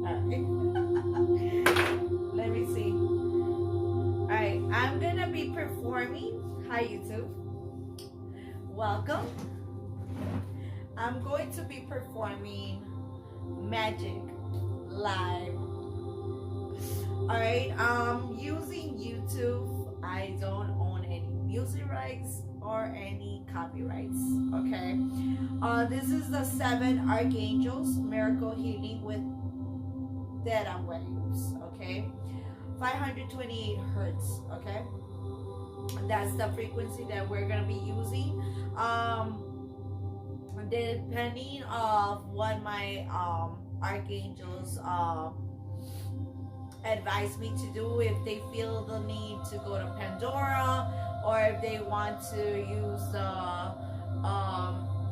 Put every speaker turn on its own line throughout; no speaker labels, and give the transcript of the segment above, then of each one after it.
Alright. Let me see. Alright, I'm gonna be performing. Hi YouTube. Welcome. I'm going to be performing magic live. Alright, using YouTube. I don't own any music rights or any copyrights. Okay. This is the 7 archangels miracle healing with theta waves. Okay. 528 hertz. Okay. That's the frequency that we're gonna be using. Depending of what my archangels advise me to do, if they feel the need to go to Pandora, or if they want to use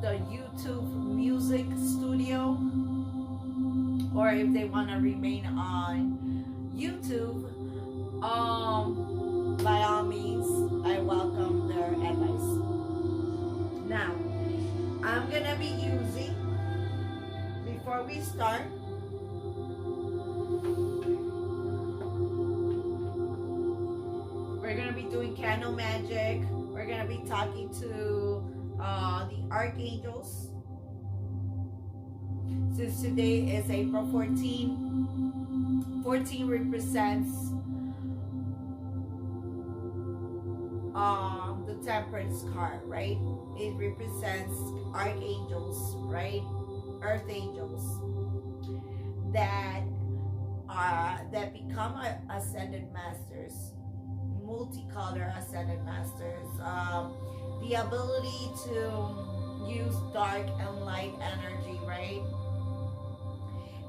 the YouTube music studio, or if they want to remain on YouTube, by all means, I welcome their advice. Now, I'm gonna be using, before we start, we're gonna be doing candle magic. We're gonna be talking to the archangels. Since today is April 14, 14 represents the Temperance card, right? It represents archangels, right? Earth angels that become ascended masters, multicolor ascended masters, the ability to use dark and light energy, right?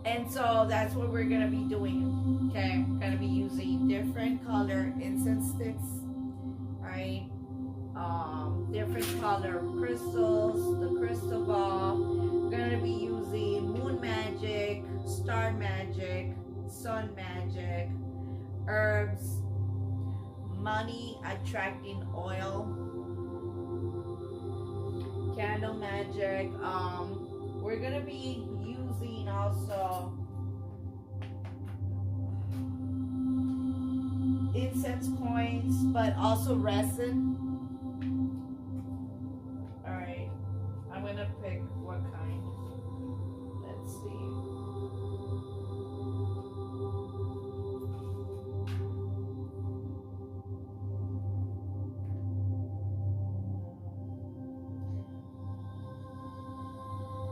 And so that's what we're gonna be doing. Okay, I'm gonna be using different color incense sticks, right? Different color crystals, the crystal ball. We're gonna be using moon magic, star magic, sun magic, herbs, money attracting oil, candle magic. We're gonna be using also incense coins, but also resin. Alright, I'm gonna pick what kind. Let's see.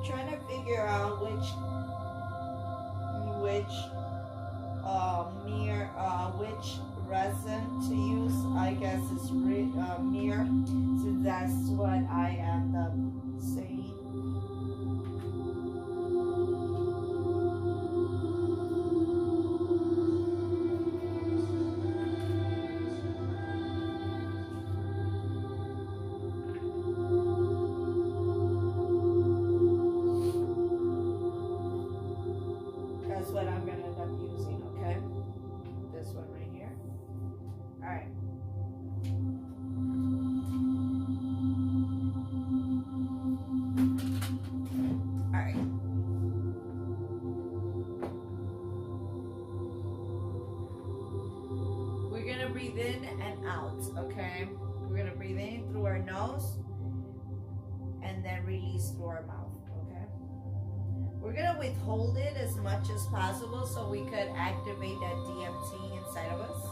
Trying to figure out which resin to use. I guess it's mirror, since that's what I end up saying. That's what I'm gonna end up using, okay? This one right here. Alright. Alright. We're gonna breathe in and out, okay? We're gonna breathe in through our nose and then release through our mouth, okay? We're gonna withhold it as much as possible so we could activate that DMT inside of us.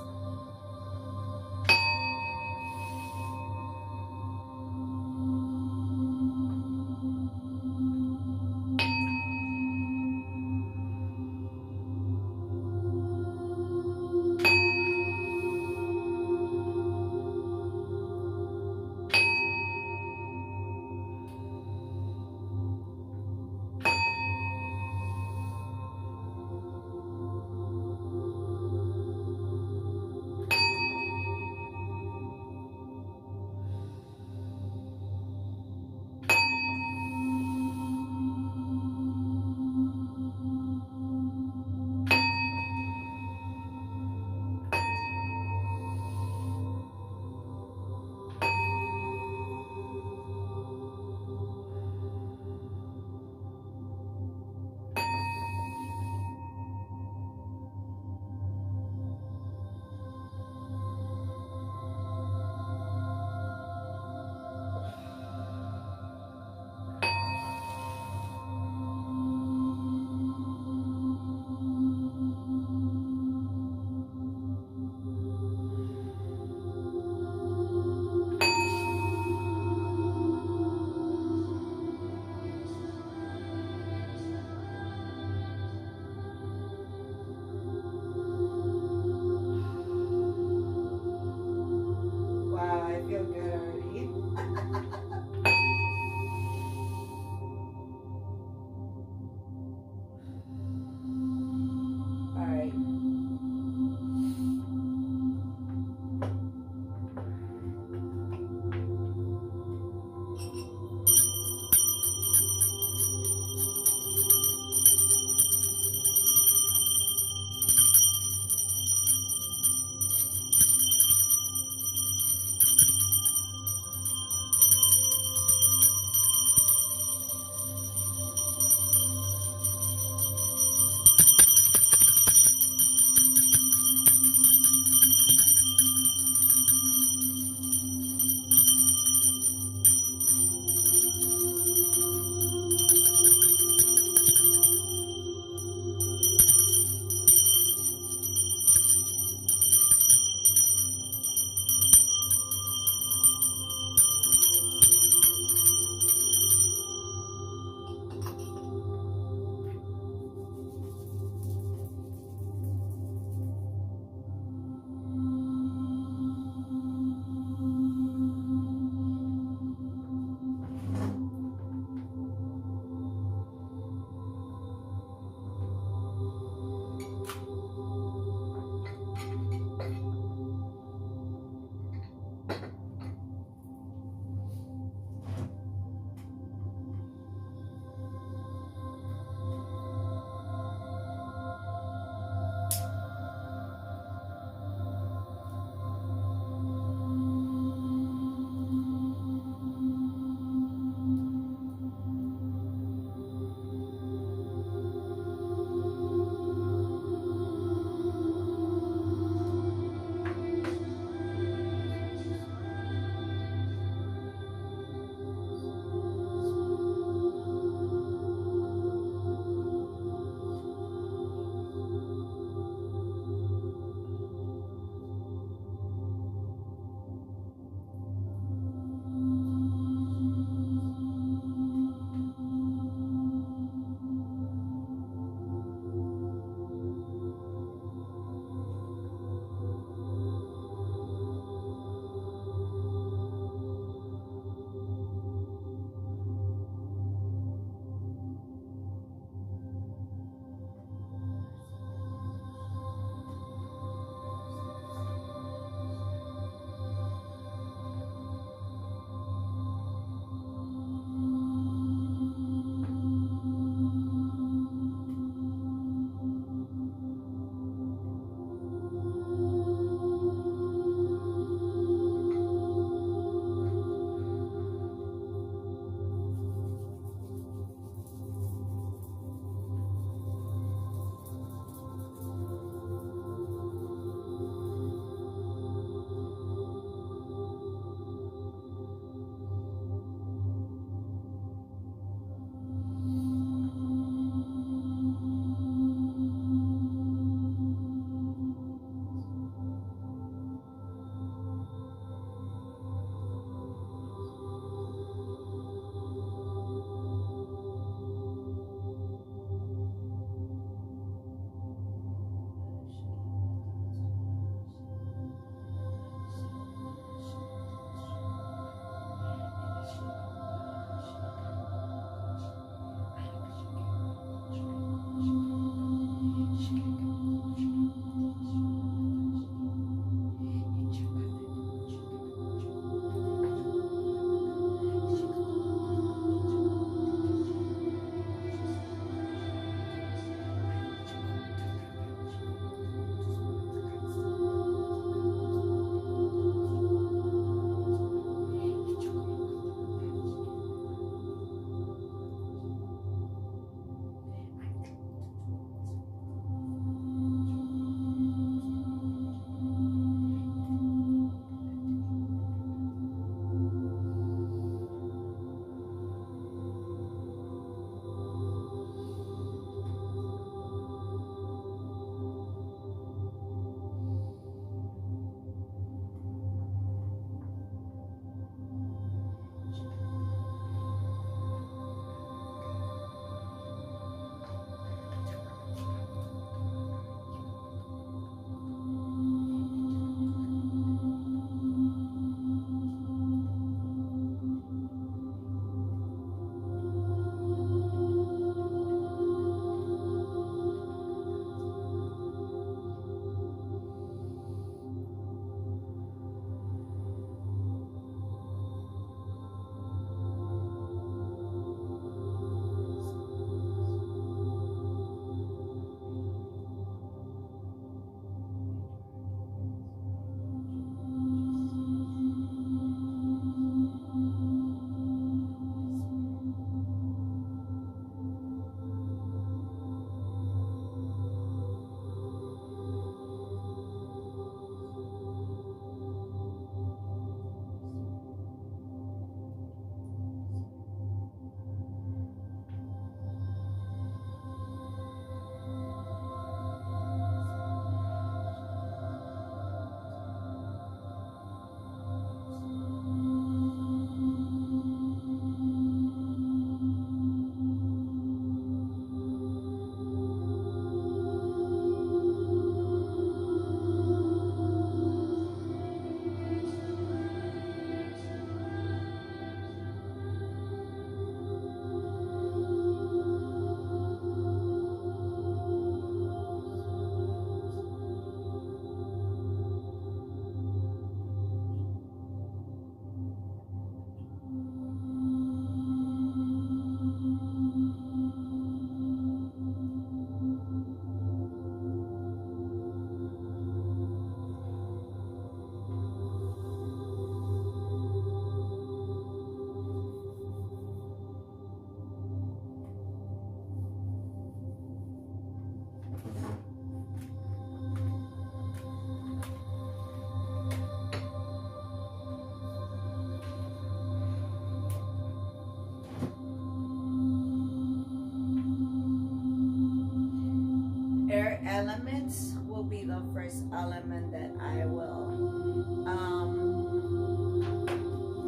Air elements will be the first element that I will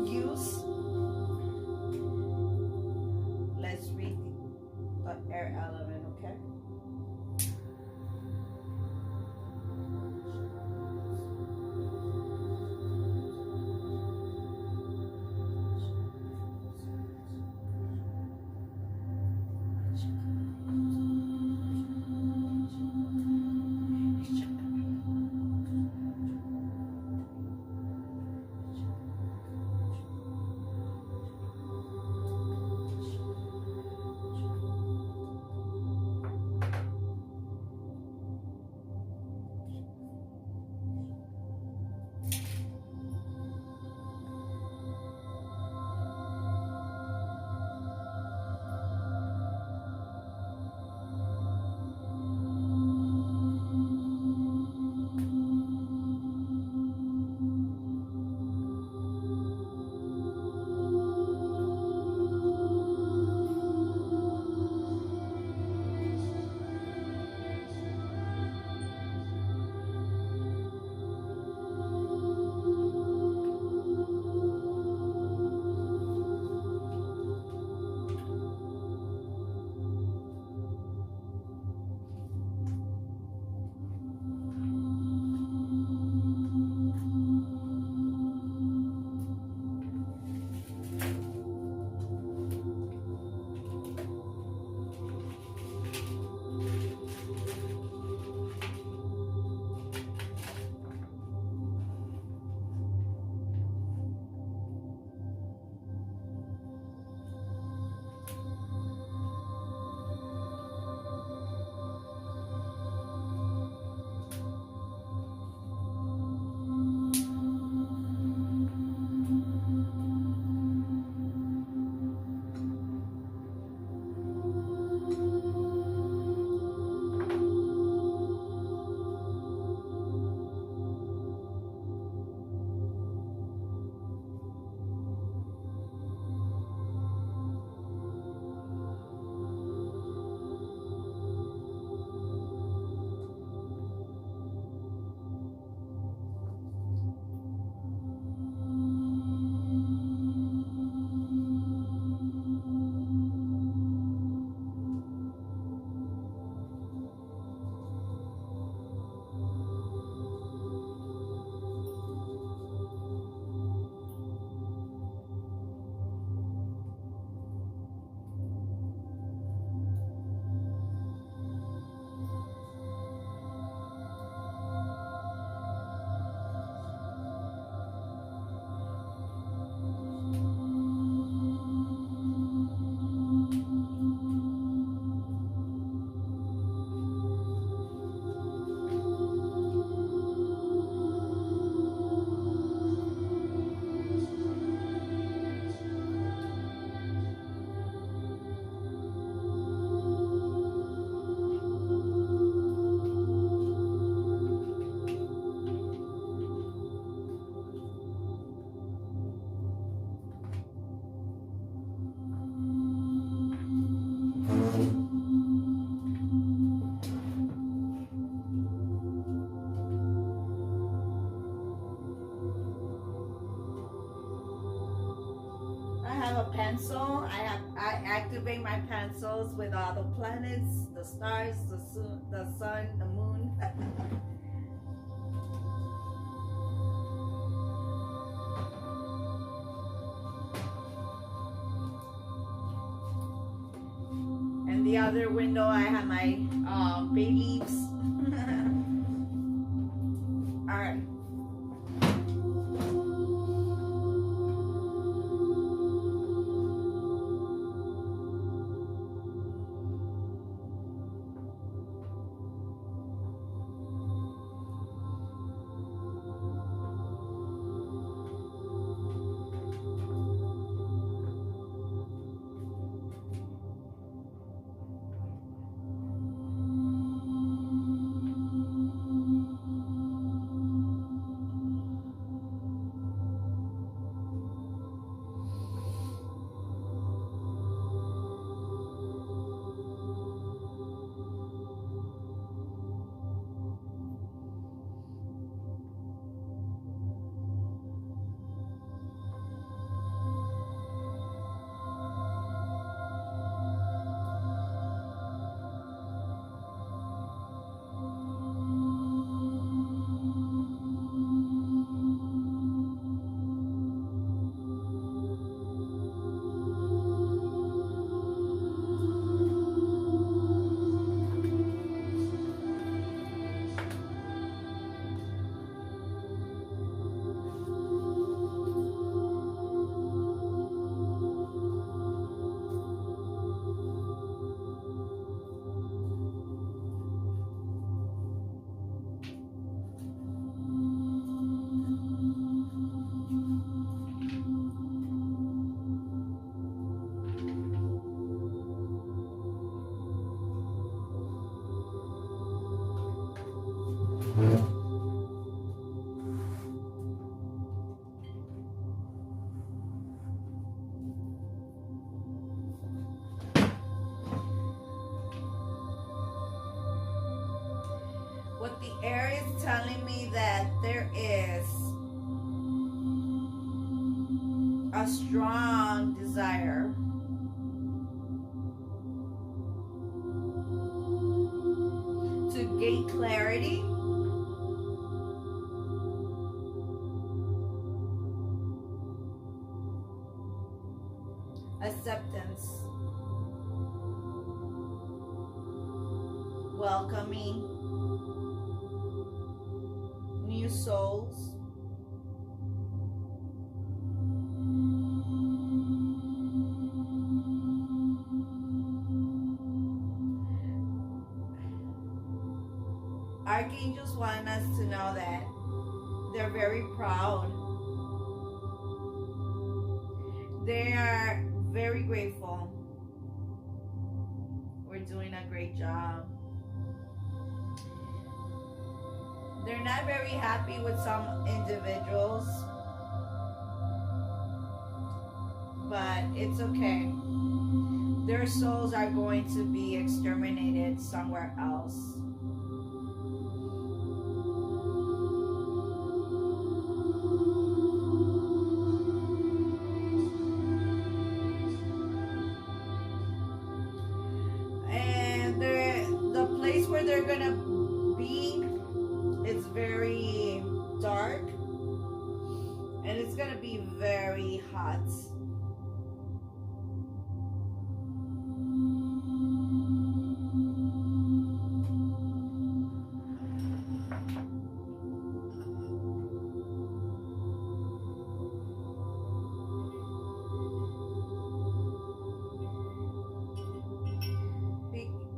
use. Let's read the air element, okay? have a pencil. I activate my pencils with all the planets, the stars, the sun, the moon. And the other window, I have my bay leaves. All right. What the air is telling me that there is a strong desire to gain clarity, acceptance, welcoming new souls, archangels want us to know that they're very proud. They are very grateful. We're doing a great job. They're not very happy with some individuals, but it's okay. Their souls are going to be exterminated somewhere else. And the place where they're gonna be, it's very dark and it's gonna be very hot.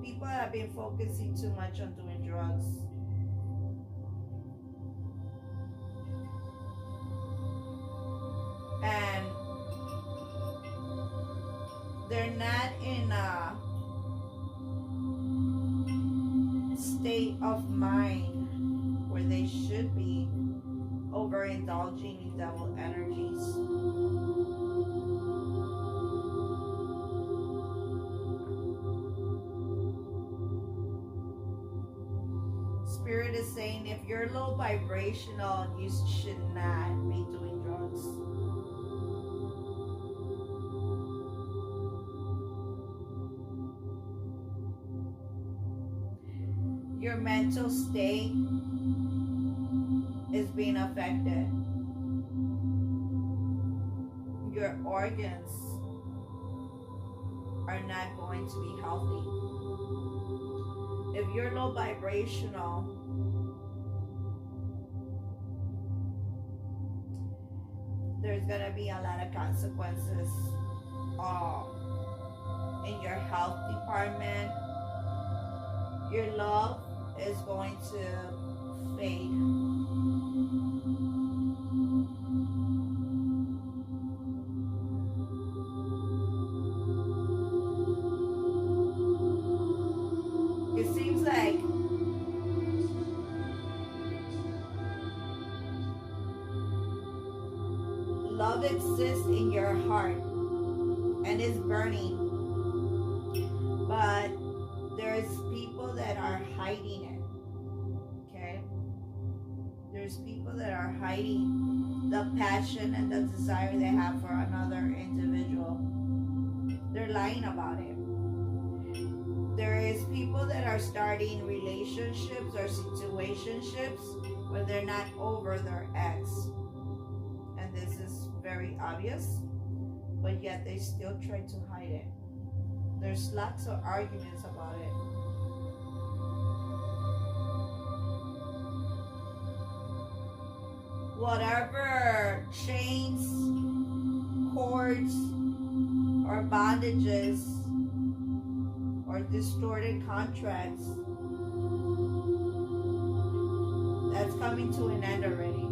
People have been focusing too much on doing drugs. And they're not in a state of mind where they should be overindulging in devil energies. Spirit is saying if you're low vibrational, you should not be doing drugs. Your mental state is being affected. Your organs are not going to be healthy. If you're low vibrational, there's gonna be a lot of consequences in your health department. Your love is going to fade. It seems like love exists in your heart and is burning, but there's people that are hiding it. Okay, there's people that are hiding the passion and the desire they have for another individual. They're lying about it. There is people that are starting relationships or situationships when they're not over their ex, and this is very obvious, but yet they still try to hide it. There's lots of arguments about it. Whatever chains, cords, or bondages, or distorted contracts, that's coming to an end already.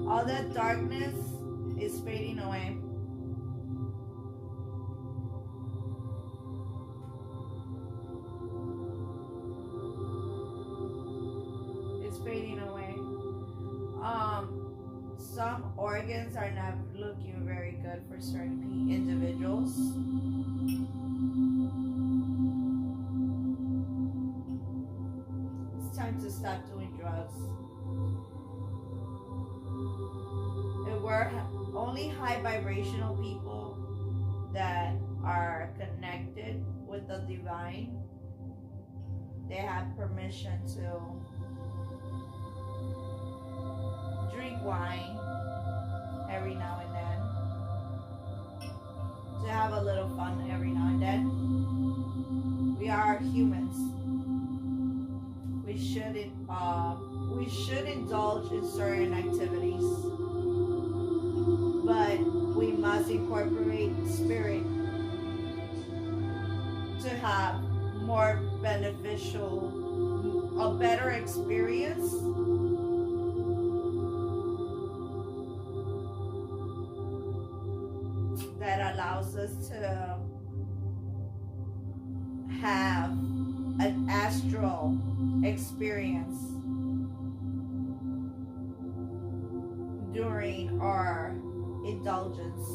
All that darkness is fading away. It's fading away. Some organs are not looking very good for certain individuals. It's time to stop doing drugs. And we're only high vibrational people that are connected with the divine. They have permission to drink wine every now and then, to have a little fun every now and then. We are humans. We should indulge in certain activities, but we must incorporate spirit to have more beneficial, a better experience. That allows us to have an astral experience during our indulgence.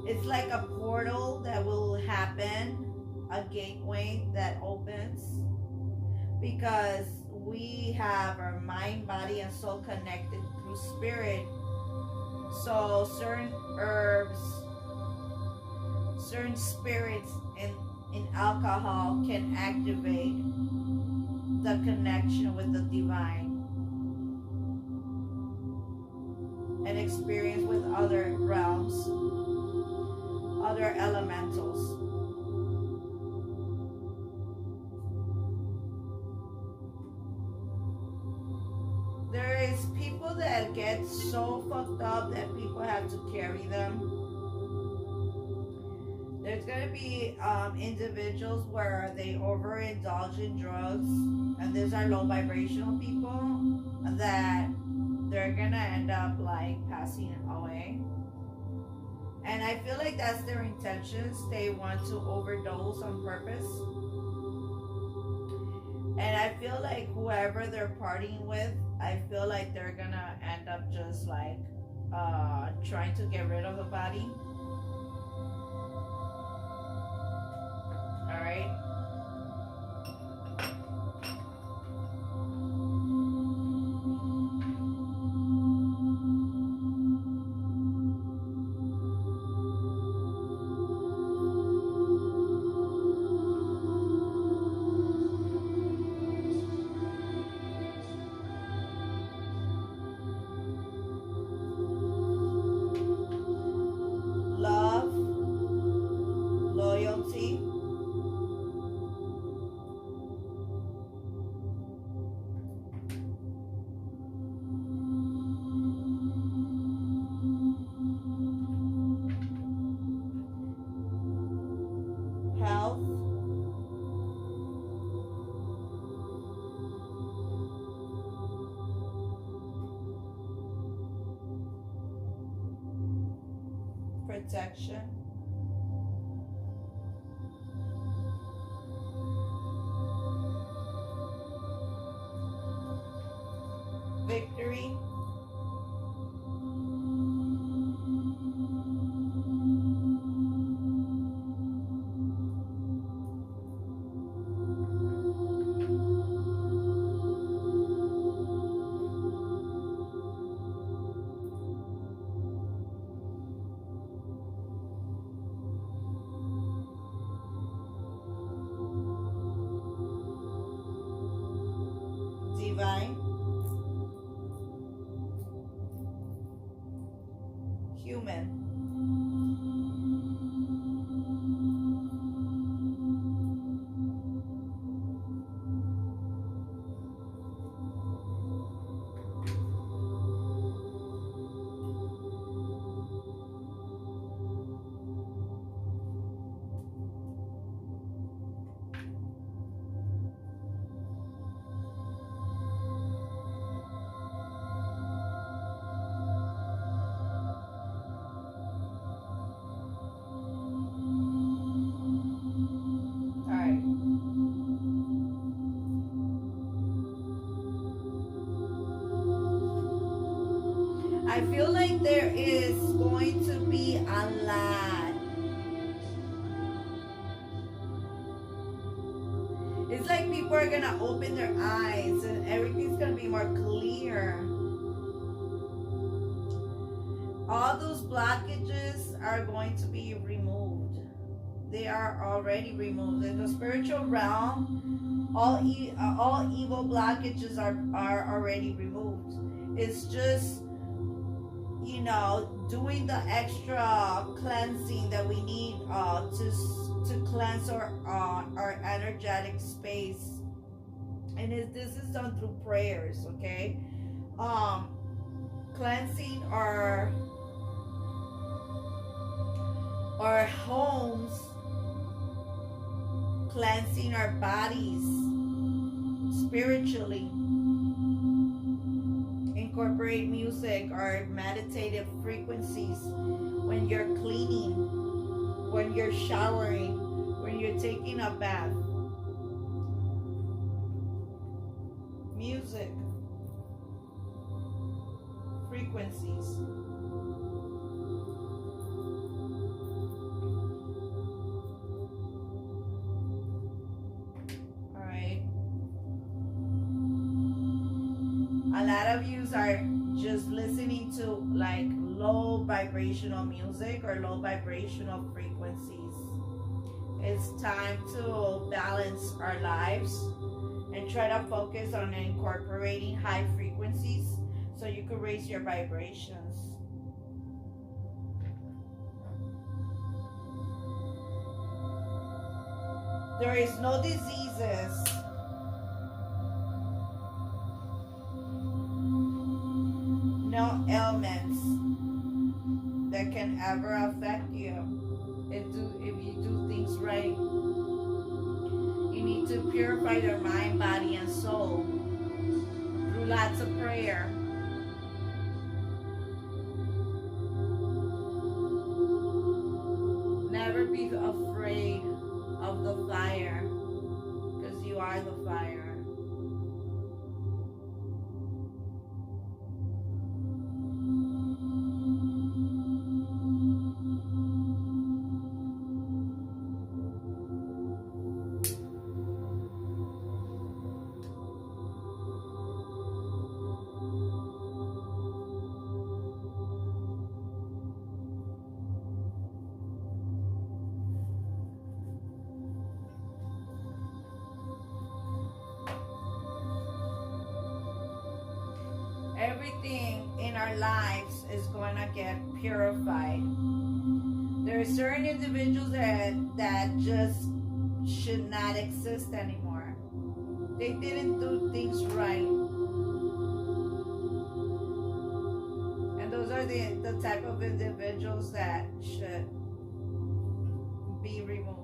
It's like a portal that will happen, a gateway that opens, because we have our mind, body, and soul connected through spirit. So certain herbs, certain spirits in alcohol can activate the connection with the divine and experience with other realms, other elementals. There is people that get so fucked up that people have to carry them. There's gonna be individuals where they overindulge in drugs, and these are low vibrational people that they're gonna end up like passing away. And I feel like that's their intentions. They want to overdose on purpose. And I feel like whoever they're partying with, I feel like they're gonna end up just like trying to get rid of the body. All right. Love, loyalty, health, protection, victory, divine, human, I feel like there is going to be a lot. It's like people are gonna open their eyes and everything's gonna be more clear. All those blockages are going to be removed. They are already removed. In the spiritual realm, all evil blockages are already removed. It's just, you know, doing the extra cleansing that we need to cleanse our energetic space, and this is done through prayers. Okay, cleansing our homes, cleansing our bodies spiritually. Incorporate music or meditative frequencies when you're cleaning, when you're showering, when you're taking a bath. Music, frequencies. A lot of you are just listening to like low vibrational music or low vibrational frequencies. It's time to balance our lives and try to focus on incorporating high frequencies so you can raise your vibrations. There is no diseases, no ailments that can ever affect you if you do things right. You need to purify your mind, body, and soul through lots of prayer. Never be afraid of the fire, because you are the fire. Everything in our lives is going to get purified. There are certain individuals that just should not exist anymore. They didn't do things right. And those are the type of individuals that should be removed.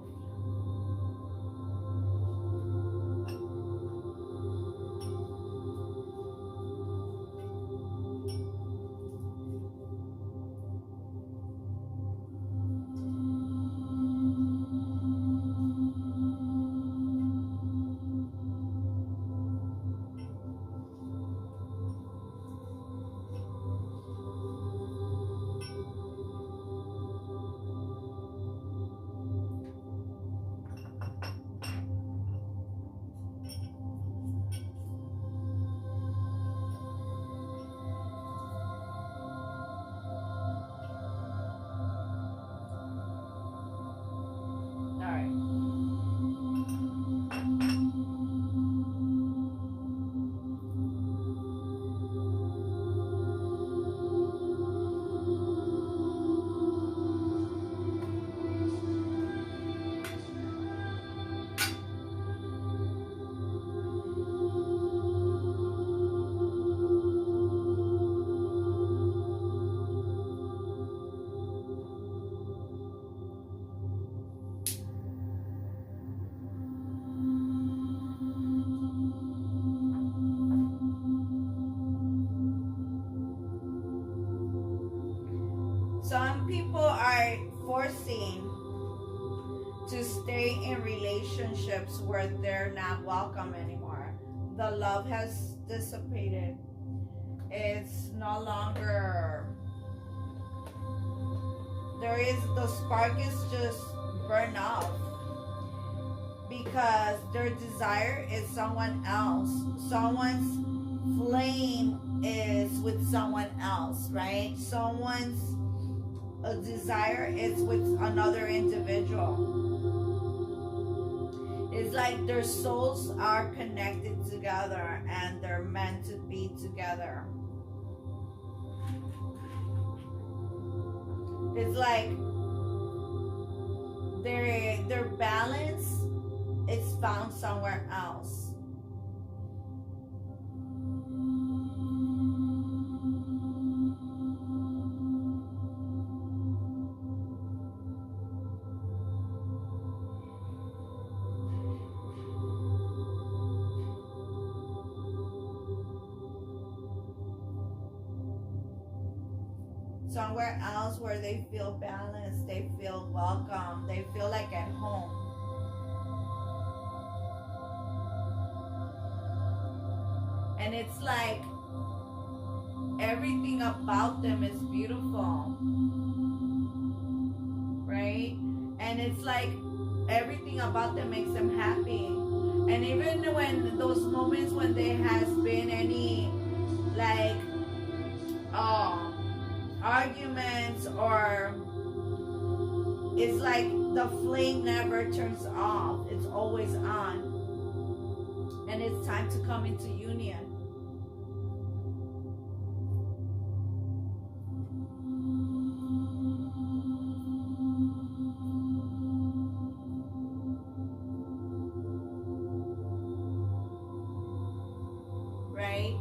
Some people are forcing to stay in relationships where they're not welcome anymore. The love has dissipated. it's no longer, the spark is just burned off, because their desire is someone else. Someone's flame is with someone else, right? Someone's desire is with another individual. It's like their souls are connected together and they're meant to be together. It's like their balance is found somewhere else. Somewhere else where they feel balanced, they feel welcome, they feel like at home. And it's like everything about them is beautiful, right? And it's like everything about them makes them happy. And even when those moments when there has been any like arguments, or it's like the flame never turns off, it's always on, and it's time to come into union. Right?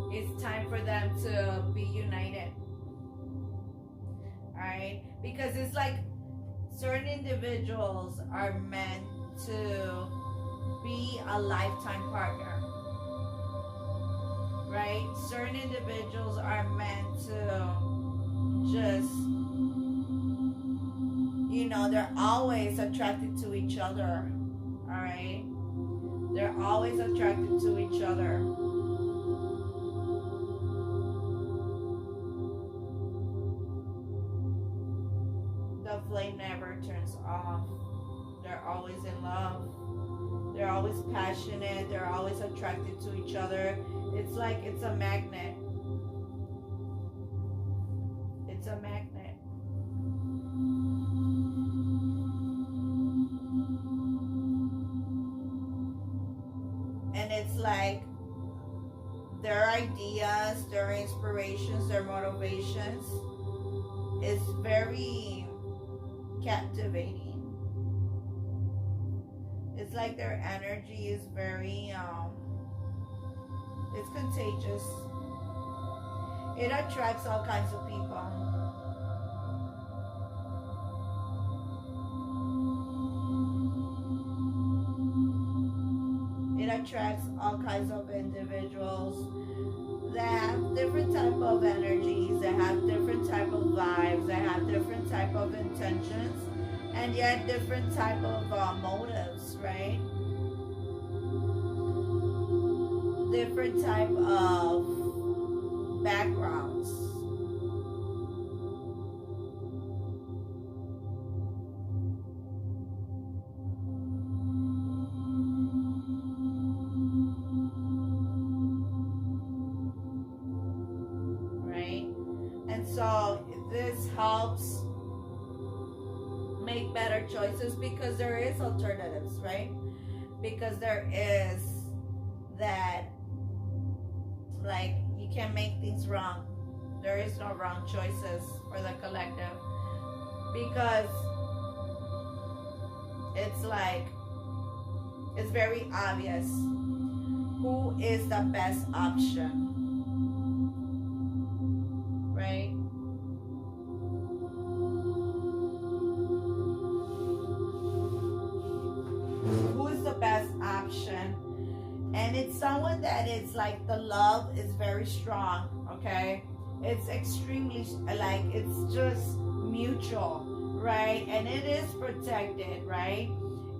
It's time for them to be united. Alright? Because it's like certain individuals are meant to be a lifetime partner. Right? Certain individuals are meant to just, you know, they're always attracted to each other. Alright? They're always attracted to each other. The flame never turns off. They're always in love. They're always passionate. They're always attracted to each other. It's like it's a magnet. It's a magnet. And it's like their ideas, their inspirations, their motivations is very captivating. It's like their energy is very it's contagious. It attracts all kinds of people. It attracts all kinds of individuals that have different type of energies, that have different type of vibes, that have different type of intentions, and yet different type of motives, right? Different type of backgrounds. So this helps make better choices, because there is alternatives, right? Because there is that, like, you can't make things wrong. There is no wrong choices for the collective, because it's like, it's very obvious who is the best option, right? Who is the best option? And it's someone that it's like the love is very strong, okay? It's extremely, like, it's just mutual, right? And it is protected, right?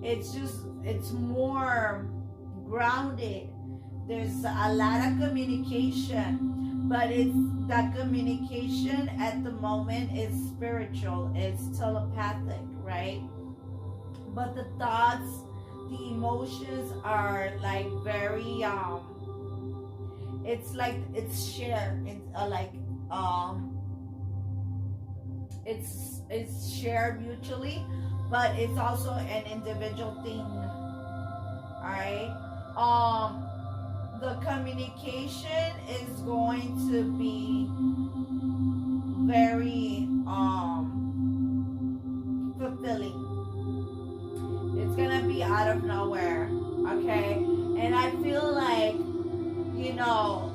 It's just, it's more grounded There's a lot of communication, but it's that communication at the moment is spiritual, it's telepathic, right? But the thoughts, the emotions are like very it's like it's shared. It's shared mutually, but it's also an individual thing. All right. The communication is going to be very fulfilling. It's gonna be out of nowhere, okay? And I feel like, you know,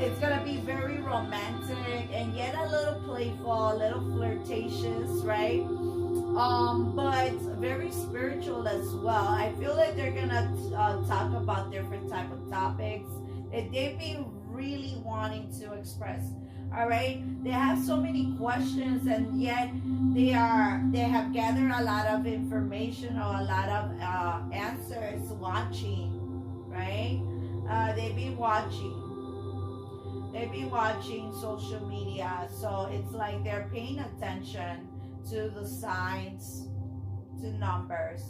it's gonna be very romantic and yet a little playful, a little flirtatious, right? But very spiritual as well. I feel like they're gonna talk about different type of topics that they've been really wanting to express. All right, they have so many questions, and yet they have gathered a lot of information or a lot of answers watching, right? They've been watching social media, so it's like they're paying attention to the signs, to numbers,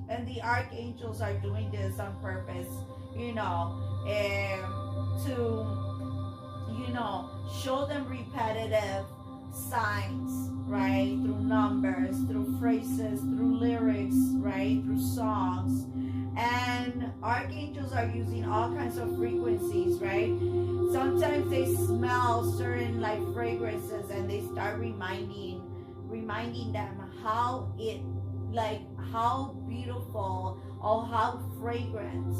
and the archangels are doing this on purpose, you know, to, you know, show them repetitive signs, right? Through numbers, through phrases, through lyrics, right? Through songs. And archangels are using all kinds of frequencies, right? Sometimes they smell certain like fragrances and they start reminding them how how beautiful or how fragrant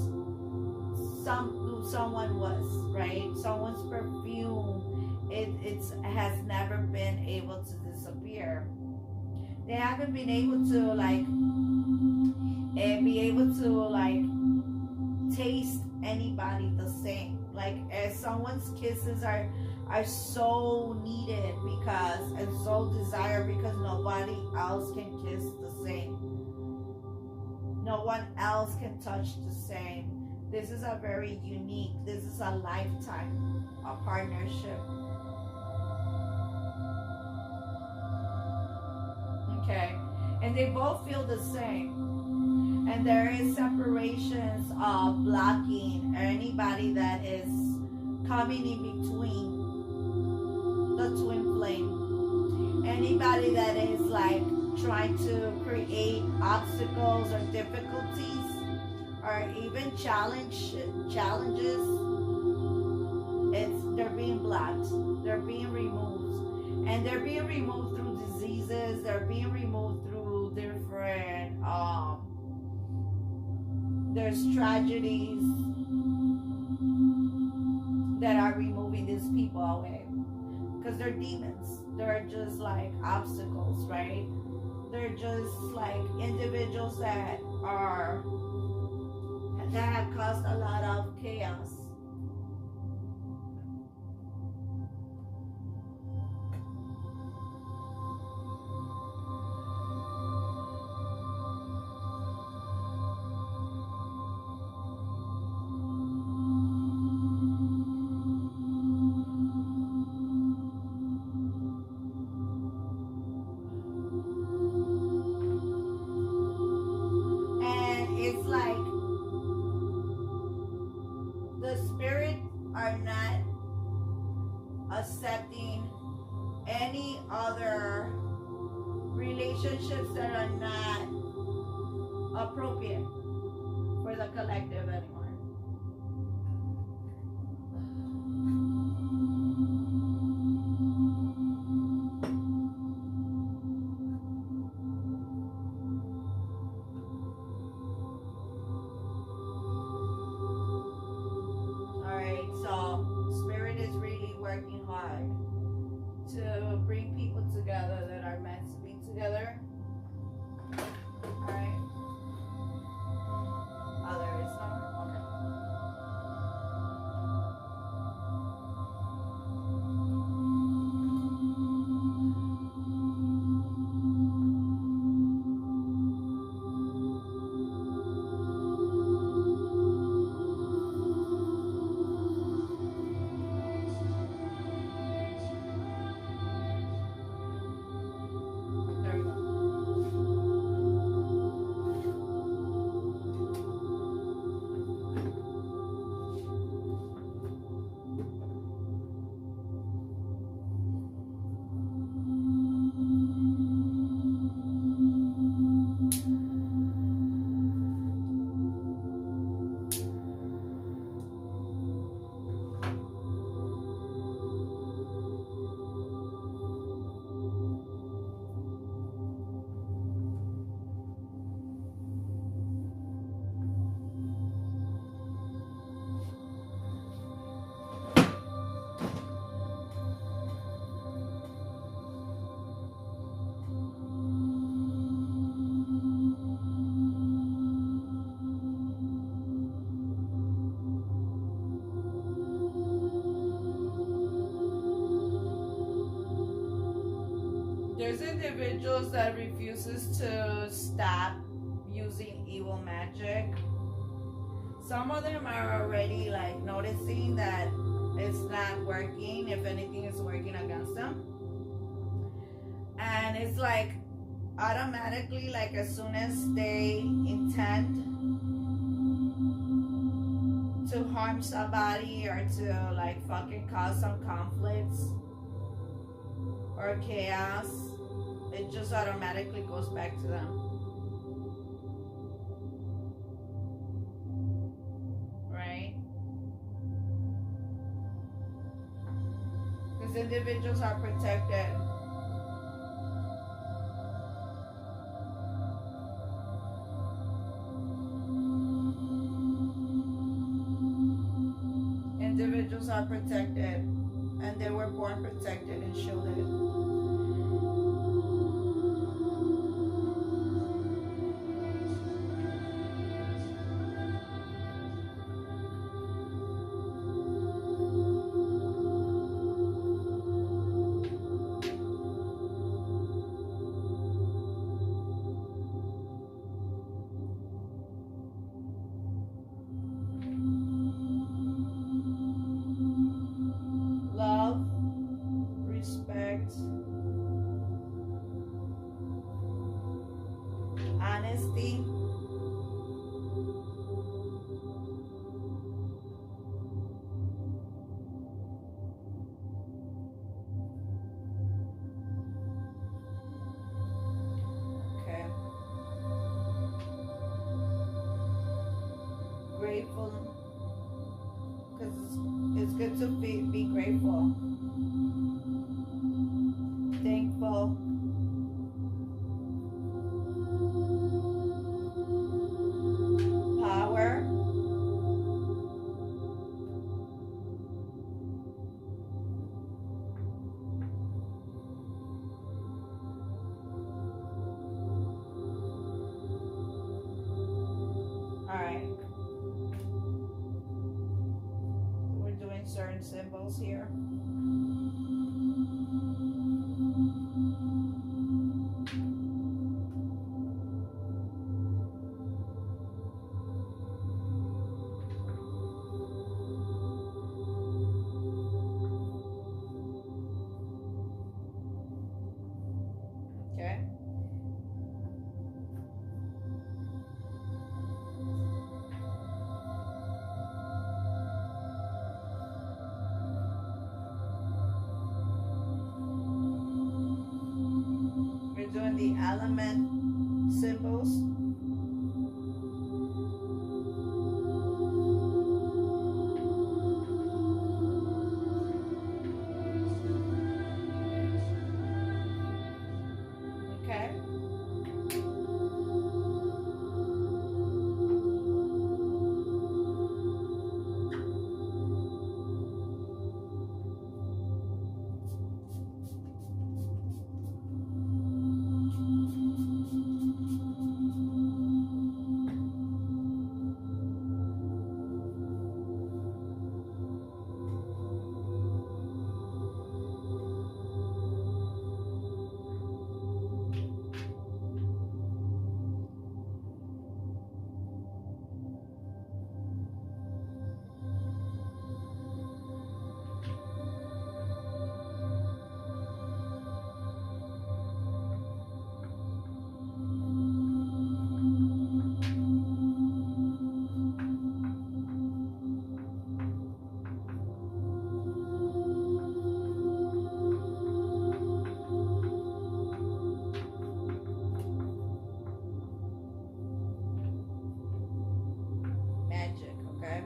someone was, right? Someone's perfume, it has never been able to disappear. They haven't been able to taste anybody the same. Like, as someone's kisses are so needed and so desired because nobody else can kiss the same. No one else can touch the same. This is a very unique, this is a lifetime, a partnership. Okay, and they both feel the same. And there is separations of blocking anybody that is coming in between the twin flame. Anybody that is like trying to create obstacles or difficulties or even challenges, they're being blocked. They're being removed. And they're being removed through diseases. They're being removed through different there's tragedies that are removing these people away. Because they're demons. They're just like obstacles, right? They're just like individuals that have caused a lot of chaos. Accepting any other relationships that are not appropriate for the collective anymore. Working hard to bring people together that are meant to be together. Alright. Oh, there is some. Okay. There's individuals that refuses to stop using evil magic. Some of them are already like noticing that it's not working, if anything is working against them. And it's like automatically, like as soon as they intend to harm somebody or to like fucking cause some conflicts or chaos, it just automatically goes back to them. Right? Because individuals are protected. Individuals are protected, and they were born protected and shielded. Love, respect, honesty, okay, grateful, because it's good to be grateful, thankful, power, alright. We're doing certain symbols here. Okay. We're doing the element symbols. Okay. Magic, okay?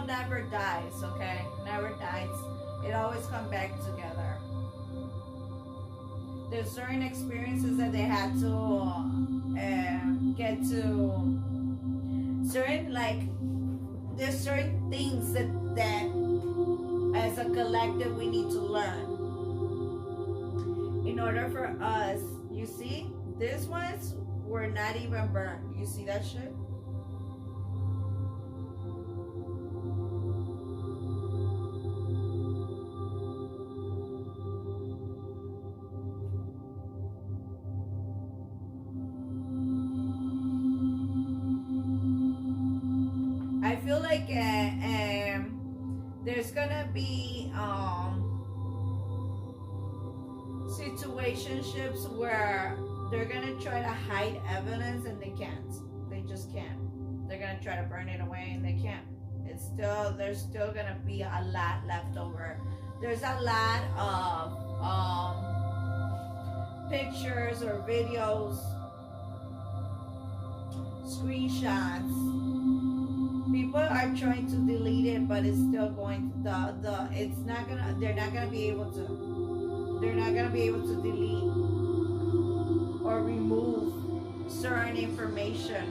cycle never dies, okay? Never dies. It always comes back together. There's certain experiences that they had to get to, certain, like, there's certain things that as a collective we need to learn in order for us. You see, these ones were not even burned. You see that shit? I feel like there's gonna be situationships where they're gonna try to hide evidence and they can't. They just can't. They're gonna try to burn it away and they can't. There's still gonna be a lot left over. There's a lot of pictures or videos, screenshots. People are trying to delete it, but it's still going to, it's not gonna, they're not gonna be able to, delete or remove certain information.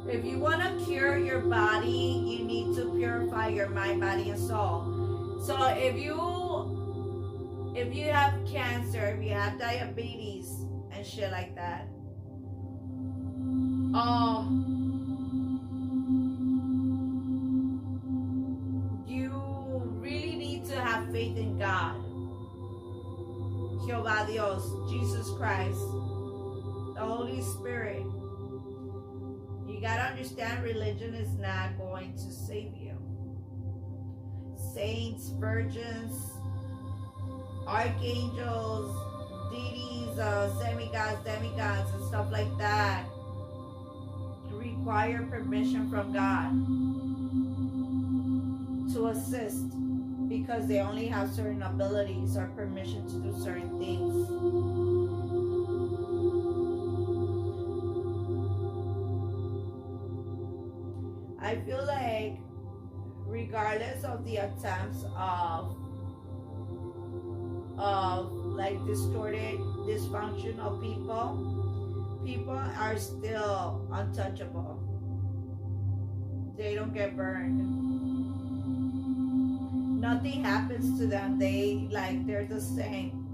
If you want to cure your body, you need to purify your mind, body, and soul. So if you have cancer, if you have diabetes and shit like that, you really need to have faith in God, Jehová Dios, Jesus Christ, the Holy Spirit. You gotta understand, religion is not going to save you. Saints, virgins, archangels, deities, demigods, and stuff like that require permission from God to assist, because they only have certain abilities or permission to do certain things. I feel like regardless of the attempts of like distorted, dysfunctional people are still untouchable. They don't get burned. Nothing happens to them. They're the same,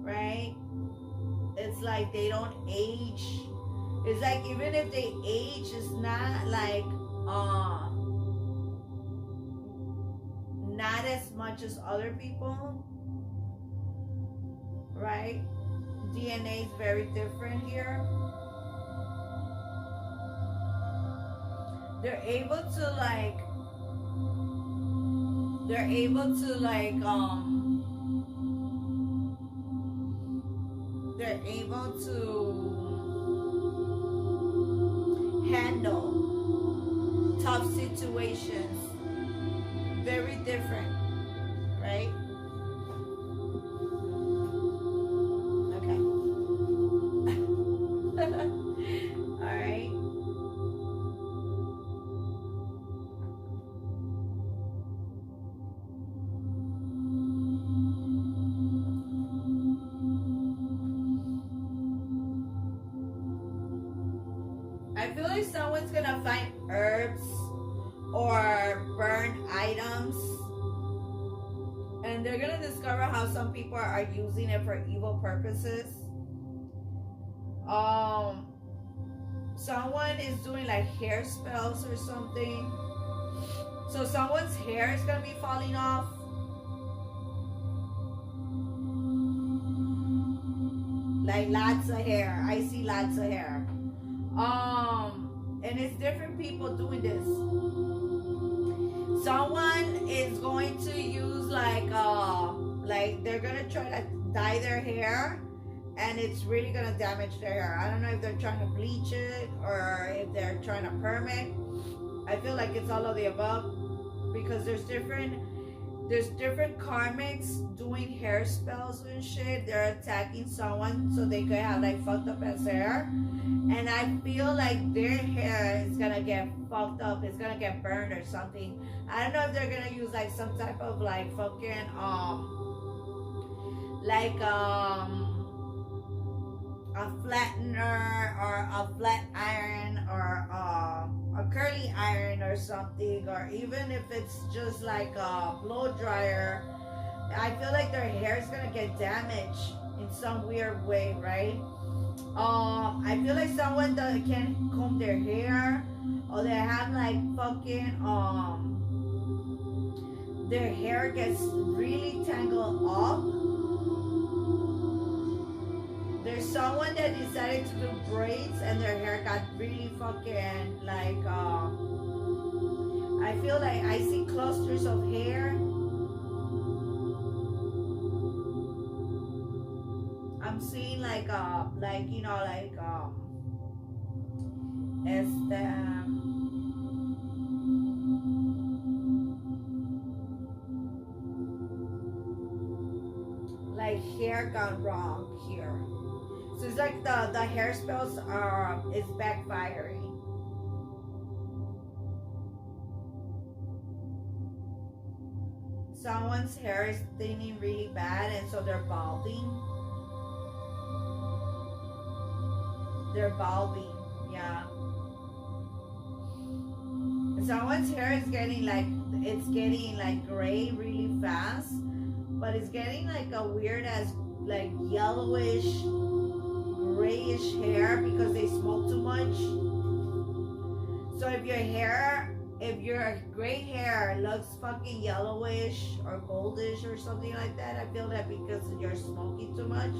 right? It's like they don't age. It's like even if they age, it's not like not as much as other people, right? DNA is very different here. They're able to handle tough situations. Very different, right? Okay. All right. I feel like someone's gonna find herbs or burned items, and they're gonna discover how some people are using it for evil purposes. Someone is doing like hair spells or something, so someone's hair is gonna be falling off. Like lots of hair. I see lots of hair. And it's different people doing this. Someone is going to use like they're gonna try to dye their hair, and it's really gonna damage their hair. I don't know if they're trying to bleach it or if they're trying to perm it. I feel like it's all of the above, because there's different There's different karmics doing hair spells and shit. They're attacking someone so they could have like fucked up ass hair. And I feel like their hair is gonna get fucked up. It's gonna get burned or something. I don't know if they're gonna use like some type of like fucking like a flattener or a flat iron or a curly iron or something, or even if it's just like a blow dryer. I feel like their hair is gonna get damaged in some weird way, right? I feel like someone that can't comb their hair, or they have like fucking their hair gets really tangled up. There's someone that decided to do braids and their hair got really fucking like I feel like I see clusters of hair. I'm seeing like you know like like hair gone wrong here. So it's like the hair spells is backfiring. Someone's hair is thinning really bad, and so they're balding. They're balding, yeah. Someone's hair is getting like gray really fast, but it's getting like a weird as like yellowish, grayish hair because they smoke too much. So if your gray hair looks fucking yellowish or goldish or something like that, I feel that because you're smoking too much,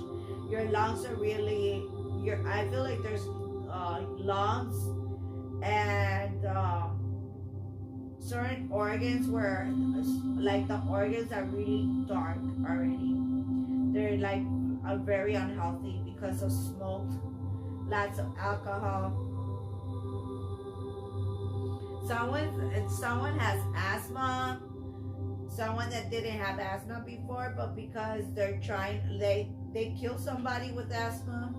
your lungs are really, I feel like there's lungs and certain organs where like the organs are really dark already. They're like are very unhealthy because of smoke, lots of alcohol. Someone has asthma. Someone that didn't have asthma before, but because they're trying, they kill somebody with asthma.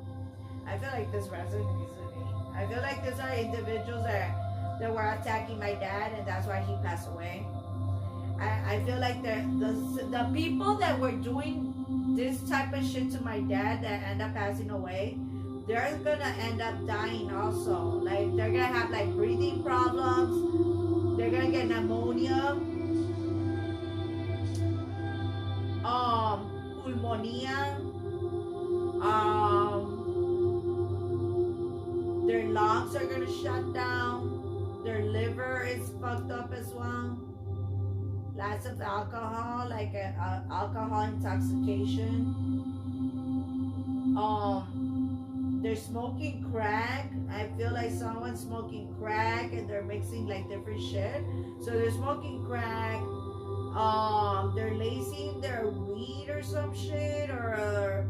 I feel like this resonates with me. I feel like these are individuals that were attacking my dad, and that's why he passed away. I feel like the people that were doing this type of shit to my dad that end up passing away, they're gonna end up dying also. Like they're gonna have like breathing problems. They're gonna get pneumonia, pneumonia, their lungs are gonna shut down. Their liver is fucked up as well. Lots of alcohol, like alcohol intoxication. They're smoking crack. I feel like someone's smoking crack and they're mixing like different shit. So they're smoking crack. They're lacing their weed or some shit, or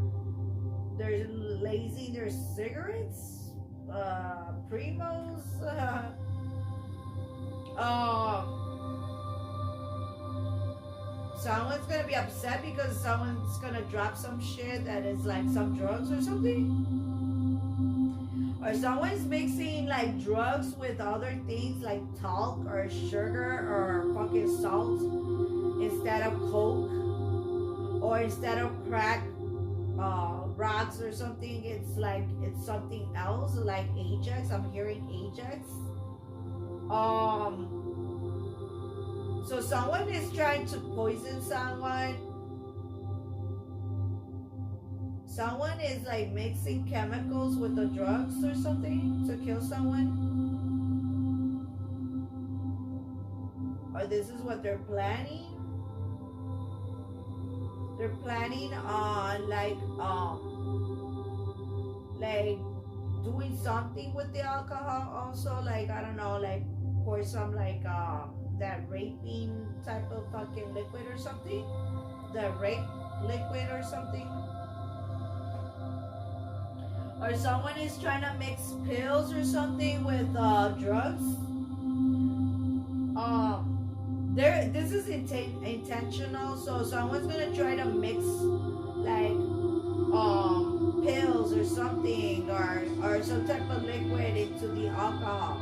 they're lacing their cigarettes, primos. Someone's gonna be upset because someone's gonna drop some shit that is like some drugs or something. Or someone's mixing like drugs with other things like talc or sugar or fucking salt instead of coke, or instead of crack rocks or something. It's something else like Ajax. I'm hearing Ajax. So someone is trying to poison someone. Someone is like mixing chemicals with the drugs or something to kill someone. Or this is what they're planning. They're planning on like doing something with the alcohol also. Like, I don't know, like pour some like that raping type of fucking liquid or something. The rape liquid or something. Or someone is trying to mix pills or something with drugs. This is intentional. So someone's gonna try to mix like pills or something, or some type of liquid into the alcohol.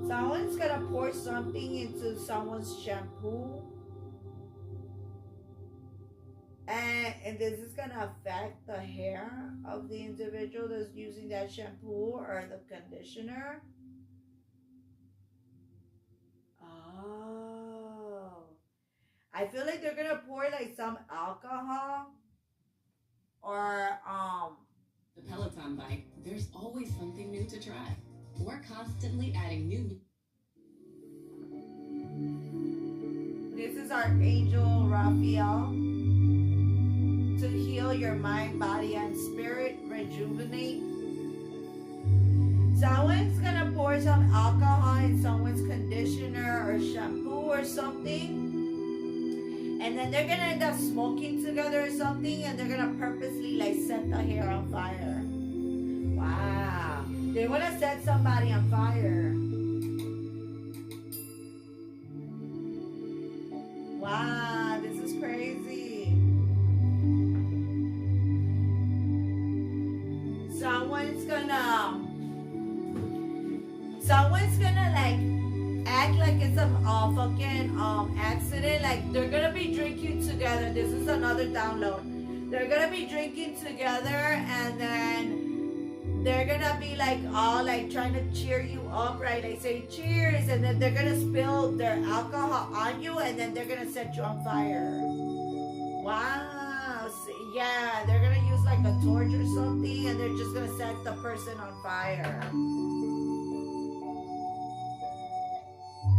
Someone's gonna pour something into someone's shampoo, and this is gonna affect the hair of the individual that's using that shampoo or the conditioner. Oh, I feel like they're gonna pour like some alcohol or
The Peloton bike, there's always something new to try. We're constantly adding new.
This is Archangel Raphael. To heal your mind, body, and spirit, rejuvenate. Someone's gonna pour some alcohol in someone's conditioner or shampoo or something, and then they're gonna end up smoking together or something, and they're gonna purposely like set the hair on fire. Wow, they wanna set somebody on fire. Wow, this is crazy. Someone's gonna like act like it's a fucking accident. Like they're gonna be drinking together. This is another download. They're gonna be drinking together, and then they're gonna be like all like trying to cheer you up, right? Like say cheers, and then they're gonna spill their alcohol on you, and then they're gonna set you on fire. Wow. Yeah, they're gonna use like a torch or something, and they're just gonna set the person on fire.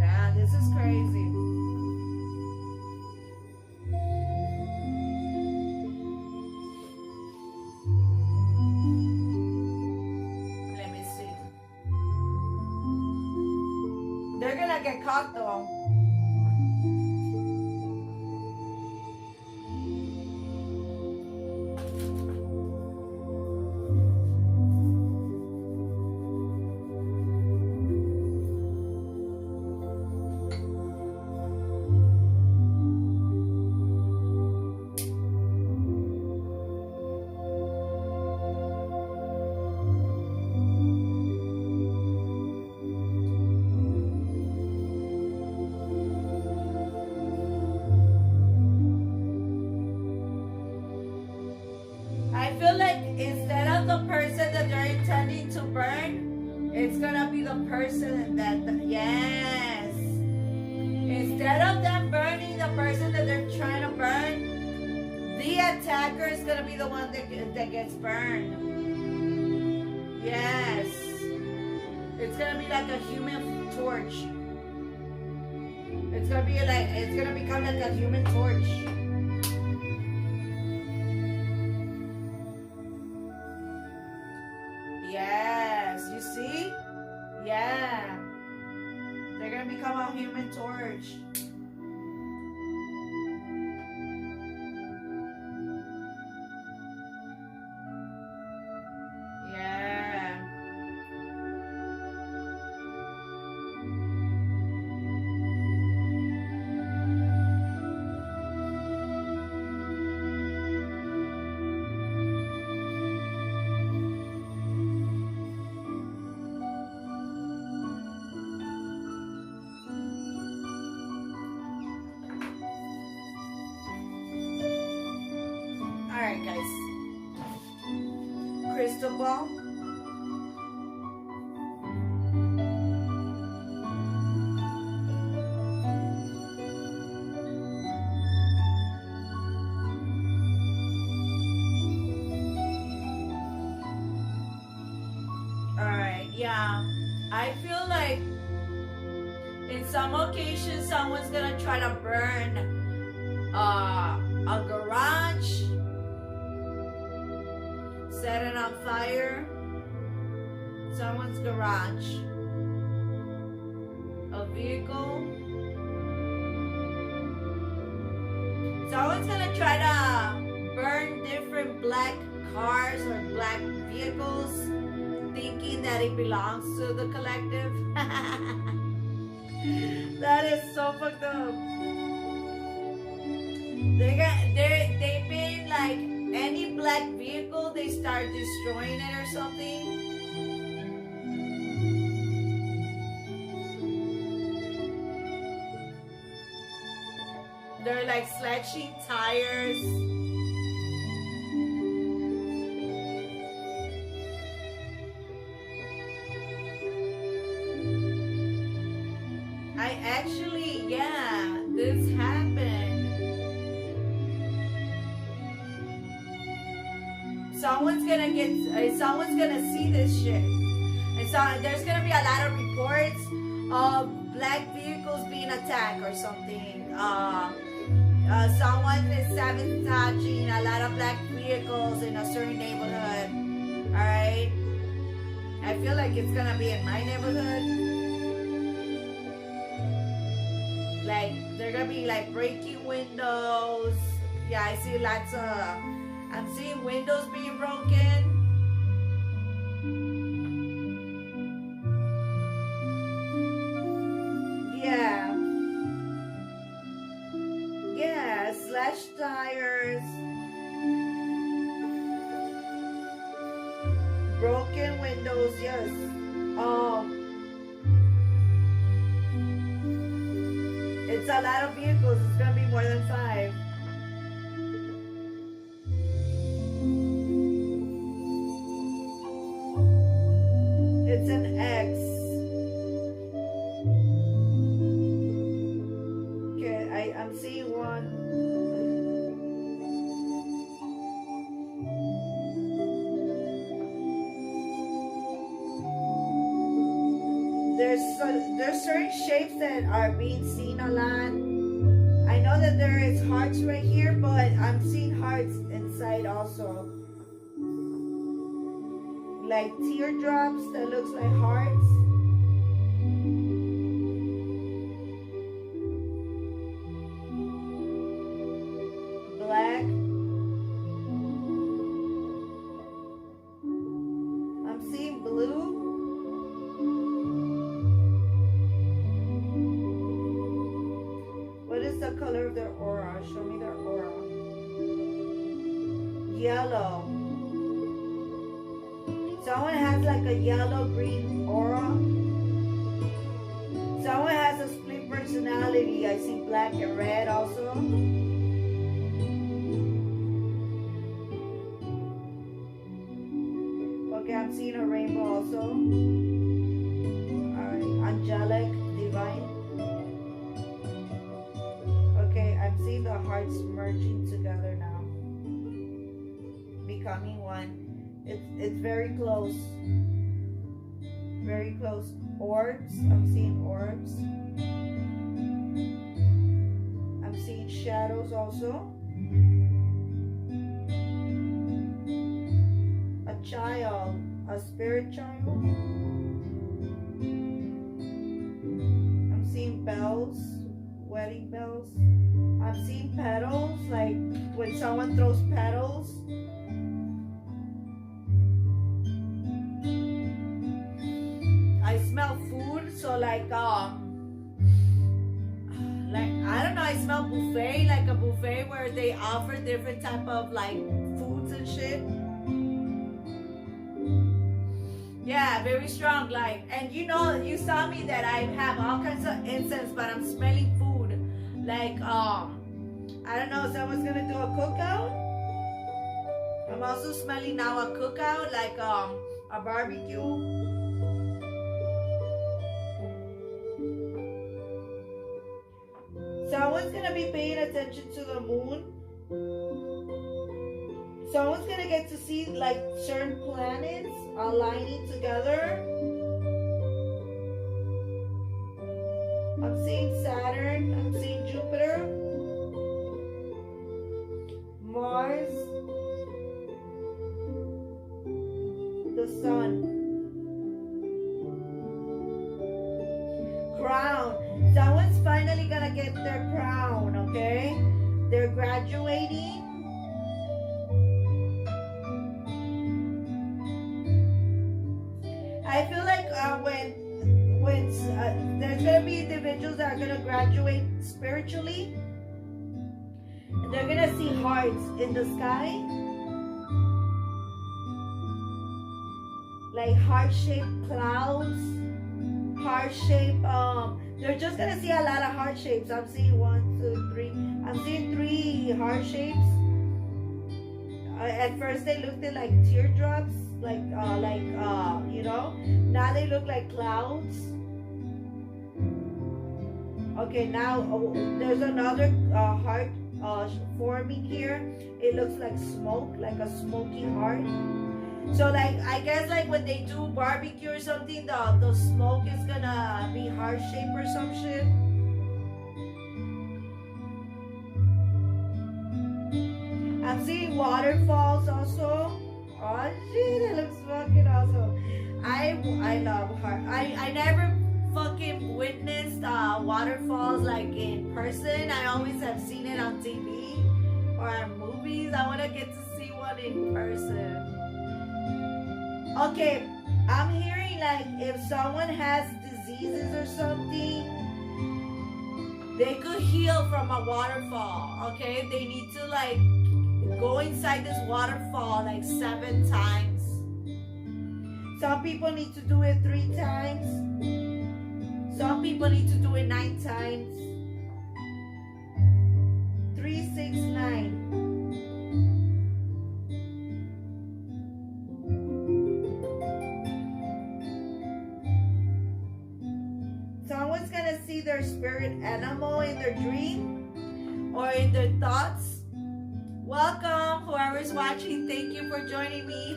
Yeah, this is crazy. Let me see. They're gonna get caught though. I feel like instead of the person that they're intending to burn, it's gonna be the person that, yes. Instead of them burning the person that they're trying to burn, the attacker is gonna be the one that gets burned. Yes. It's gonna be like a human torch. It's gonna become like a human torch. Yes, you see? Yeah. They're gonna become a human torch. Yeah. Alright, guys. Crystal ball. Alright, yeah. I feel like in some occasions someone's gonna try to burn a garage, set it on fire, someone's garage, a vehicle. Someone's gonna try to burn different black cars or black vehicles, thinking thinking that it belongs to the collective. That is so fucked up. They've been like any black vehicle, they start destroying it or something. They're like slashing tires. Yeah, this happened. Someone's gonna see this shit. And so there's gonna be a lot of reports of black vehicles being attacked or something. Someone is sabotaging a lot of black vehicles in a certain neighborhood. Alright? I feel like it's gonna be in my neighborhood. Like, they're gonna be like breaking windows. Yeah, I see lots of, I'm seeing windows being broken. Yeah. Yeah, slashed tires. Broken windows, yes. It's a lot of vehicles. It's gonna be more than 5. It's an X. Okay, I'm seeing one. There's certain shapes that are being seen a lot. I know that there is hearts right here, but I'm seeing hearts inside also. Like teardrops that looks like hearts. Black. I'm seeing blue. What is the color of their aura? Show me their aura. Yellow. Someone has like a yellow-green aura. Someone has a split personality. I see black and red also. Okay, I'm seeing a rainbow also. Alright, angelic, divine. Okay, I'm seeing the hearts merging together now. Becoming one. It's very close. Very close. Orbs. I'm seeing orbs. I'm seeing shadows also. A child. A spirit child. I'm seeing bells. Wedding bells. I'm seeing petals. Like when someone throws petals. I smell food, so like I don't know, I smell buffet, like a buffet where they offer different type of like foods and shit. Yeah, very strong, like, and you know, you saw me that I have all kinds of incense, but I'm smelling food. Like I don't know, someone's gonna do a cookout. I'm also smelling now a cookout, like a barbecue. Someone's gonna be paying attention to the moon. Someone's gonna get to see like certain planets aligning together. I'm seeing Saturn. I'm seeing Jupiter. Mars. The sun. Crown. Someone's finally gonna get their crown, okay? They're graduating. I feel like when there's gonna be individuals that are gonna graduate spiritually, and they're gonna see hearts in the sky, like heart-shaped clouds, heart-shaped. They're just gonna see a lot of heart shapes. I'm seeing 1, 2, 3. I'm seeing 3 heart shapes. At first they looked like teardrops, like you know. Now they look like clouds. Okay, now there's another heart forming here. It looks like smoke, like a smoky heart. So like I guess like when they do barbecue or something, the smoke is gonna be heart shaped or some shit. I'm seeing waterfalls also. Oh shit, it looks fucking awesome. I love heart. I never fucking witnessed waterfalls like in person. I always have seen it on TV or in movies. I want to get to see one in person. Okay, I'm hearing like if someone has diseases or something, they could heal from a waterfall. Okay, they need to like go inside this waterfall like 7 times. Some people need to do it 3 times. Some people need to do it 9 times. 3, 6, 9. Someone's gonna see their spirit animal in their dream or in their thoughts. Welcome, whoever's watching. Thank you for joining me.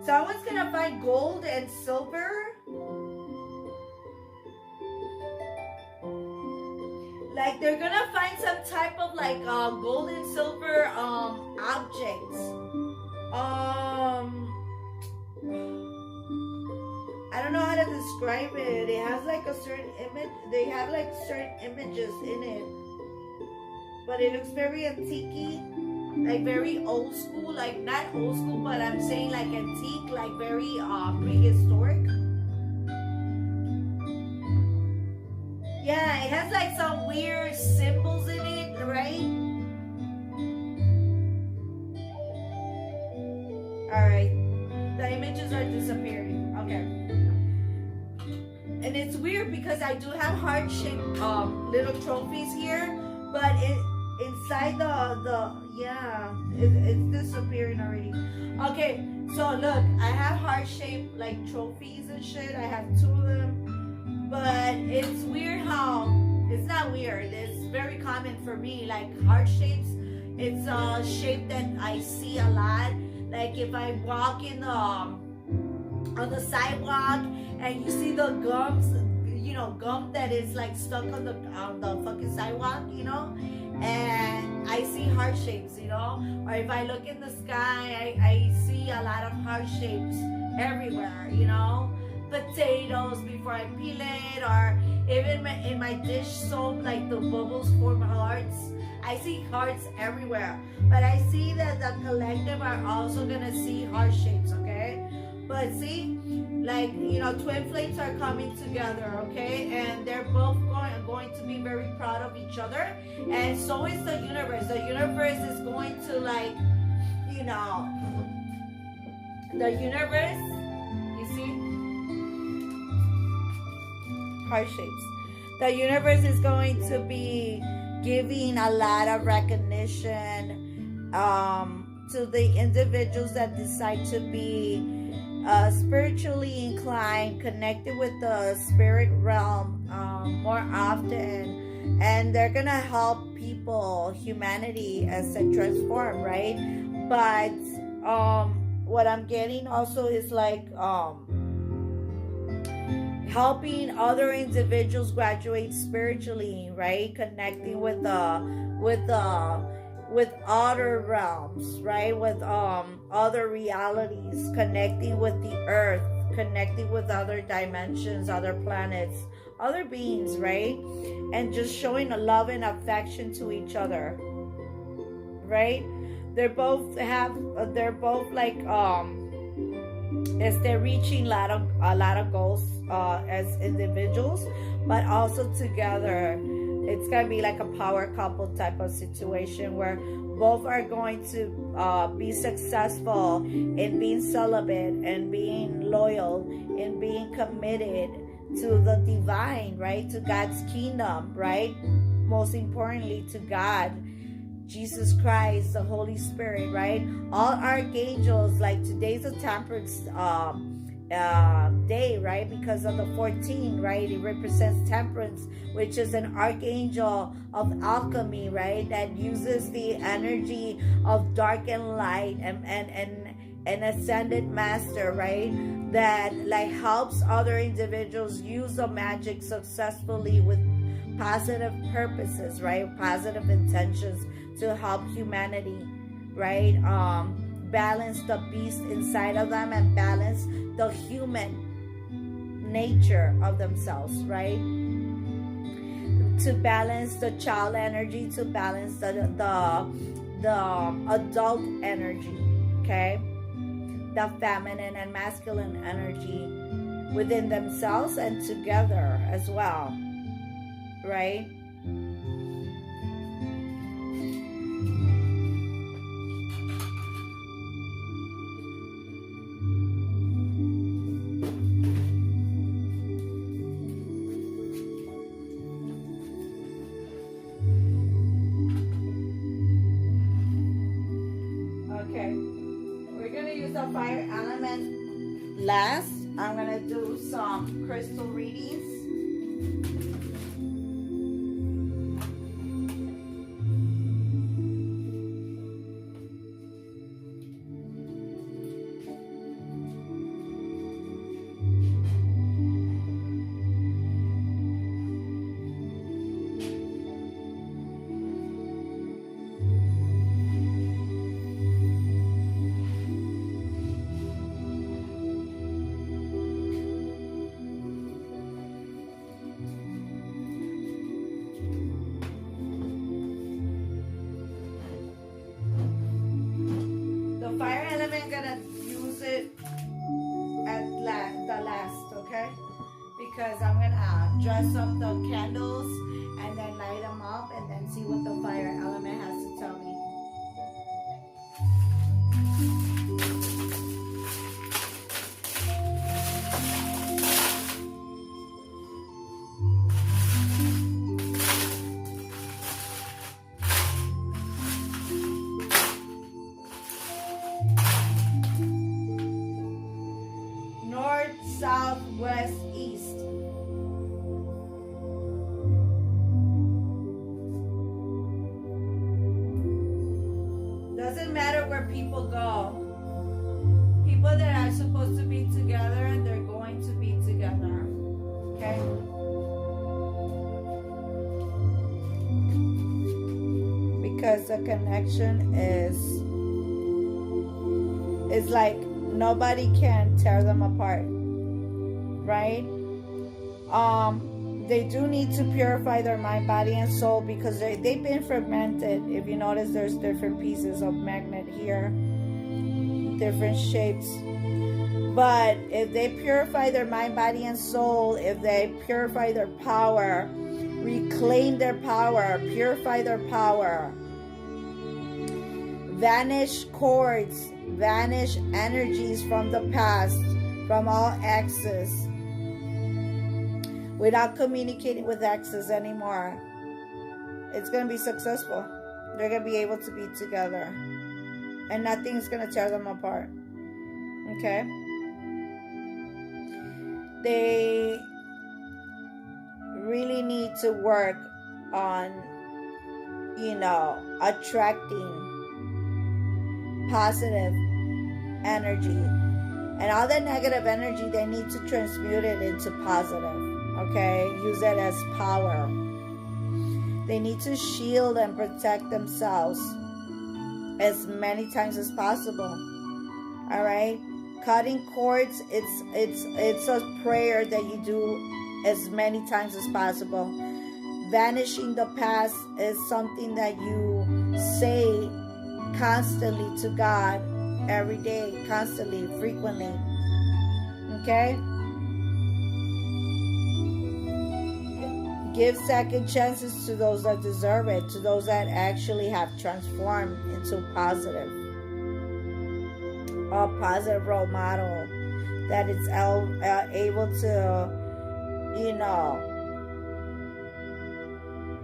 Someone's gonna find gold and silver. Like they're gonna find some type of like gold and silver objects. I don't know how to describe it. It has like a certain image. They have like certain images in it, but it looks very antique, like very old school. Like not old school, but I'm saying like antique, like very prehistoric. Yeah, it has like some weird symbols in it, right? All right, the images are disappearing. Okay. And it's weird because I do have heart-shaped little trophies here, but inside it's disappearing already. Okay, so look, I have heart-shaped like trophies and shit. I have 2 of them, but it's weird how it's not weird. It's very common for me, like heart shapes. It's a shape that I see a lot. Like if I walk on the sidewalk and you see the gums, you know, gum that is like stuck on the fucking sidewalk, you know, and I see heart shapes, you know. Or if I look in the sky, I see a lot of heart shapes everywhere, you know. Potatoes before I peel it, or even in my dish soap, like the bubbles form hearts. I see hearts everywhere, but I see that the collective are also gonna see heart shapes, okay? But see, like, you know, twin flames are coming together, okay? And they're both going to be very proud of each other. And so is the universe. The universe is going to, like, you know, the universe, you see? Heart shapes. The universe is going to be giving a lot of recognition to the individuals that decide to be spiritually inclined, connected with the spirit realm more often, and they're gonna help people, humanity, as it transform, right? But what I'm getting also is like helping other individuals graduate spiritually, right? Connecting with other realms, right? With other realities, connecting with the earth, connecting with other dimensions, other planets, other beings, right? And just showing a love and affection to each other. right? They're both like as they're reaching a lot of goals as individuals, but also together. It's gonna be like a power couple type of situation where both are going to be successful in being celibate and being loyal and being committed to the divine, right? To God's kingdom, right? Most importantly, to God, Jesus Christ, the Holy Spirit, right? All archangels, like today's a temperance day, right? Because of the 14, right? It represents temperance, which is an archangel of alchemy, right? That uses the energy of dark and light and ascended master, right? That like helps other individuals use the magic successfully with positive purposes, right? Positive intentions to help humanity, right? Balance the beast inside of them and balance the human nature of themselves, right? To balance the child energy, to balance the adult energy, okay? The feminine and masculine energy within themselves and together as well, right? Okay, we're gonna use the fire element last. I'm gonna do some crystal readings. Fire element, gonna use it at the last, okay? Because I'm gonna dress up the candles and then light them up and then see what the fire element has to tell me. South, west, east. Doesn't matter where people go. People that are supposed to be together, and they're going to be together. Okay? Because the connection is like nobody can tear them apart. Right? They do need to purify their mind, body, and soul because they've been fragmented. If you notice, there's different pieces of magnet here, different shapes. But if they purify their mind, body, and soul, if they purify their power, reclaim their power, purify their power, vanish cords, vanish energies from the past, from all exes, without communicating with exes anymore, it's going to be successful. They're going to be able to be together. And nothing's going to tear them apart. Okay? They really need to work on, attracting positive energy. And all that negative energy, they need to transmute it into positive. Okay? Use it as power. They need to shield and protect themselves as many times as possible. All right? Cutting cords, it's a prayer that you do as many times as possible. Vanishing the past is something that you say constantly to God, every day, constantly, frequently. Okay? Give second chances to those that deserve it, to those that actually have transformed into a positive role model, that is able to,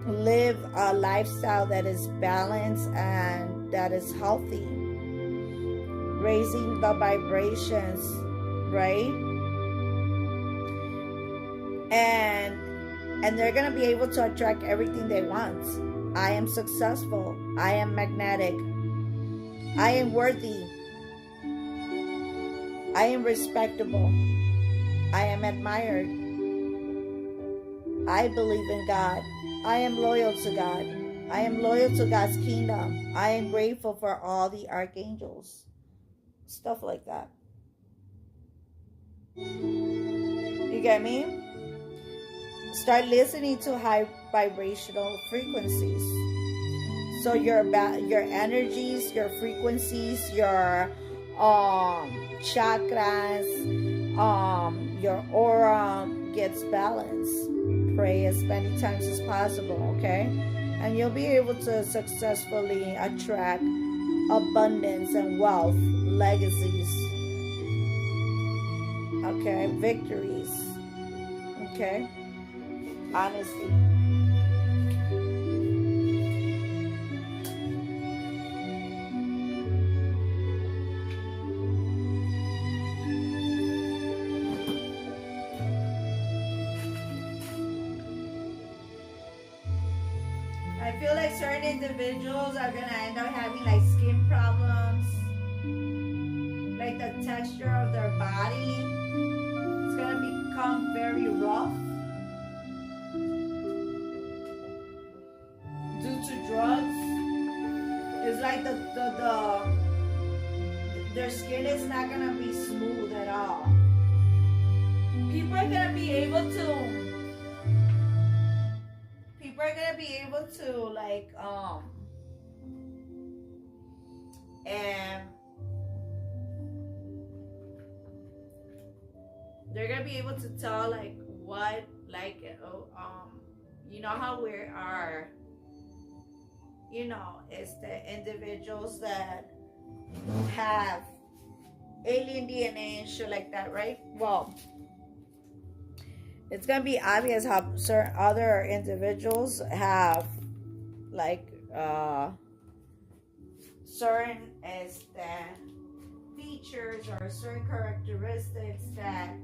live a lifestyle that is balanced and that is healthy, raising the vibrations, right? And they're going to be able to attract everything they want. I am successful. I am magnetic. I am worthy. I am respectable. I am admired. I believe in God. I am loyal to God. I am loyal to God's kingdom. I am grateful for all the archangels. Stuff like that. You get me? Start listening to high vibrational frequencies. So your energies, your frequencies, your chakras, your aura gets balanced. Pray as many times as possible, okay? And you'll be able to successfully attract abundance and wealth, legacies, okay, victories, okay, honesty. I feel like certain individuals are gonna end up having like skin problems, like the texture of their body, it's gonna become very rough due to drugs. It's like their skin is not gonna be smooth at all. People are gonna be able to like and they're gonna be able to tell like what, like you know how we are, it's the individuals that have alien DNA and shit like that, right? Well, it's gonna be obvious how certain other individuals have like certain features or certain characteristics that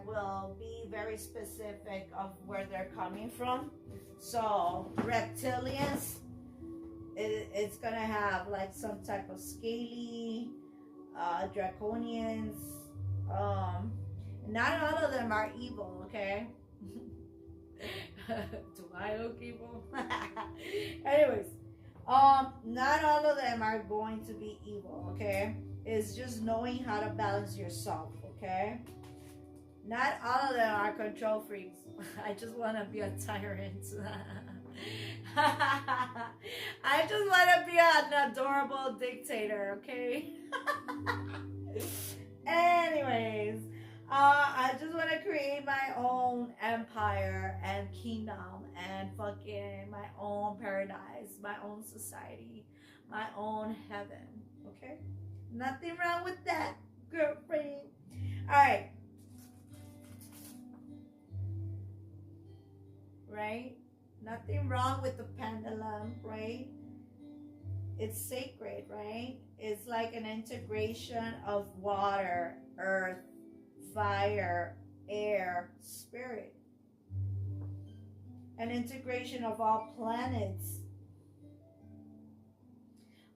will be very specific of where they're coming from. So reptilians, it's gonna have like some type of scaly, draconians. Not all of them are evil, okay? Do I look evil? Anyways, not all of them are going to be evil, okay? It's just knowing how to balance yourself, okay? Not all of them are control freaks. I just want to be a tyrant. I just want to be an adorable dictator, okay? Anyways, I just want to create my own empire and kingdom and fucking my own paradise, my own society, my own heaven, okay? Nothing wrong with that, girlfriend. All right. Right? Nothing wrong with the pendulum, right? It's sacred, right? It's like an integration of water, earth, fire, air, spirit. An integration of all planets,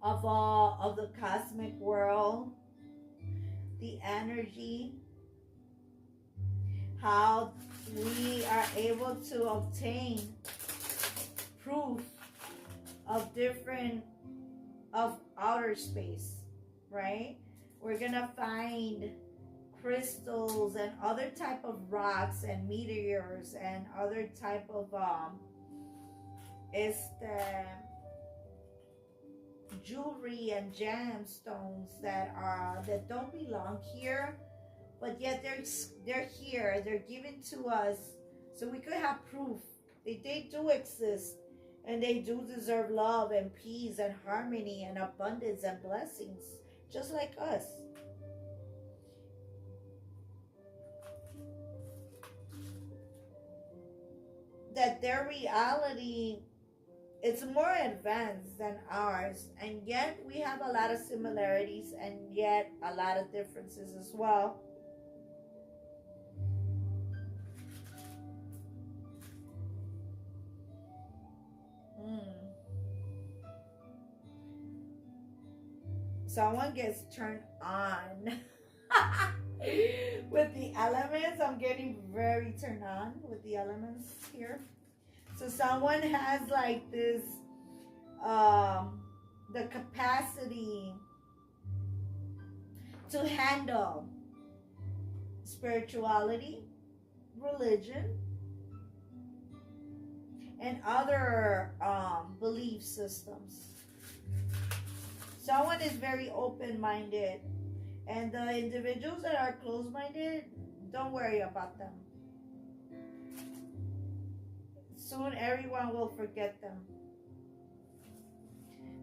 of the cosmic world, the energy, how we are able to obtain proof of outer space, right? We're gonna find crystals and other type of rocks and meteors and other type of jewelry and gemstones that don't belong here, but yet they're here. They're given to us so we could have proof they do exist, and they do deserve love and peace and harmony and abundance and blessings, just like us. That their reality, it's more advanced than ours, and yet we have a lot of similarities and yet a lot of differences as well. Someone gets turned on with the elements. I'm getting very turned on with the elements here. So someone has like this, the capacity to handle spirituality, religion, and other belief systems. Someone is very open-minded, and the individuals that are closed-minded, don't worry about them. Soon everyone will forget them.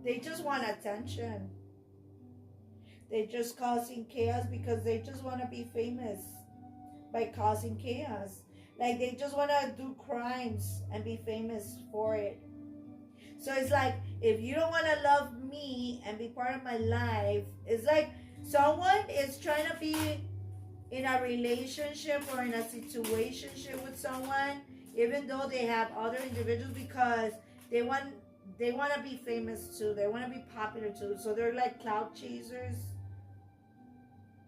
They just want attention. They're just causing chaos because they just want to be famous by causing chaos. Like they just want to do crimes and be famous for it. So it's like, if you don't want to love me and be part of my life, it's like someone is trying to be in a relationship or in a situationship with someone, even though they have other individuals, because they want to be famous too. They want to be popular too. So they're like cloud chasers.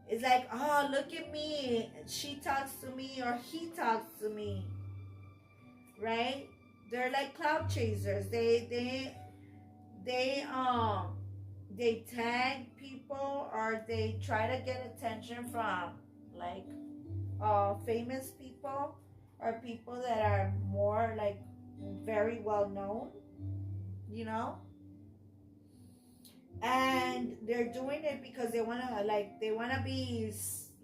It's like, oh, look at me. She talks to me or he talks to me. Right? They're like cloud chasers. They tag people, or they try to get attention from like famous people or people that are more like very well known, you know? And they're doing it because they want to be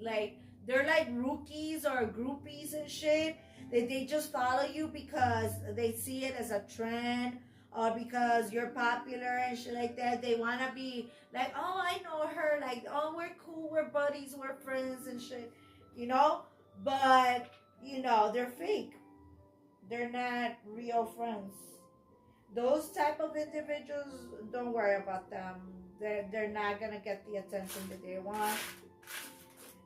like, they're like rookies or groupies and shit. They just follow you because they see it as a trend, or because you're popular and shit like that. They want to be like, oh, I know her. Like, oh, we're cool. We're buddies. We're friends and shit, you know? But, you know, they're fake. They're not real friends. Those type of individuals, don't worry about them. They're not going to get the attention that they want.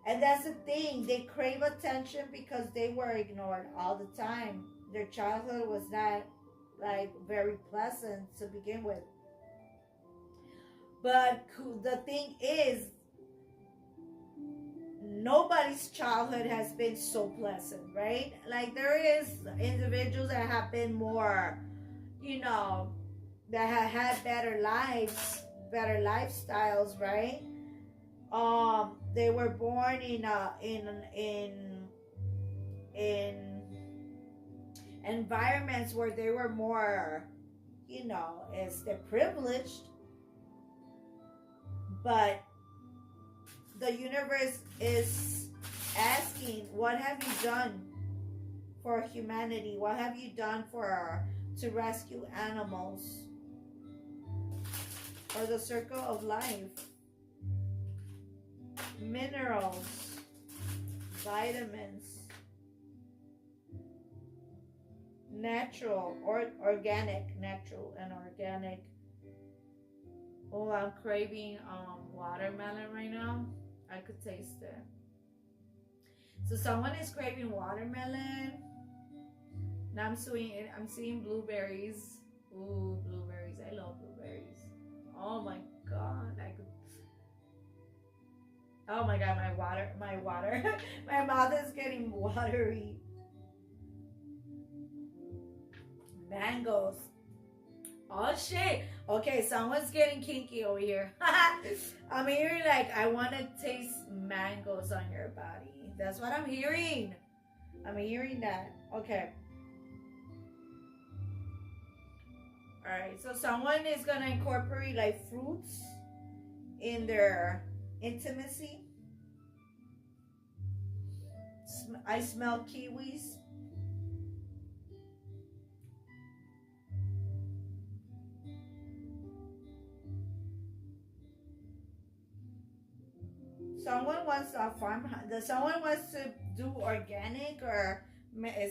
And that's the thing. They crave attention because they were ignored all the time. Their childhood was not like very pleasant to begin with. But the thing is, nobody's childhood has been so pleasant, right? Like there is individuals that have been more, you know, that have had better lives, better lifestyles, right? They were born in environments where they were more, you know, as they're privileged. But the universe is asking, what have you done for humanity? What have you done to rescue animals? Or the circle of life? Minerals, vitamins, natural or organic, natural and organic. Oh, I'm craving watermelon right now. I could taste it. So someone is craving watermelon. Now I'm seeing blueberries. Ooh, blueberries. I love blueberries. Oh my god, I could. Oh my god, my water, my mouth is getting watery. Mangoes. Oh shit. Okay, someone's getting kinky over here. I'm hearing like, I want to taste mangoes on your body. That's what I'm hearing. I'm hearing that. Okay. All right, so someone is gonna incorporate like fruits in their intimacy. I smell kiwis. Someone wants a farm. Someone wants to do organic, or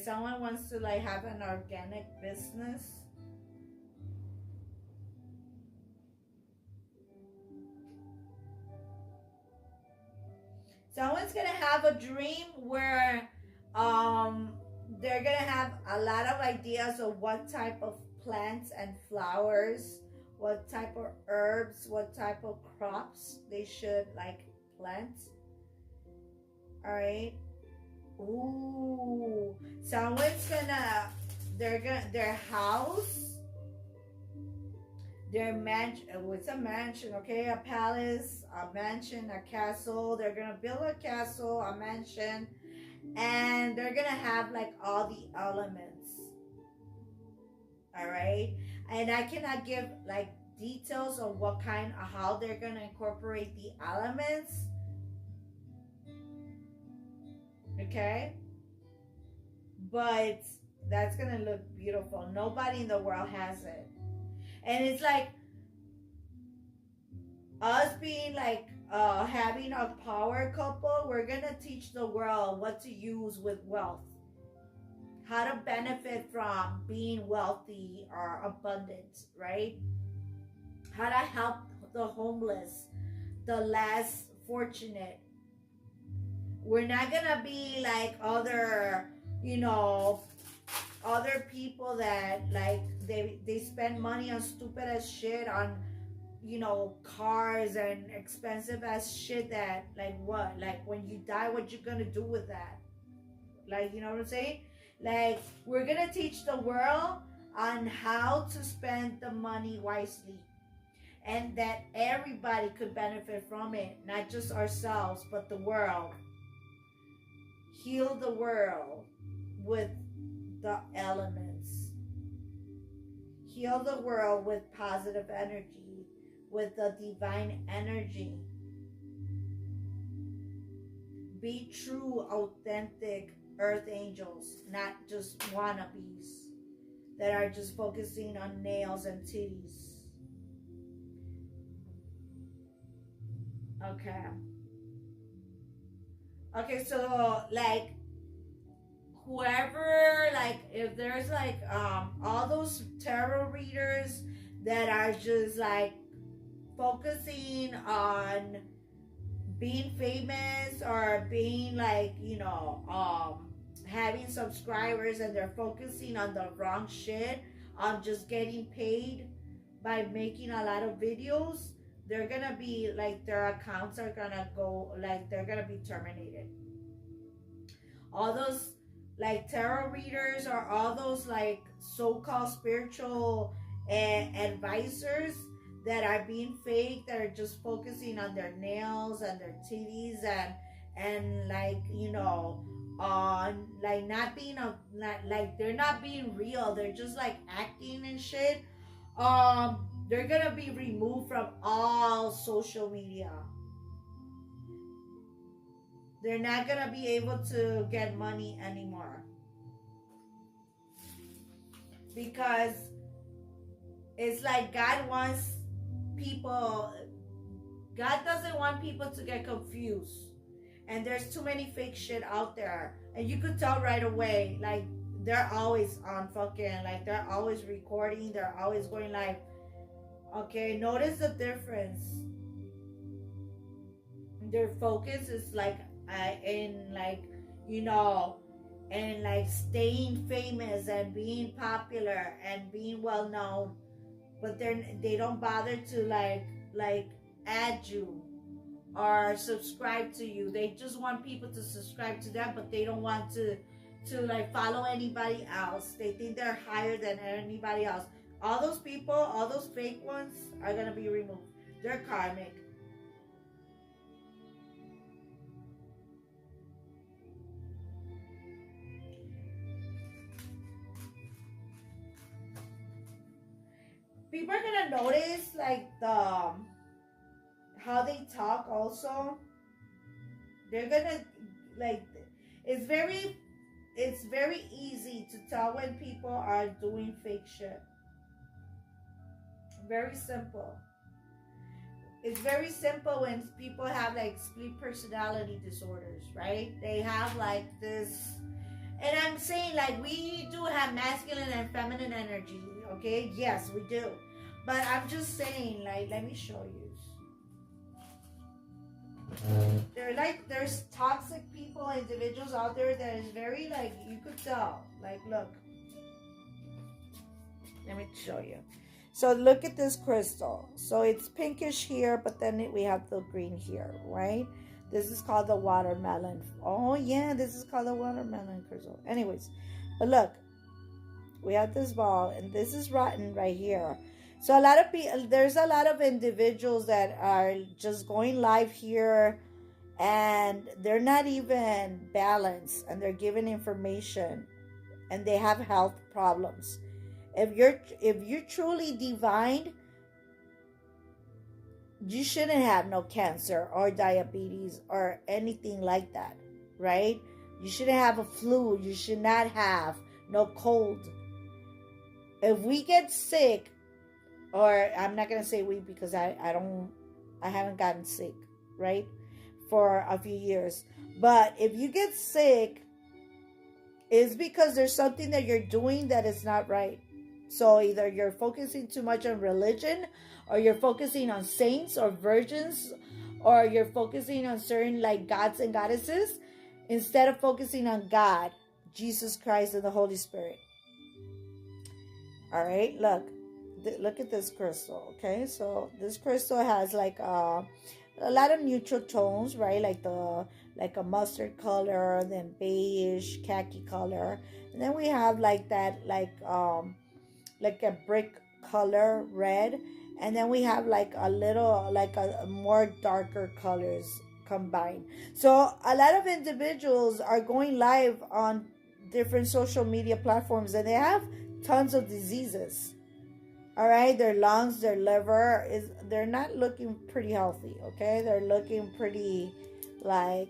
someone wants to like have an organic business. Someone's gonna have a dream where they're gonna have a lot of ideas of what type of plants and flowers, what type of herbs, what type of crops they should like plant. All right. Ooh, someone's gonna their house, their mansion. Oh, it's a mansion, okay? A palace, a mansion, a castle. They're gonna build a castle, a mansion, and they're gonna have like all the elements. All right, and I cannot give like details of what kind of how they're gonna incorporate the elements. Okay, but that's gonna look beautiful. Nobody in the world has it, and it's like us being like having a power couple. We're gonna teach the world what to use with wealth, how to benefit from being wealthy or abundant, right? How to help the homeless, the less fortunate. We're not gonna be like other, other people that like they spend money on stupid as shit, on cars and expensive as shit that like what? Like when you die, what you gonna do with that? Like, you know what I'm saying? Like, we're gonna teach the world on how to spend the money wisely, and that everybody could benefit from it, not just ourselves, but the world. Heal the world with the elements. Heal the world with positive energy, with the divine energy. Be true, authentic earth angels, not just wannabes that are just focusing on nails and titties. Okay, so like whoever, like if there's like all those tarot readers that are just like focusing on being famous or being like having subscribers, and they're focusing on the wrong shit, on just getting paid by making a lot of videos, they're gonna be like, their accounts are gonna go, like they're gonna be terminated. All those like tarot readers, or all those like so-called spiritual advisors that are being fake, that are just focusing on their nails and their titties, and like on like not being like they're not being real, they're just like acting and shit. They're gonna be removed from all social media. They're not gonna be able to get money anymore, because it's like God doesn't want people to get confused, and there's too many fake shit out there, and you could tell right away. Like, they're always on fucking, like they're always recording, they're always going live. Okay, notice the difference. Their focus is like in like and like staying famous and being popular and being well known, but they don't bother to like add you or subscribe to you. They just want people to subscribe to them, but they don't want to like follow anybody else. They think they're higher than anybody else. All those people, all those fake ones, are gonna be removed. They're karmic. people are gonna notice like how they talk also. They're gonna like it's very easy to tell when people are doing fake shit. Very simple. It's very simple when people have like split personality disorders, right? They have like this, and I'm saying like we do have masculine and feminine energy, okay? Yes, we do. But I'm just saying, like, let me show you. There's toxic people, individuals out there that is very like, you could tell. Like, look. Let me show you. So look at this crystal. So it's pinkish here, but then we have the green here, right? This is called the watermelon. Oh yeah, this is called the watermelon crystal. Anyways, but look, we have this ball, and this is rotten right here. So a lot of people, there's a lot of individuals that are just going live here, and they're not even balanced, and they're giving information, and they have health problems. If you're truly divine, you shouldn't have no cancer or diabetes or anything like that, right? You shouldn't have a flu. You should not have no cold. If we get sick, or I'm not gonna say we because I haven't gotten sick, right, for a few years. But if you get sick, it's because there's something that you're doing that is not right. So either you're focusing too much on religion, or you're focusing on saints or virgins, or you're focusing on certain like gods and goddesses instead of focusing on God, Jesus Christ, and the Holy Spirit. All right, look at this crystal. Okay, so this crystal has like a lot of neutral tones, right? Like a mustard color, then beige, khaki color, and then we have like that like a brick color, red, and then we have like a little like a more darker colors combined. So a lot of individuals are going live on different social media platforms, and they have tons of diseases. All right, their lungs, their liver they're not looking pretty healthy. Okay, they're looking pretty like,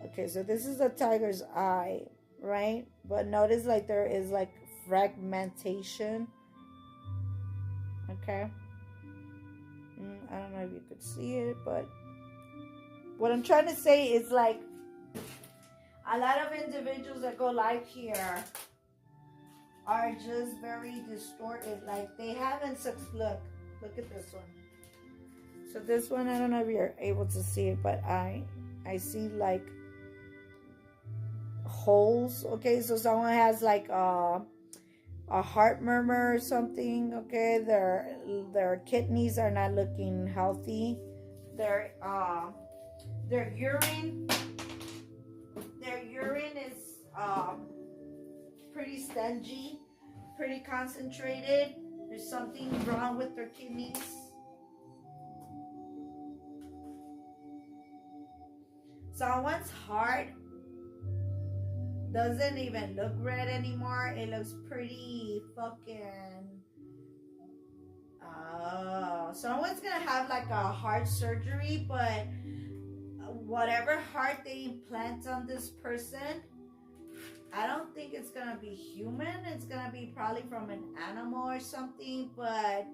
okay. So this is a tiger's eye, right? But notice like there is like fragmentation. Okay, I don't know if you could see it, but what I'm trying to say is like a lot of individuals that go live here are just very distorted. Like they haven't look at this one. So this one, I don't know if you're able to see it, but I see like holes. Okay, so someone has like a heart murmur or something. Okay, their kidneys are not looking healthy. Their urine is pretty stingy, pretty concentrated. There's something wrong with their kidneys. Someone's heart doesn't even look red anymore. It looks pretty fucking... someone's gonna have like a heart surgery, but whatever heart they implant on this person, I don't think it's gonna be human. It's gonna be probably from an animal or something, but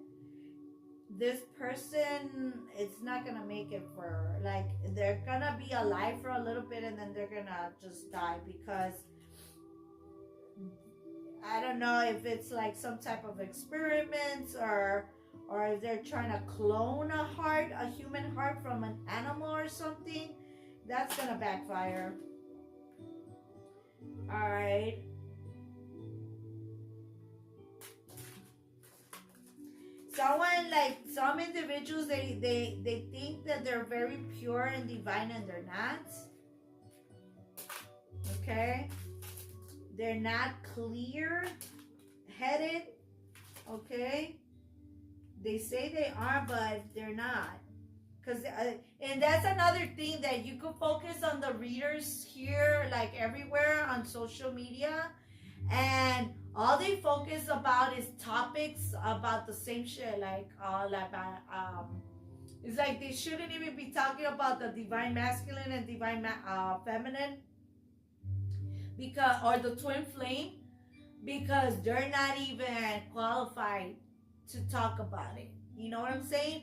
this person, it's not gonna make it for, like, they're gonna be alive for a little bit and then they're gonna just die, because I don't know if it's like some type of experiments or if they're trying to clone a human heart from an animal or something. That's gonna backfire. All right. Some individuals, they think that they're very pure and divine, and they're not. Okay? They're not clear-headed. Okay? They say they are, but they're not. And that's another thing, that you could focus on the readers here, like everywhere on social media, and All they focus about is topics about the same shit, like it's like they shouldn't even be talking about the divine masculine and divine feminine, because, or the twin flame, because they're not even qualified to talk about it. You know what I'm saying?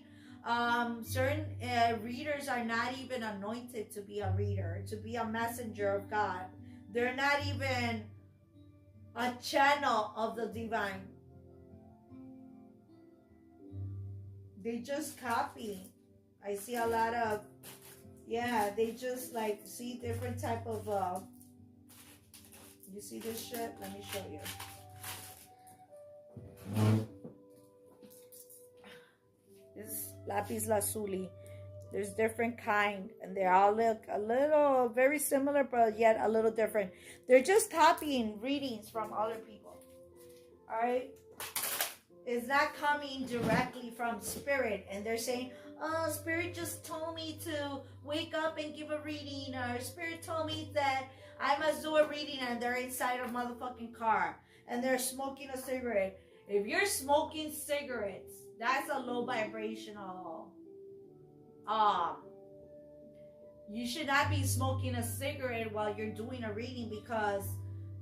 Certain readers are not even anointed to be a reader, to be a messenger of God. They're not even a channel of the divine. They just copy. I see a lot of, yeah, they just like see different type of, you see this shit? Let me show you. This is lapis lazuli. There's different kind, and they all look a little very similar, but yet a little different. They're just copying readings from other people. All right? It's not coming directly from spirit, and they're saying, oh, spirit just told me to wake up and give a reading, or spirit told me that I must do a reading, and they're inside a motherfucking car, and they're smoking a cigarette. If you're smoking cigarettes, that's a low vibrational. You should not be smoking a cigarette while you're doing a reading, because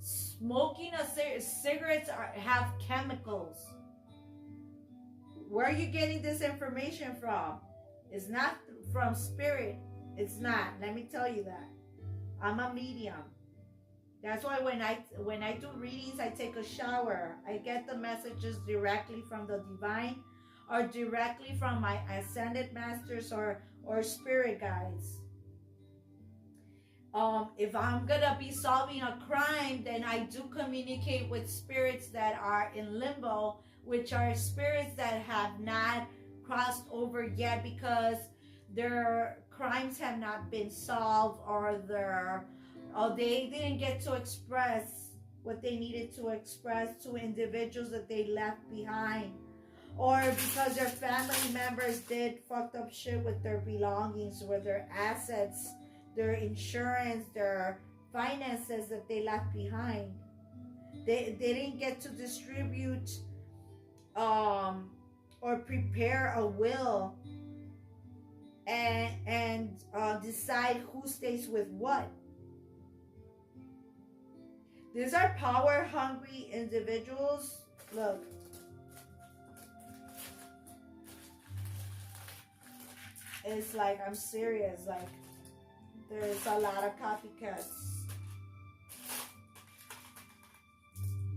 smoking cigarettes have chemicals. Where are you getting this information from? It's not from spirit. It's not. Let me tell you that. I'm a medium. That's why when I do readings, I take a shower. I get the messages directly from the divine, or directly from my ascended masters or spirit guides. If I'm gonna be solving a crime, then I do communicate with spirits that are in limbo, which are spirits that have not crossed over yet, because their crimes have not been solved, or they didn't get to express what they needed to express to individuals that they left behind, or because their family members did fucked up shit with their belongings, with their assets, their insurance, their finances that they left behind. They didn't get to distribute or prepare a will and decide who stays with what. These are power hungry individuals. Look. It's like, I'm serious, like there's a lot of copycats.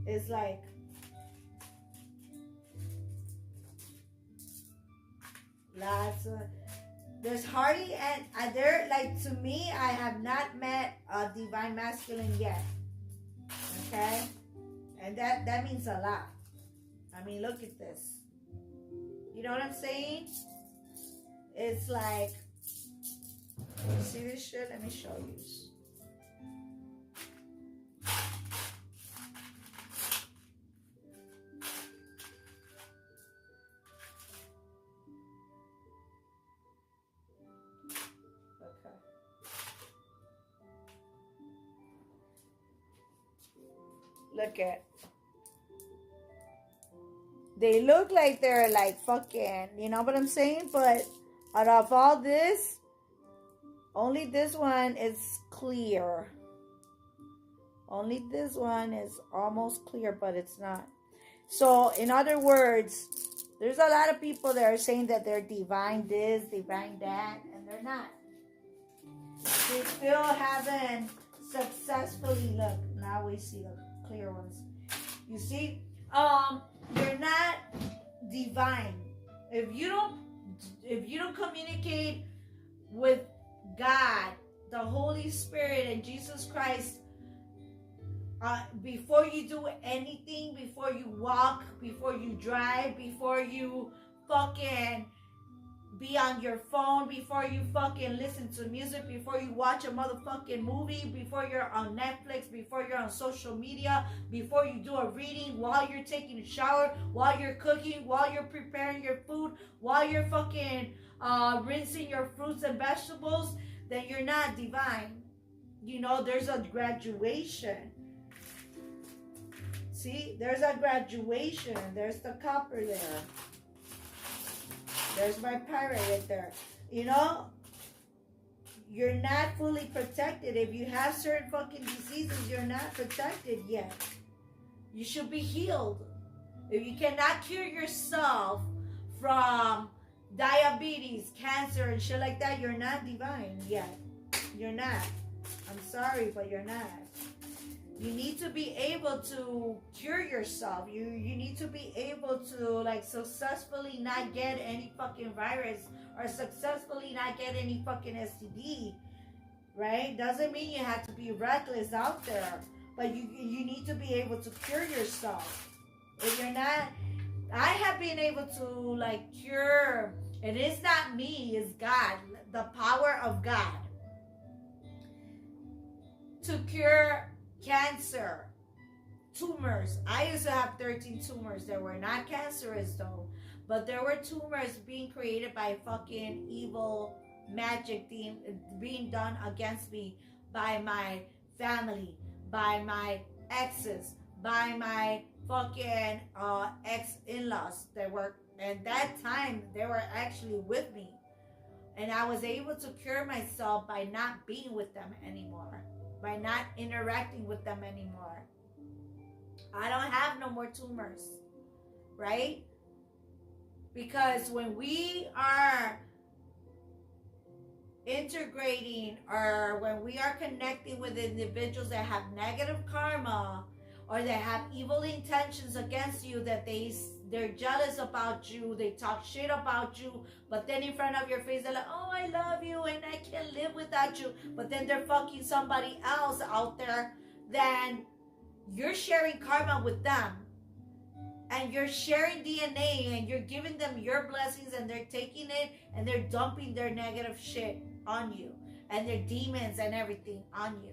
It's like lots of, there's hardly, and there, like, to me, I have not met a divine masculine yet. Okay? And that means a lot. I mean, look at this. You know what I'm saying? It's like, you see this shit? Let me show you. Okay. Look at. They look like they're like fucking, you know what I'm saying? But out of all this, only this one is clear. Only this one is almost clear, but it's not. So, in other words, there's a lot of people that are saying that they're divine this, divine that, and they're not. They still haven't successfully, look, now we see the clear ones. You see? You're not divine. If you don't communicate with God, the Holy Spirit, and Jesus Christ, before you do anything, before you walk, before you drive, before you fucking be on your phone, before you fucking listen to music, before you watch a motherfucking movie, before you're on Netflix, before you're on social media, before you do a reading, while you're taking a shower, while you're cooking, while you're preparing your food, while you're fucking rinsing your fruits and vegetables, then you're not divine. You know, there's a graduation. See, there's a graduation. There's the copper there. There's my pirate right there. You know, you're not fully protected. If you have certain fucking diseases, you're not protected yet. You should be healed. If you cannot cure yourself from diabetes, cancer, and shit like that, you're not divine yet. You're not. I'm sorry, but you're not. You need to be able to cure yourself. You need to be able to like successfully not get any fucking virus or successfully not get any fucking STD, right? Doesn't mean you have to be reckless out there, but you need to be able to cure yourself. If you're not, I have been able to like cure, and it's not me, it's God, the power of God, to cure cancer, tumors. I used to have 13 tumors that were not cancerous though, but there were tumors being created by fucking evil magic being done against me by my family, by my exes, by my fucking ex-in-laws that were, at that time, they were actually with me. And I was able to cure myself by not being with them anymore, by not interacting with them anymore. I don't have no more tumors, right? Because when we are integrating or when we are connecting with individuals that have negative karma or that have evil intentions against you, that they're jealous about you, they talk shit about you, but then in front of your face they're like, oh, I love you and I can't live without you, but then they're fucking somebody else out there, then you're sharing karma with them and you're sharing DNA and you're giving them your blessings and they're taking it and they're dumping their negative shit on you and their demons and everything on you.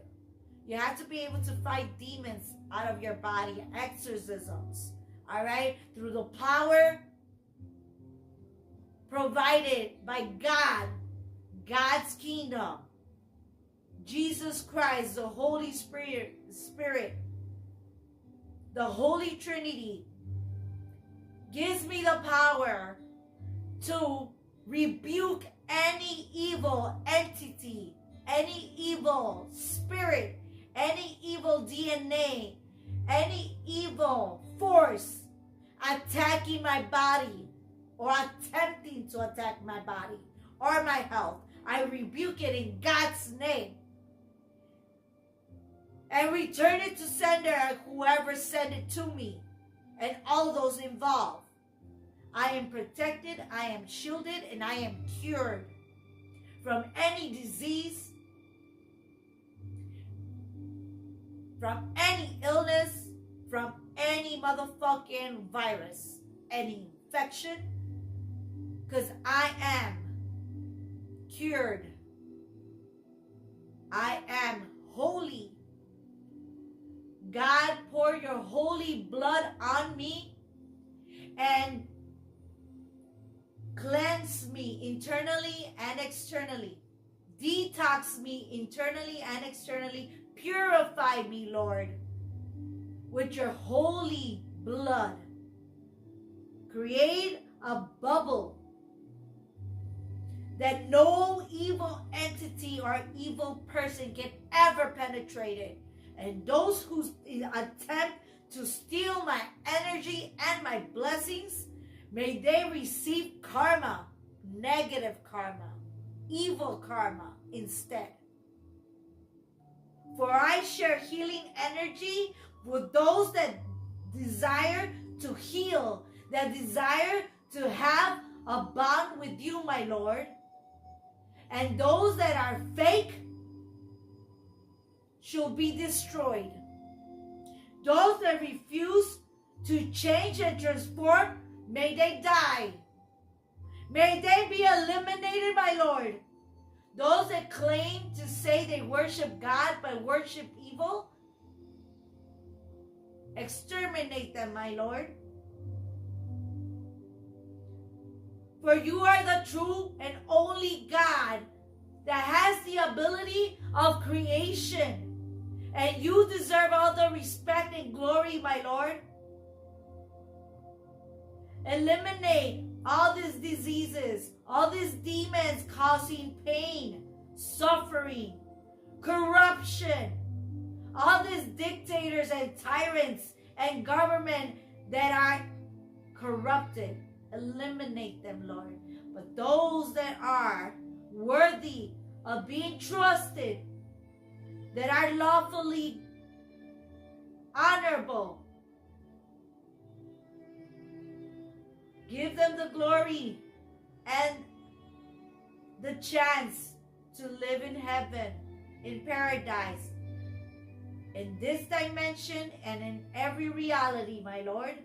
You have to be able to fight demons out of your body, exorcisms, all right, through the power provided by God, God's kingdom, Jesus Christ, the Holy Spirit, the Holy Trinity gives me the power to rebuke any evil entity, any evil spirit, any evil DNA, any evil force attacking my body or attempting to attack my body or my health. I rebuke it in God's name and return it to sender, whoever sent it to me, and all those involved. I am protected, I am shielded, and I am cured from any disease, from any illness, from any motherfucking virus, any infection, because I am cured. I am holy. God, pour your holy blood on me and cleanse me internally and externally. Detox me internally and externally. Purify me, Lord, with your holy blood. Create a bubble that no evil entity or evil person can ever penetrate it. And those who attempt to steal my energy and my blessings, may they receive karma, negative karma, evil karma instead. For I share healing energy with those that desire to heal, that desire to have a bond with you, my Lord. And those that are fake shall be destroyed. Those that refuse to change and transform, may they die. May they be eliminated, my Lord. Those that claim to say they worship God but worship evil, exterminate them, my Lord. For you are the true and only God that has the ability of creation And you deserve all the respect and glory, my Lord. Eliminate all these diseases, all these demons causing pain, suffering, corruption, all these dictators and tyrants and government that are corrupted. Eliminate them, Lord. But those that are worthy of being trusted, that are lawfully honorable, give them the glory and the chance to live in heaven, in paradise, in this dimension and in every reality, my Lord.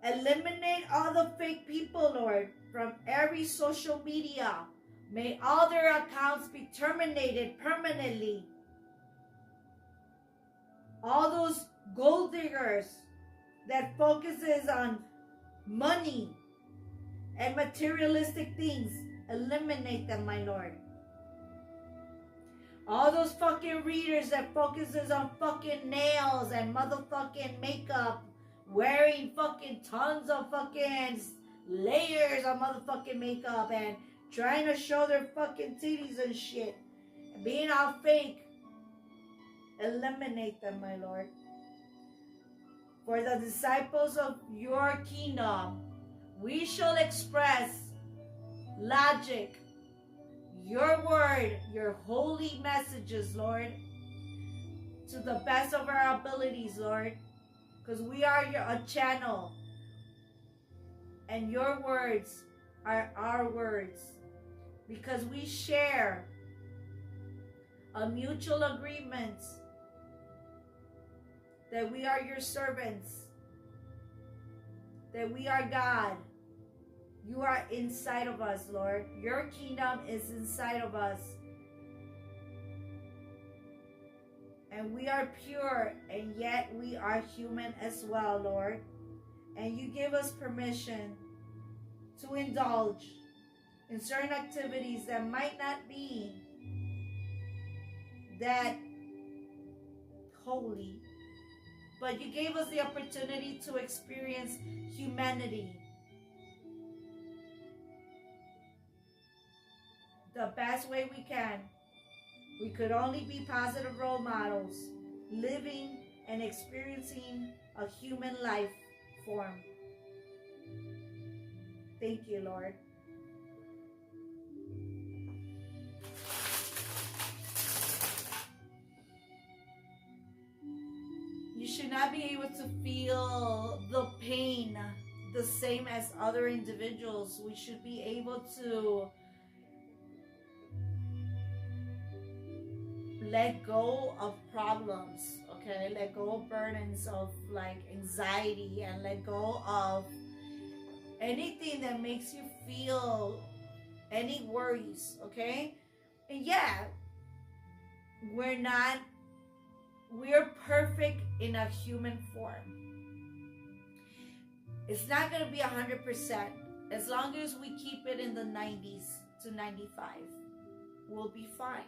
Eliminate all the fake people, Lord, from every social media. May all their accounts be terminated permanently. All those gold diggers that focuses on money and materialistic things, eliminate them, my Lord. All those fucking readers that focuses on fucking nails and motherfucking makeup, wearing fucking tons of fucking layers of motherfucking makeup and trying to show their fucking titties and shit, being all fake, eliminate them, my Lord. For the disciples of your kingdom, we shall express logic, your word, your holy messages, Lord, to the best of our abilities, Lord, because we are a channel, and your words are our words, because we share a mutual agreement that we are your servants, that we are God. You are inside of us, Lord. Your kingdom is inside of us. And we are pure, and yet we are human as well, Lord. And you give us permission to indulge in certain activities that might not be that holy, but you gave us the opportunity to experience humanity the best way we can. We could only be positive role models, living and experiencing a human life form. Thank you, Lord. You should not be able to feel the pain the same as other individuals. We should be able to let go of problems, okay? Let go of burdens of like anxiety, and let go of anything that makes you feel any worries, okay? And yeah, we're perfect in a human form. It's not going to be 100%. As long as we keep it in the 90s to 95, we'll be fine.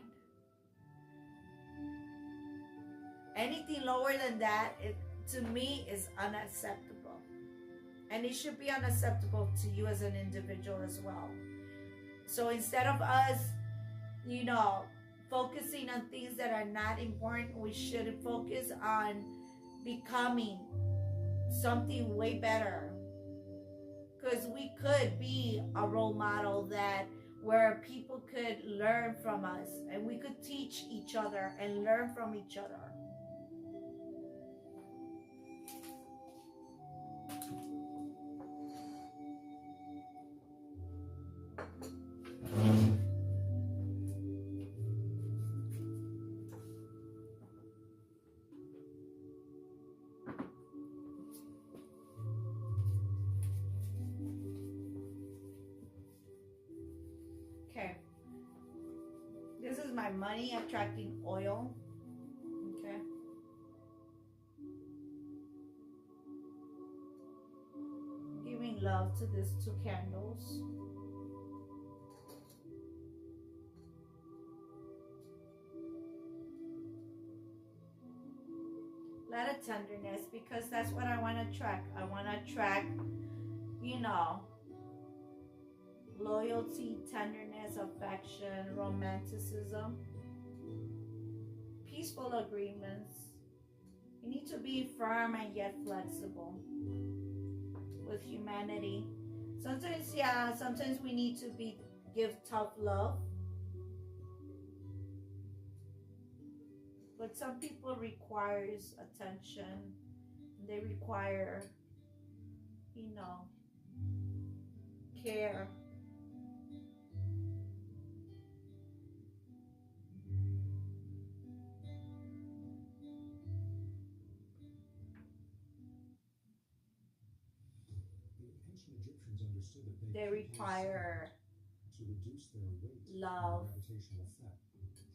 Anything lower than that, to me, is unacceptable. And it should be unacceptable to you as an individual as well. So instead of us, focusing on things that are not important, we should focus on becoming something way better. Because we could be a role model where people could learn from us, and we could teach each other and learn from each other. Okay. This is my money attracting oil. Okay. Giving love to these 2 candles. tenderness, because that's what I want to attract. I want to attract, you know, loyalty, tenderness, affection, romanticism, peaceful agreements. You need to be firm and yet flexible with humanity. Sometimes, yeah, sometimes we need to give tough love. But some people requires attention. They require, you know, care. They require
to reduce their weight
love,
and gravitational effect.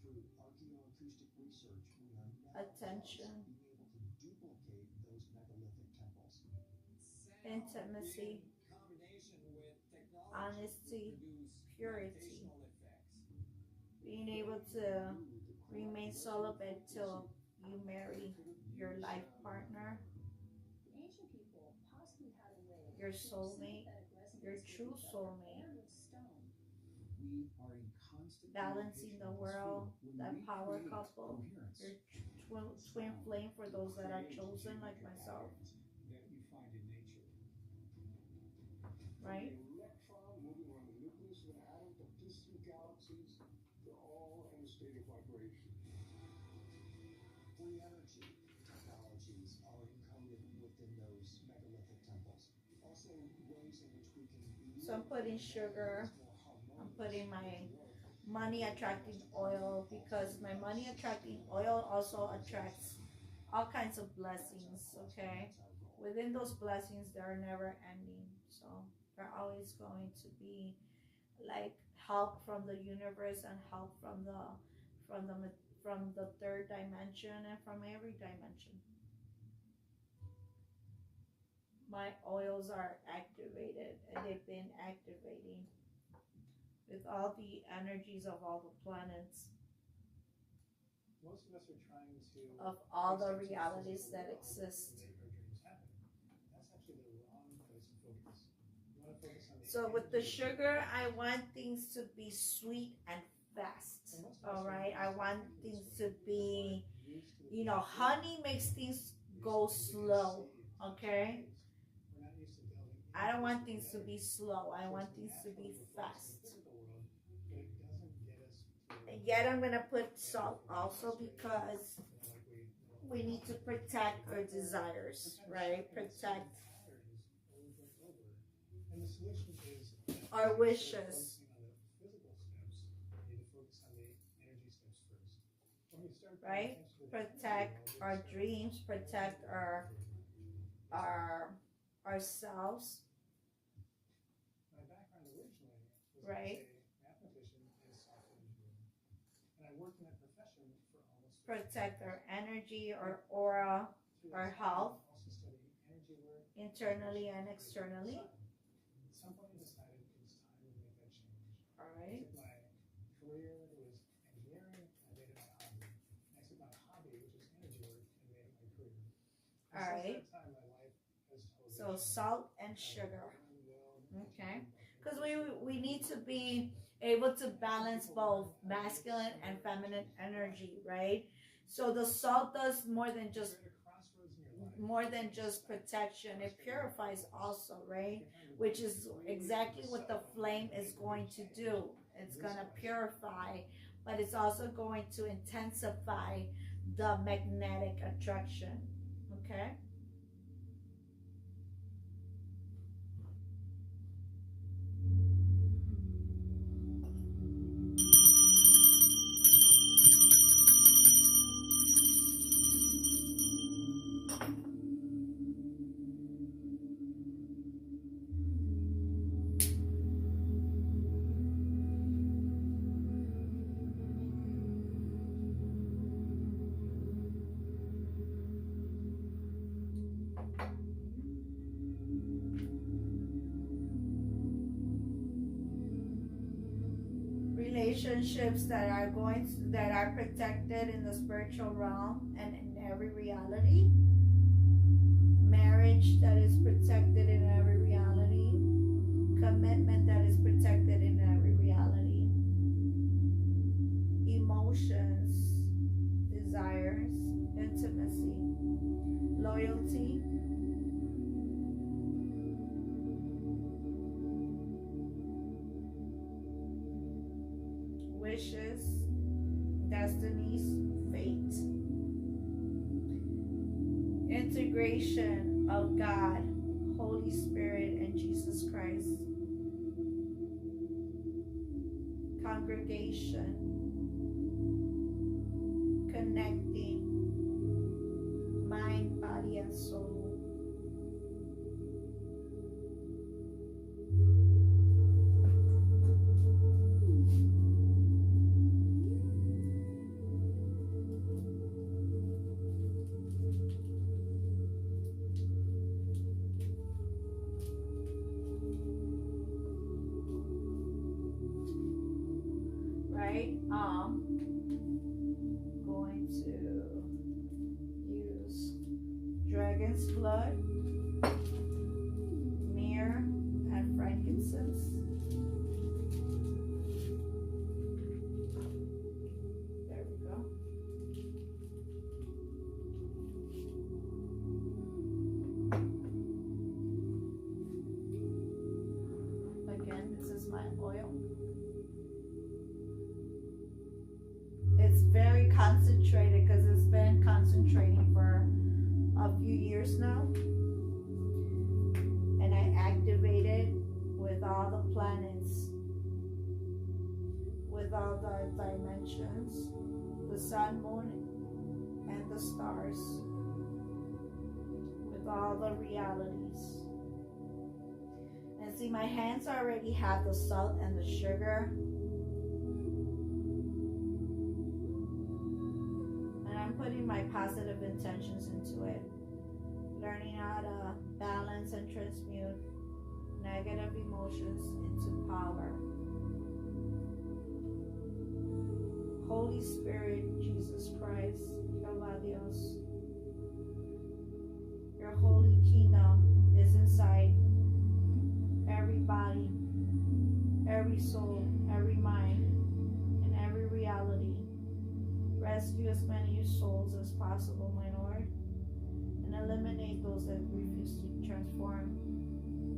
Through archaeoacoustic research, we are now
attention,
being able to duplicate those megalithic temples.
intimacy, honesty, purity. Being able to remain celibate till you marry your life partner, your soulmate, your true soulmate.
We are in constant
Balancing the world, that power couple, your twin flame for those that are chosen, like myself.
that you find in nature.
Right?
From the electron moving around the nucleus of an atom to distant galaxies, they're all in a state of vibration. Free energy technologies are encoded within those megalithic temples. Also, ways in which we can
So I'm putting sugar, I'm putting my money attracting oil, because my money attracting oil also attracts all kinds of blessings, okay? Within those blessings, they are never ending. So they're always going to be like help from the universe and help from the third dimension and from every dimension. My oils are activated, and they've been activating with all the energies of all the planets,
Most of us are trying to
of all the realities that exist.
make our dreams happen. That's actually the wrong place to focus. You want to focus on the
So with the sugar, I want things to be sweet and fast. All right, I want things to be, you know, honey makes things go slow. Okay, I don't want things to be slow. I want things to be fast. And yet I'm gonna put salt also, because we need to protect our desires, right? Protect our wishes, right? Protect our dreams, protect ourselves,
My background originally was
right?
as a mathematician and software engineer. And I worked in that profession for almost 15
Protect
years.
our energy, our aura,
Through
our
that time,
health,
I also studied energy work,
internally and externally.
At some point I decided it was time to make that change.
All
I
right.
took my career, it was engineering, I made it my hobby. I took my hobby, which was energy work, and made it my career. And
All right.
since that time, my life has totally
So
changed.
salt and sugar.
Well,
Okay. Because we need to be able to balance both masculine and feminine energy, right? So the salt does more than just protection. It purifies also, right? Which is exactly what the flame is going to do. It's going to purify, but it's also going to intensify the magnetic attraction. Okay? Relationships that are protected in the spiritual realm and in every reality Marriage that is protected in every reality. Commitment that is protected in every reality. Emotions, desires, intimacy, loyalty, wishes, destinies, fate. Integration of God, Holy Spirit, and Jesus Christ. Congregation. Connecting mind, body, and soul. Right? Going to use dragon's blood, myrrh, and frankincense. There we go. Again, this is my oil. It's very concentrated because it's been concentrating for a few years now. And I activate it with all the planets, with all the dimensions, the sun, moon, and the stars, with all the realities. And see, my hands already have the salt and the sugar. Putting my positive intentions into it, learning how to balance and transmute negative emotions into power. Holy Spirit, Jesus Christ, Jehová Dios, your holy kingdom is inside every body, every soul, every mind, and every reality. Rescue as many souls as possible, my Lord, and eliminate those that refuse to transform.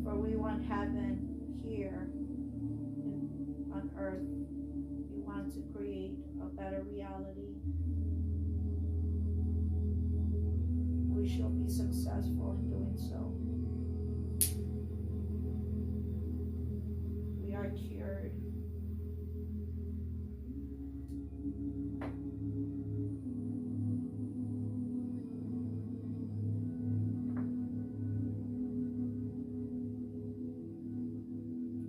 For we want heaven here on earth. We want to create a better reality. We shall be successful in doing so. We are cured.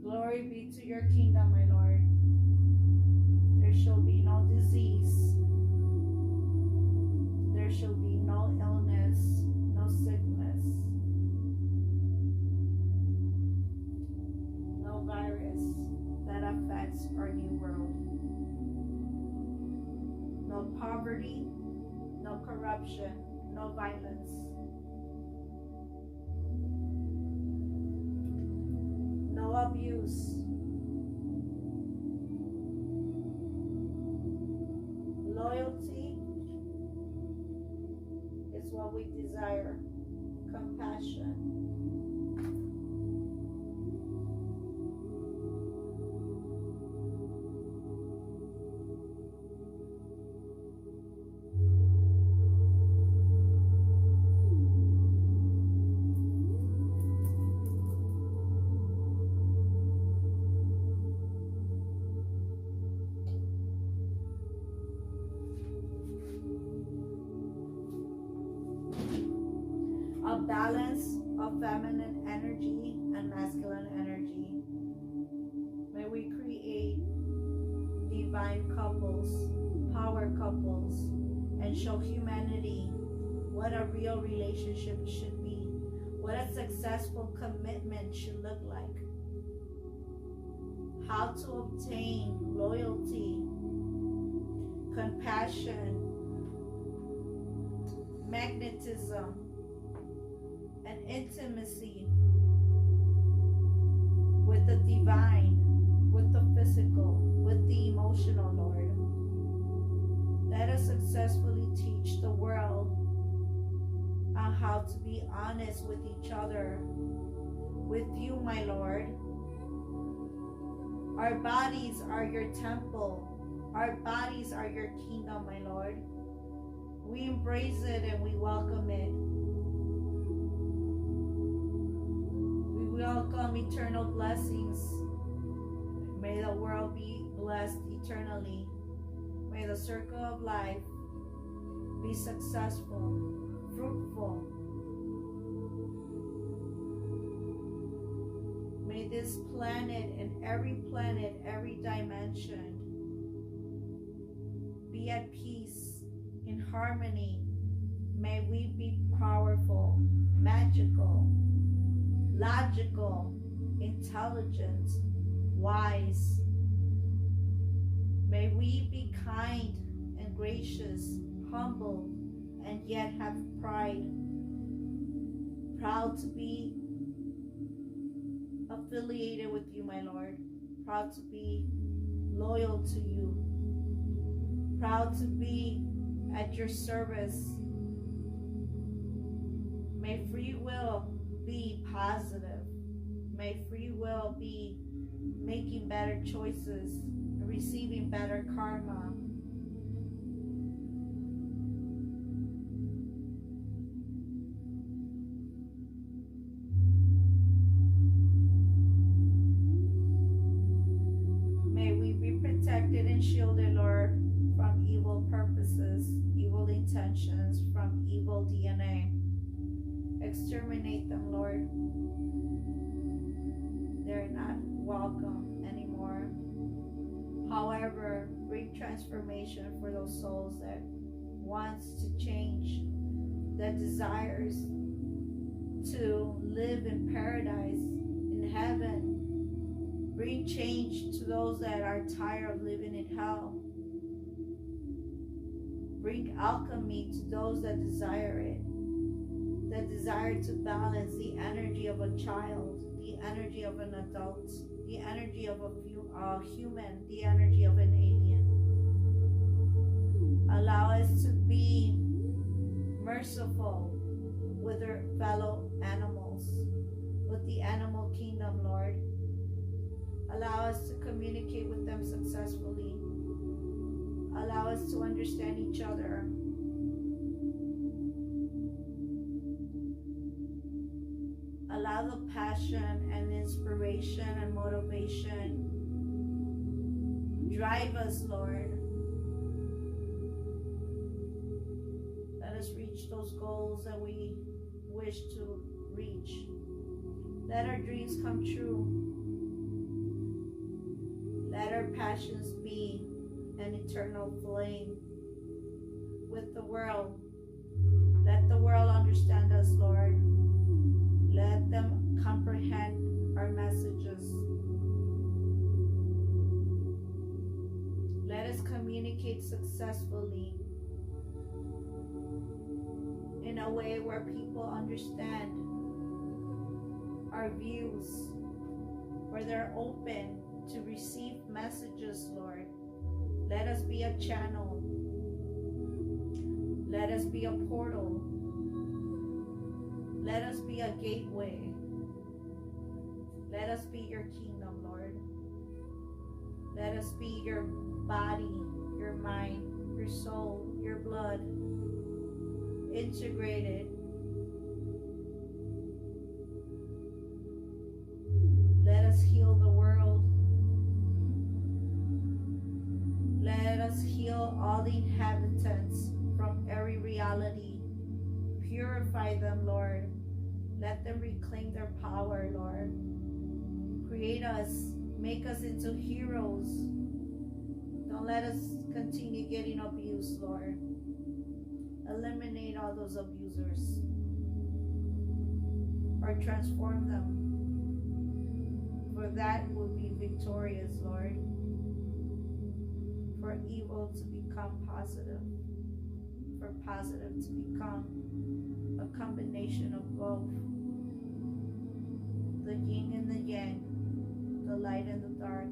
Glory be to your kingdom, my Lord. There shall be no disease. There shall be no illness, no sickness, no virus that affects our new world. No poverty, no corruption, no violence. No abuse. Loyalty is what we desire. Compassion. A balance of feminine energy and masculine energy. May we create divine couples, power couples, and show humanity what a real relationship should be, what a successful commitment should look like, how to obtain loyalty, compassion, magnetism, and intimacy with the divine, with the physical, with the emotional, Lord. Let us successfully teach the world on how to be honest with each other, with you, my Lord. Our bodies are your temple. Our bodies are your kingdom, my Lord. We embrace it and we welcome it. We welcome eternal blessings. May the world be blessed eternally. May the circle of life be successful, fruitful. May this planet and every dimension be at peace, in harmony. May we be powerful, magical, logical, intelligent, wise. May we be kind and gracious, humble, and yet have pride. Proud to be affiliated with you, my Lord. Proud to be loyal to you. Proud to be at your service. May free will be positive. May free will be making better choices, receiving better karma. May we be protected and shielded, Lord, from evil purposes, evil intentions, from evil DNA. Exterminate them, Lord. They're not welcome anymore. However, bring transformation for those souls that wants to change, that desires to live in paradise, in heaven. Bring change to those that are tired of living in hell. Bring alchemy to those that desire it, that desire to balance the energy of a child, the energy of an adult, the energy of a human, the energy of an alien. Allow us to be merciful with our fellow animals, with the animal kingdom, Lord. Allow us to communicate with them successfully. Allow us to understand each other. Allow the passion and inspiration and motivation drive us, Lord. Let us reach those goals that we wish to reach. Let our dreams come true. Let our passions be an eternal flame with the world. Let the world understand us, Lord. Let them comprehend our messages. Let us communicate successfully in a way where people understand our views, where they're open to receive messages, Lord. Let us be a channel. Let us be a portal. Let us be a gateway. Let us be your kingdom, Lord. Let us be your body, your mind, your soul, your blood, integrated. Let us heal the world. Let us heal all the inhabitants from every reality. Purify them, Lord. Let them reclaim their power, Lord. Create us. Make us into heroes. Don't let us continue getting abused, Lord. Eliminate all those abusers. Or transform them. For that will be victorious, Lord. For evil to become positive. For positive to become a combination of both. the yin and the yang, the light and the dark.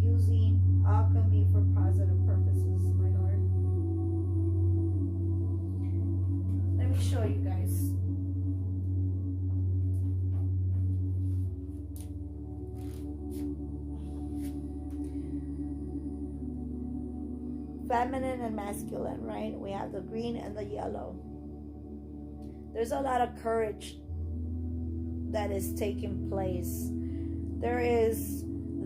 Using alchemy for positive purposes, my lord. Let me show you guys. Feminine and masculine, right? We have the green and the yellow. There's a lot of courage that is taking place. There is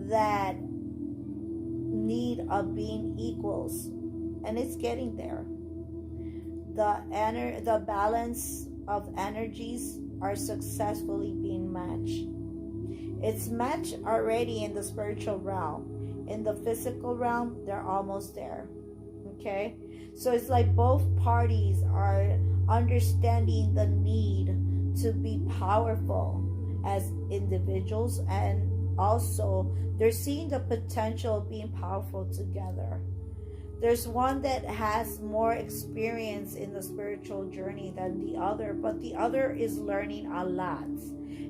that need of being equals, and it's getting there. The balance of energies are successfully being matched. It's matched already in the spiritual realm. In the physical realm, they're almost there. Okay? So it's like both parties are understanding the need to be powerful as individuals, and also they're seeing the potential of being powerful together. There's one that has more experience in the spiritual journey than the other, but the other is learning a lot,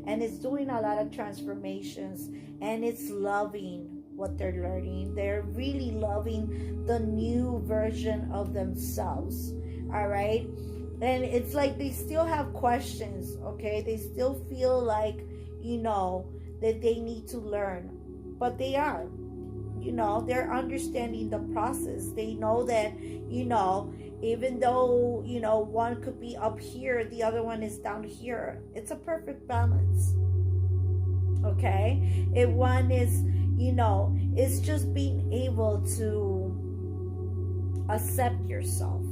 and it's doing a lot of transformations, and it's loving what they're learning. They're really loving the new version of themselves. All right. And it's like they still have questions. Okay. They still feel like, that they need to learn, but they are, they're understanding the process. They know that, even though, one could be up here, the other one is down here. It's a perfect balance. Okay. If one is, it's just being able to accept yourself,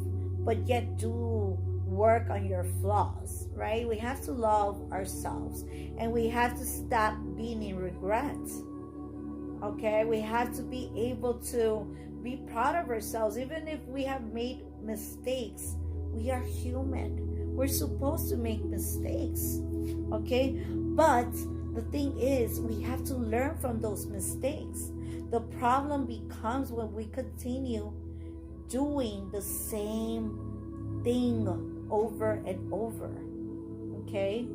but yet do work on your flaws, right? We have to love ourselves, and we have to stop being in regret. Okay? We have to be able to be proud of ourselves. Even if we have made mistakes, we are human. We're supposed to make mistakes. Okay? But the thing is, we have to learn from those mistakes. The problem becomes when we continue doing the same thing over and over. Okay?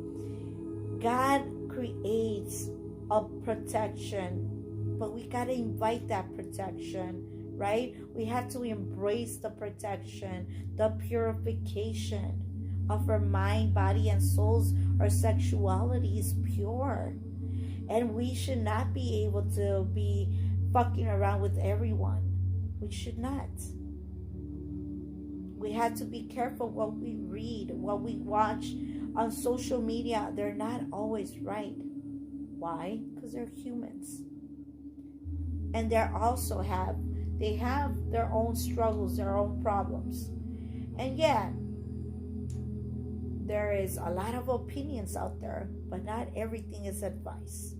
God creates a protection, but we got to invite that protection, right? We have to embrace the protection, the purification of our mind, body, and souls. Our sexuality is pure, and we should not be able to be fucking around with everyone. We should not. We have to be careful what we read, what we watch on social media. They're not always right. Why? Because they're humans, and they have their own struggles, their own problems. And yeah, there is a lot of opinions out there, but not everything is advice.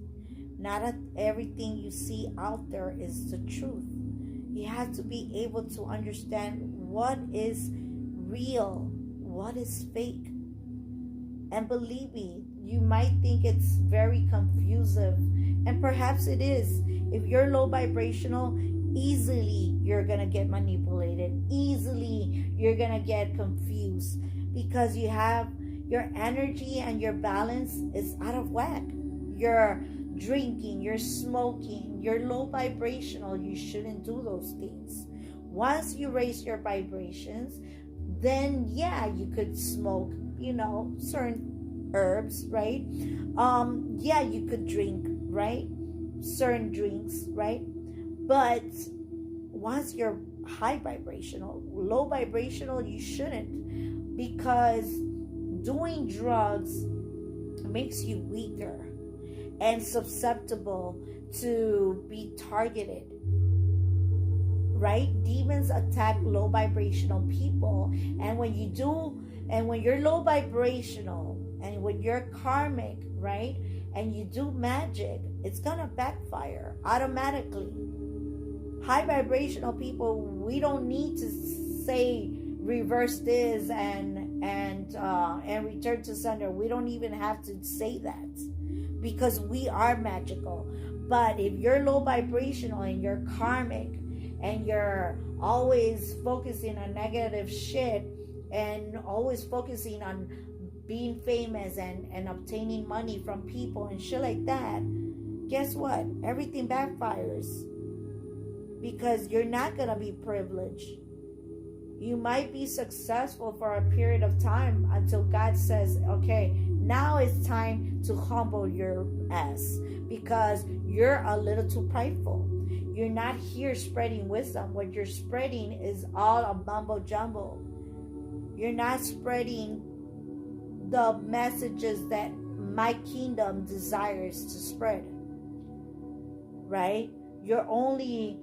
Not everything you see out there is the truth. You have to be able to understand what is real, what is fake. And believe me, you might think it's very confusing, and perhaps it is. If you're low vibrational, easily you're gonna get manipulated. Easily you're gonna get confused, because you have your energy and your balance is out of whack. You're drinking, you're smoking, you're low vibrational. You shouldn't do those things. Once you raise your vibrations, then yeah, you could smoke, certain herbs, right? Yeah, you could drink, right? Certain drinks, right? But once you're high vibrational, low vibrational, you shouldn't, because doing drugs makes you weaker and susceptible to be targeted, right? Demons attack low vibrational people, and when you're low vibrational, and when you're karmic, right, and you do magic, it's gonna backfire automatically. High vibrational people, we don't need to say reverse this and return to sender. We don't even have to say that, because we are magical. But if you're low vibrational and you're karmic, and you're always focusing on negative shit, and always focusing on being famous and obtaining money from people and shit like that, guess what? Everything backfires. Because you're not going to be privileged. You might be successful for a period of time until God says, okay, now it's time to humble your ass because you're a little too prideful. You're not here spreading wisdom. What you're spreading is all a mumbo jumbo. You're not spreading the messages that my kingdom desires to spread. Right? Your only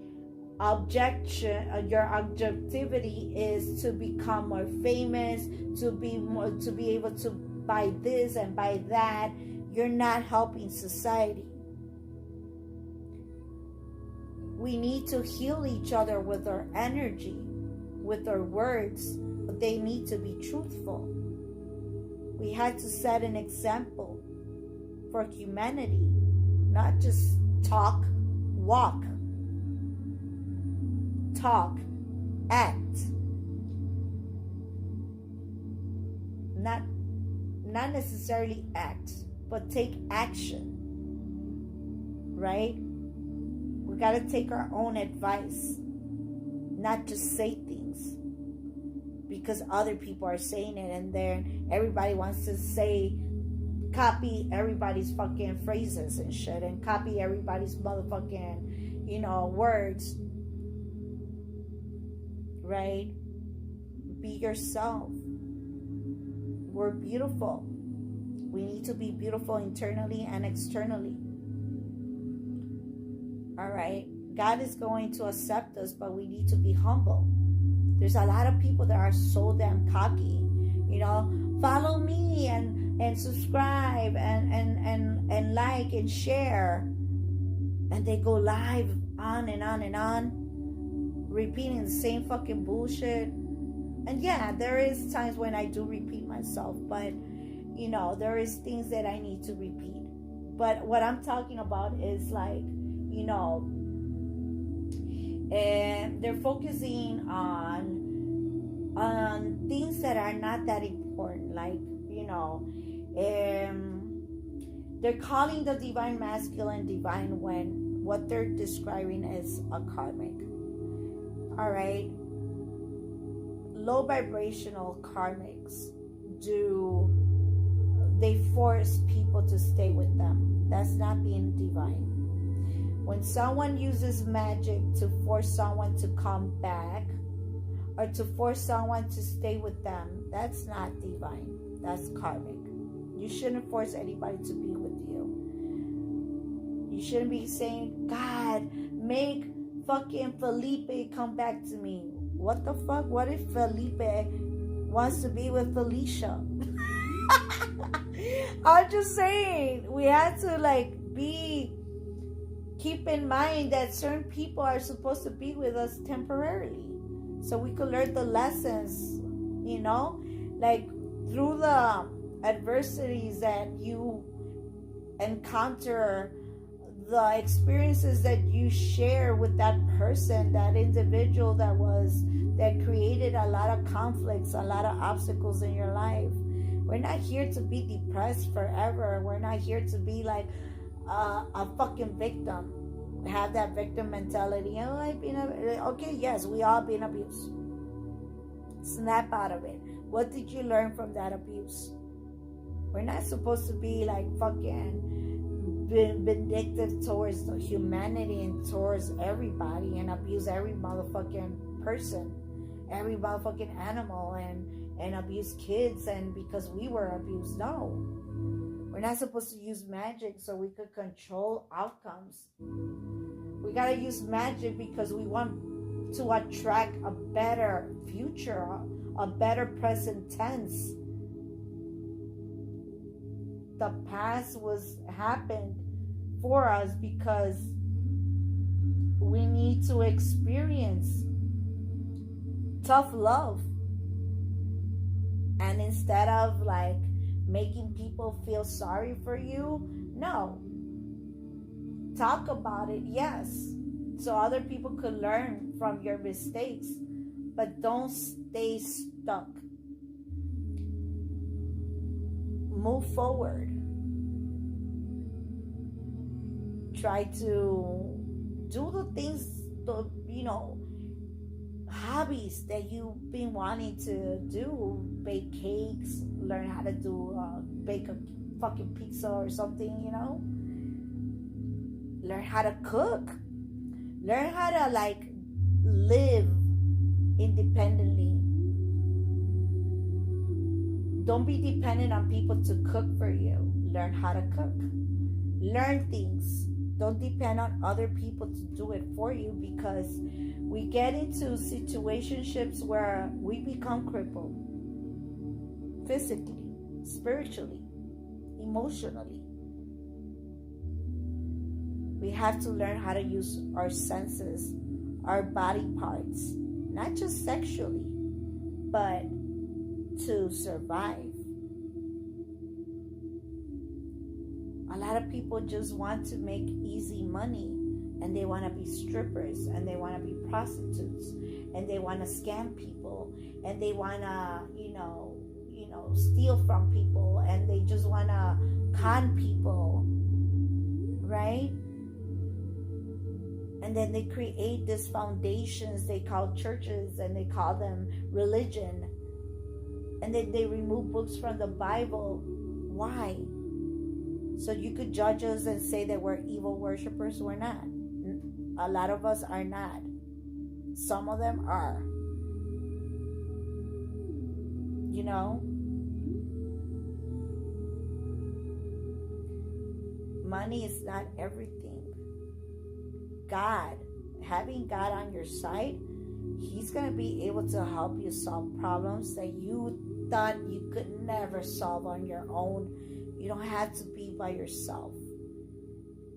your objectivity is to become more famous, to be able to buy this and buy that. You're not helping society. We need to heal each other with our energy, with our words, but they need to be truthful. We had to set an example for humanity, not just talk, walk. Talk, act. Not necessarily act, but take action. Right? We got to take our own advice, not just say things because other people are saying it, and then everybody wants to copy everybody's fucking phrases and shit, and copy everybody's motherfucking, words. Right? Be yourself. We're beautiful. We need to be beautiful internally and externally. All right? God is going to accept us, but we need to be humble. There's a lot of people that are so damn cocky. Follow me and subscribe and like and share. And they go live on and on and on, repeating the same fucking bullshit. And yeah, there is times when I do repeat myself, but there is things that I need to repeat. But what I'm talking about is and they're focusing on things that are not that important, they're calling the divine masculine divine when what they're describing is a karmic. All right, low vibrational karmics they force people to stay with them. That's not being divine. When someone uses magic to force someone to come back or to force someone to stay with them, that's not divine. That's karmic. You shouldn't force anybody to be with you. You shouldn't be saying, God, make fucking Felipe come back to me. What the fuck? What if Felipe wants to be with Felicia? I'm just saying, we have to keep in mind that certain people are supposed to be with us temporarily so we could learn the lessons, through the adversities that you encounter, the experiences that you share with that person, that individual that created a lot of conflicts, a lot of obstacles in your life. We're not here to be depressed forever. We're not here to be like a fucking victim. Have that victim mentality. Okay, yes, we all been abused. Snap out of it. What did you learn from that abuse? We're not supposed to be fucking vindictive towards humanity and towards everybody and abuse every motherfucking person, every motherfucking animal, and abuse kids and because we were abused. No. We're not supposed to use magic so we could control outcomes. We gotta use magic because we want to attract a better future, a better present tense. The past happened for us because we need to experience tough love. And instead of making people feel sorry for you, no. Talk about it, yes. So other people could learn from your mistakes, but don't stay stuck. move forward. Try to do the things, hobbies that you've been wanting to do. Bake cakes, learn how to bake a fucking pizza or something, learn how to cook, learn how to live independently. Don't be dependent on people to cook for you. Learn how to cook. Learn things. Don't depend on other people to do it for you, because we get into situationships where we become crippled physically, spiritually, emotionally. We have to learn how to use our senses, our body parts, not just sexually, but to survive. A lot of people just want to make easy money, and they want to be strippers, and they want to be prostitutes, and they want to scam people, and they want to, steal from people, and they just want to con people, right? And then they create these foundations they call churches, and they call them religion, and then they remove books from the Bible. Why? So you could judge us and say that we're evil worshipers. We're not. A lot of us are not. Some of them are. Money is not everything. Having God on your side, He's going to be able to help you solve problems that you thought you could never solve on your own. You don't have to be by yourself.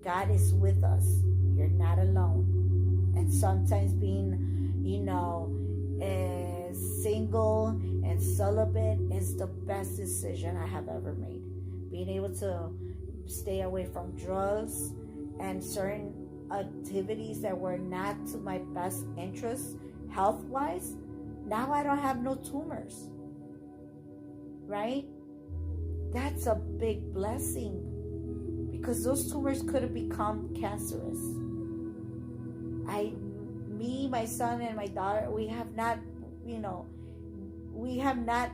God is with us. You're not alone. And sometimes being, single and celibate is the best decision I have ever made. Being able to stay away from drugs and certain activities that were not to my best interest health-wise. Now I don't have no tumors. Right? That's a big blessing, because those tumors could have become cancerous. My son and my daughter, we have not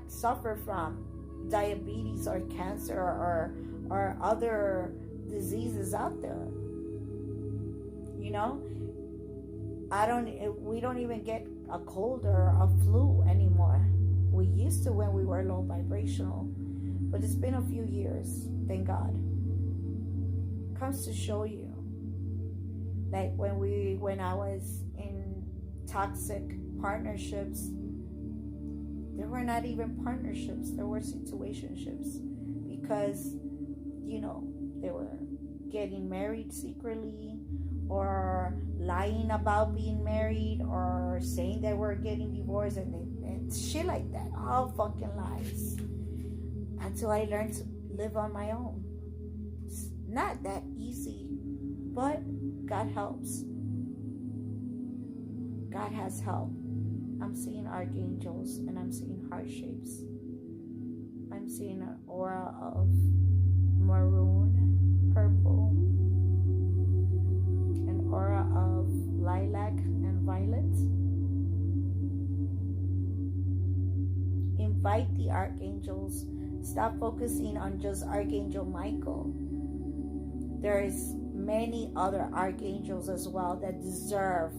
suffered from diabetes or cancer or other diseases out there. We don't even get a cold or a flu anymore. We used to when we were low vibrational. But it's been a few years, thank God. Comes to show you, like when I was in toxic partnerships, there were not even partnerships, there were situationships, because they were getting married secretly, or lying about being married, or saying they were getting divorced, and shit like that. All fucking lies. Until I learned to live on my own. It's not that easy, but God helps. God has help. I'm seeing archangels, and I'm seeing heart shapes. I'm seeing an aura of maroon, purple, an aura of lilac and violet. Invite the archangels. Stop focusing on just Archangel Michael. There is many other archangels as well that deserve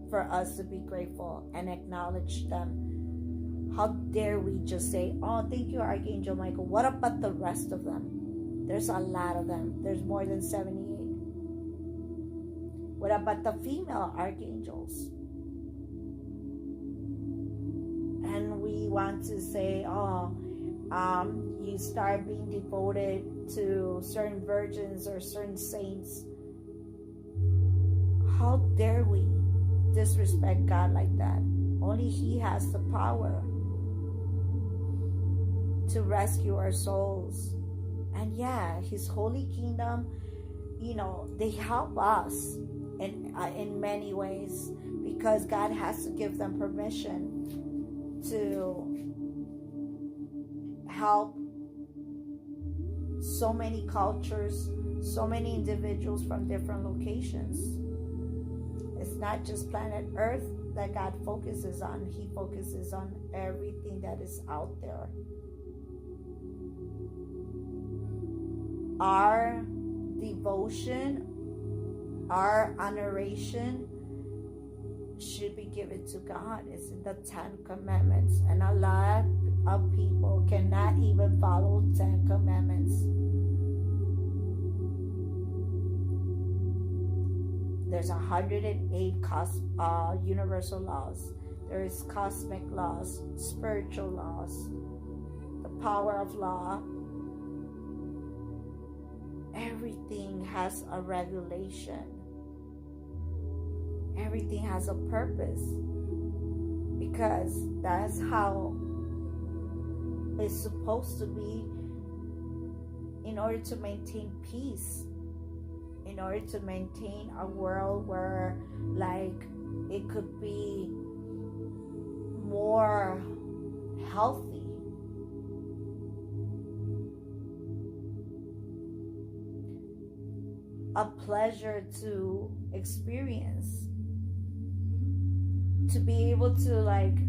for us to be grateful and acknowledge them. How dare we just say, oh, thank you, Archangel Michael. What about the rest of them? There's a lot of them. There's more than 78. What about the female archangels? And we want to say, you start being devoted to certain virgins or certain saints. How dare we disrespect God like that? Only He has the power to rescue our souls. And His holy kingdom, they help us in many ways, because God has to give them permission to help so many cultures, so many individuals from different locations. It's not just planet Earth that God focuses on. He focuses on everything that is out there. Our devotion, our honoration should be given to God. It's in the 10 Commandments. And a lot of people cannot even follow 10 Commandments. There's 108 universal laws. There is cosmic laws, spiritual laws, the power of law. Everything has a regulation. Everything has a purpose. Because that's how it's supposed to be, in order to maintain peace. In order to maintain a world where, like, it could be more healthy. A pleasure to experience. To be able to, like,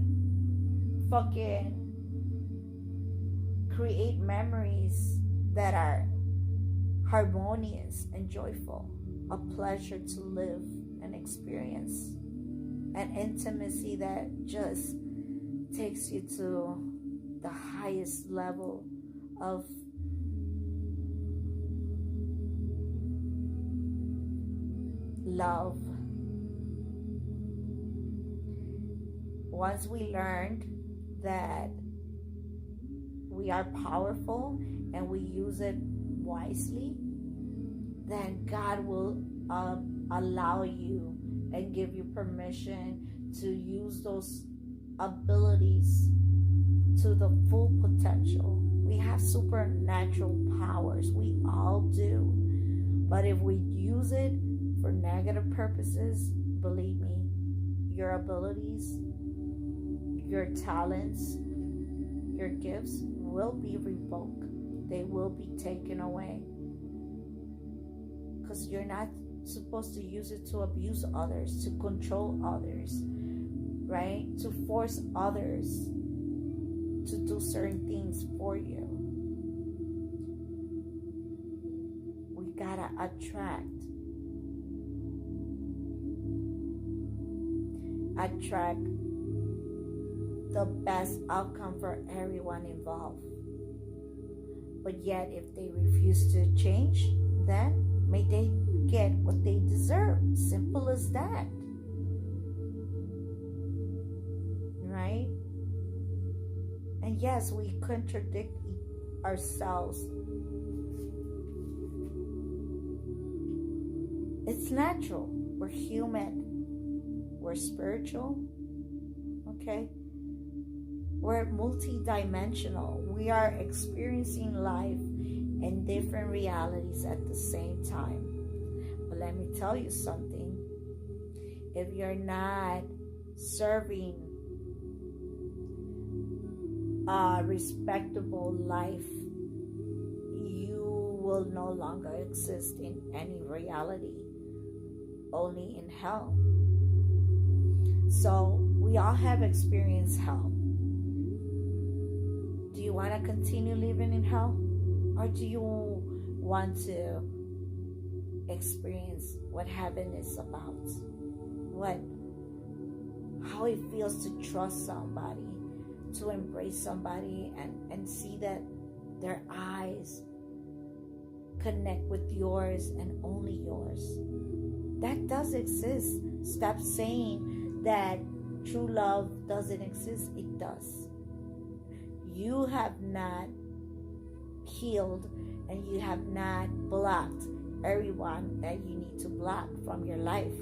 fucking create memories that are harmonious and joyful. A pleasure to live and experience. An intimacy that just takes you to the highest level of love. Once we learned that we are powerful and we use it wisely, then God will allow you and give you permission to use those abilities to the full potential. We have supernatural powers. We all do. But if we use it for negative purposes, believe me, your abilities, your talents, your gifts will be revoked. They will be taken away. Because you're not supposed to use it to abuse others, to control others, right? To force others to do certain things for you. We gotta attract the best outcome for everyone involved. But yet, if they refuse to change, then may they get what they deserve. Simple as that. Right? And yes, we contradict ourselves. It's natural. We're human. We're spiritual. Okay? We're multi-dimensional. We are experiencing life in different realities at the same time. But let me tell you something. If you're not serving a respectable life, you will no longer exist in any reality, only in hell. So we all have experienced hell. Do you want to continue living in hell? Or do you want to experience what heaven is about? How it feels to trust somebody, to embrace somebody and see that their eyes connect with yours and only yours. That does exist. Stop saying that true love doesn't exist. It does. You have not healed and you have not blocked everyone that you need to block from your life.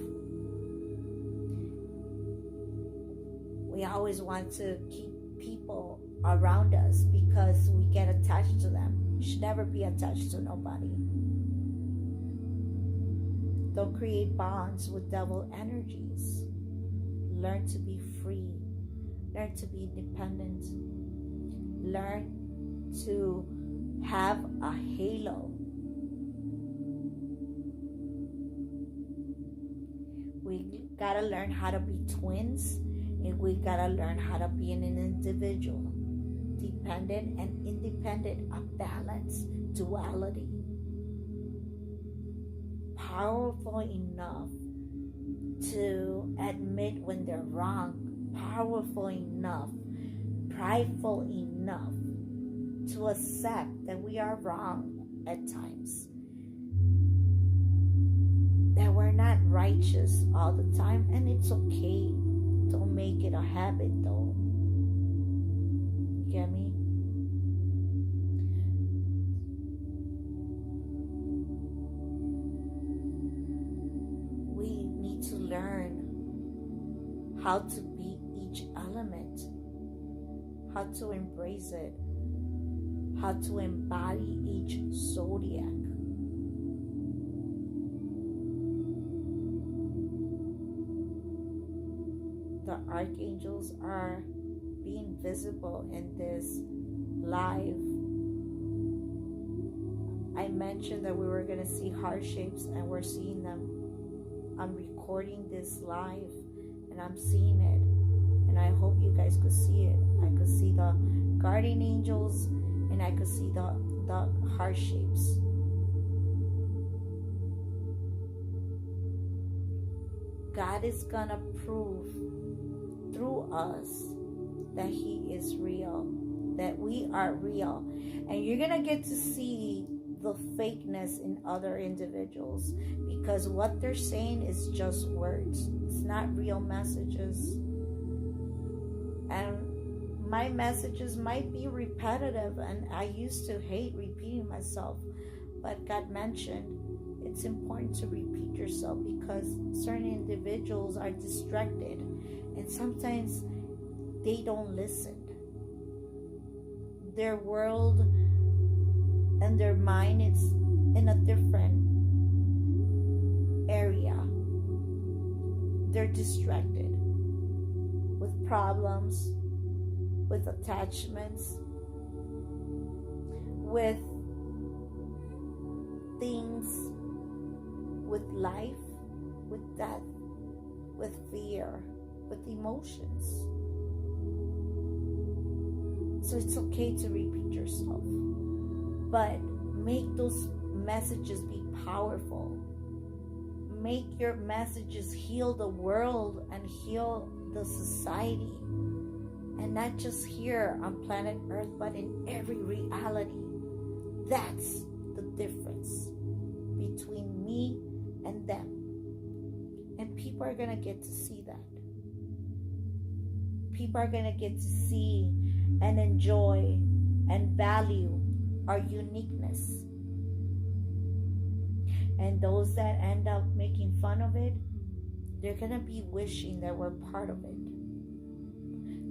We always want to keep people around us because we get attached to them. You should never be attached to nobody. Don't create bonds with devil energies. Learn to be free. Learn to be independent. Learn to have a halo. We gotta learn how to be twins, and we gotta learn how to be an individual, dependent and independent, a balance, duality. Powerful enough to admit when they're wrong, powerful enough, prideful enough to accept that we are wrong at times, that we're not righteous all the time, and it's okay. Don't make it a habit though. You get me? We need to learn how to be each element, how to embrace it, how to embody each zodiac. The archangels are being visible in this live. I mentioned that we were going to see heart shapes, and we're seeing them. I'm recording this live and I'm seeing it, and I hope you guys could see it. I could see the guardian angels, and I could see the heart shapes. God is gonna prove through us that He is real, that we are real, and you're gonna get to see the fakeness in other individuals, because what they're saying is just words. It's not real messages. And my messages might be repetitive, and I used to hate repeating myself, but God mentioned it's important to repeat yourself because certain individuals are distracted, and sometimes they don't listen. Their world and their mind is in a different area. They're distracted with problems, with attachments, with things, with life, with death, with fear, with emotions. So it's okay to repeat yourself, but make those messages be powerful. Make your messages heal the world and heal the society, and not just here on planet Earth, but in every reality. That's the difference between me and them, and people are gonna get to see that. People are gonna get to see and enjoy and value our uniqueness. And those that end up making fun of it, they're gonna be wishing that we're part of it.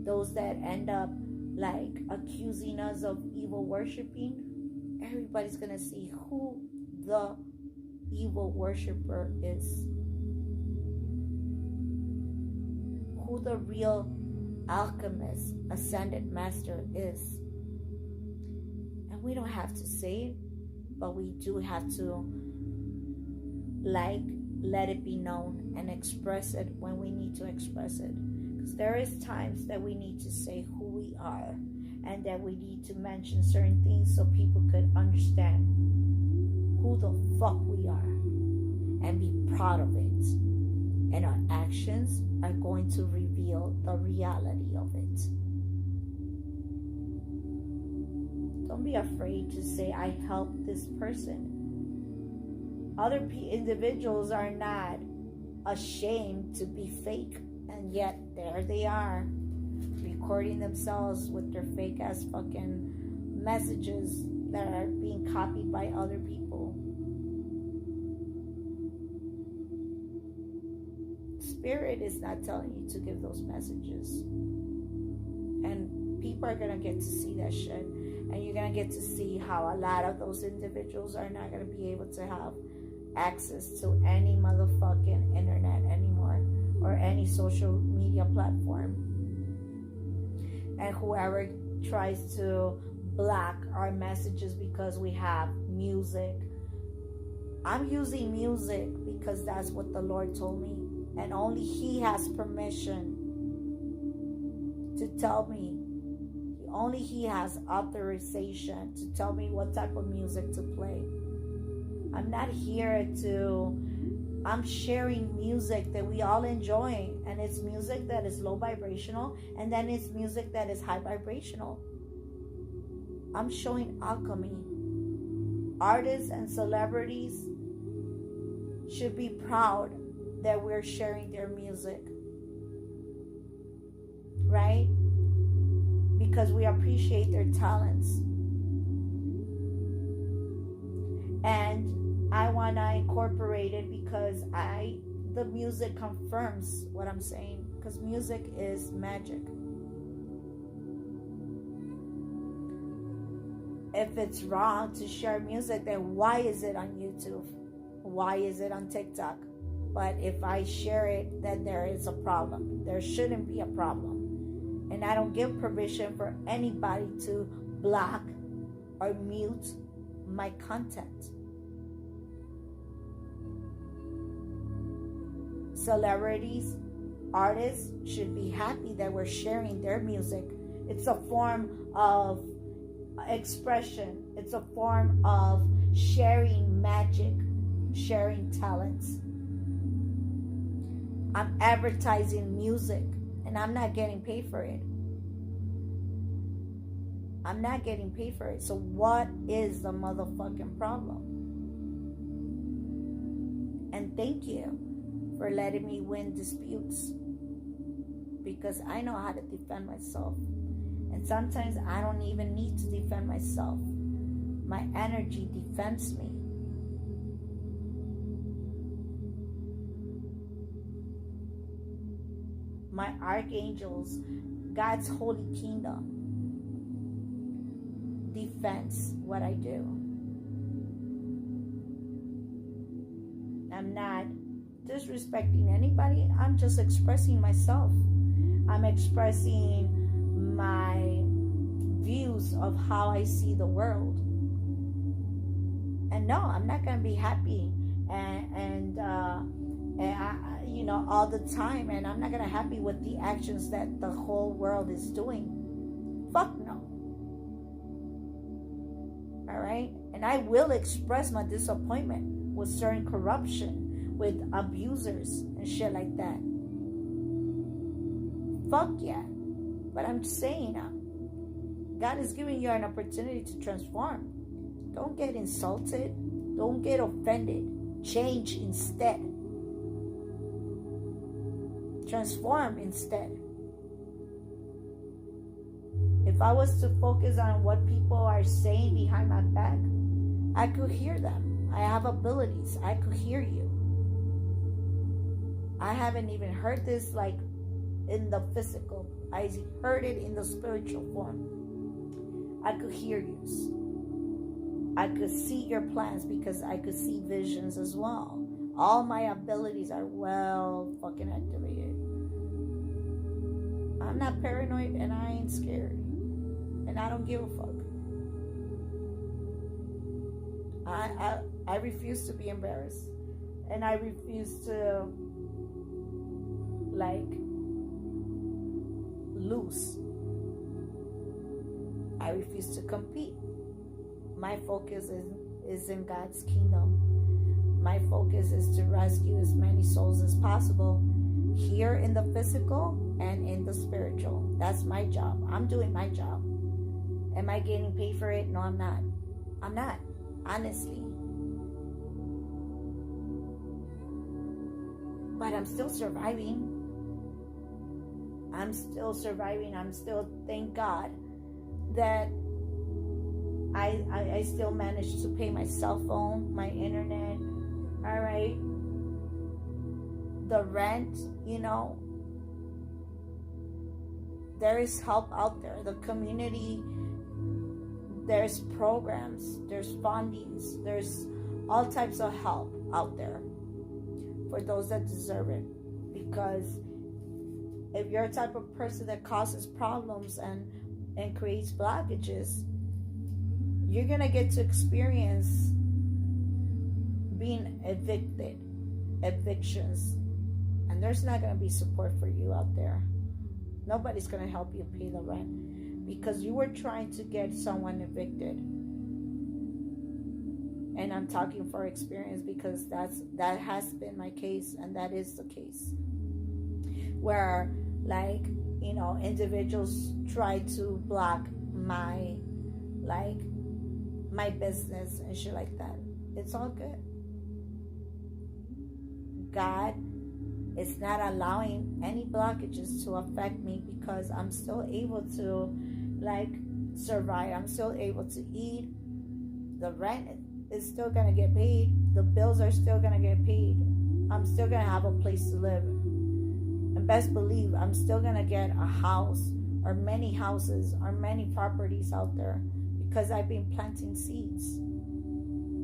Those that end up like accusing us of evil worshiping, everybody's gonna see who the evil worshiper is, who the real alchemist, ascended master is. And we don't have to say it, but we do have to let it be known and express it when we need to express it. Because there is times that we need to say who we are, and that we need to mention certain things so people could understand who the fuck we are and be proud of it. And our actions are going to reveal the reality of it. Don't be afraid to say, I helped this person. Other individuals are not ashamed to be fake, and yet there they are, recording themselves with their fake ass fucking messages that are being copied by other people. Spirit is not telling you to give those messages, and people are gonna get to see that shit, and you're gonna get to see how a lot of those individuals are not gonna be able to have access to any motherfucking internet anymore, or any social media platform. And whoever tries to block our messages because we have music. I'm using music because that's what the Lord told me. And only He has permission to tell me. Only He has authorization to tell me what type of music to play. I'm not here to... I'm sharing music that we all enjoy. And it's music that is low vibrational. And then it's music that is high vibrational. I'm showing alchemy. Artists and celebrities should be proud that we're sharing their music. Right? Because we appreciate their talents. And I want to incorporate it because the music confirms what I'm saying. Because music is magic. If it's wrong to share music, then why is it on YouTube? Why is it on TikTok? But if I share it, then there is a problem. There shouldn't be a problem. And I don't give permission for anybody to block or mute my content. Celebrities, artists should be happy that we're sharing their music. It's a form of expression. It's a form of sharing magic, sharing talents. I'm advertising music and I'm not getting paid for it. I'm not getting paid for it. So what is the motherfucking problem? And thank you for letting me win disputes, because I know how to defend myself. And sometimes I don't even need to defend myself. My energy defends me. My archangels, God's holy kingdom, defends what I do. I'm not disrespecting anybody. I'm just expressing myself. I'm expressing my views of how I see the world. And no, I'm not going to be happy and all the time. And I'm not going to be happy with the actions that the whole world is doing. Fuck no. All right? And I will express my disappointment with certain corruption, with abusers and shit like that. Fuck yeah. But I'm saying, God is giving you an opportunity to transform. Don't get insulted. Don't get offended. Change instead. Transform instead. If I was to focus on what people are saying behind my back, I could hear them. I have abilities. I could hear you. I haven't even heard this like in the physical. I heard it in the spiritual form. I could hear you. I could see your plans because I could see visions as well. All my abilities are well fucking activated. I'm not paranoid and I ain't scared. And I don't give a fuck. I refuse to be embarrassed. And I refuse to lose. I refuse to compete. My focus is in God's kingdom. My focus is to rescue as many souls as possible here in the physical and in the spiritual. That's my job. I'm doing my job. Am I getting paid for it? No, I'm not. I'm not. Honestly. But I'm still surviving. I'm still surviving. I'm still, thank God, that I still managed to pay my cell phone, my internet, all right, the rent, there is help out there. The community, there's programs, there's fundings, there's all types of help out there for those that deserve it. Because if you're a type of person that causes problems and creates blockages, you're gonna get to experience being evictions, and there's not gonna be support for you out there. Nobody's gonna help you pay the rent because you were trying to get someone evicted. And I'm talking for experience because that has been my case, and that is the case. Where, like, you know, individuals try to block my business and shit like that. It's all good. God is not allowing any blockages to affect me because I'm still able to, like, survive. I'm still able to eat. The rent is still gonna get paid. The bills are still gonna get paid. I'm still gonna have a place to live. And best believe I'm still gonna get a house or many houses or many properties out there because I've been planting seeds,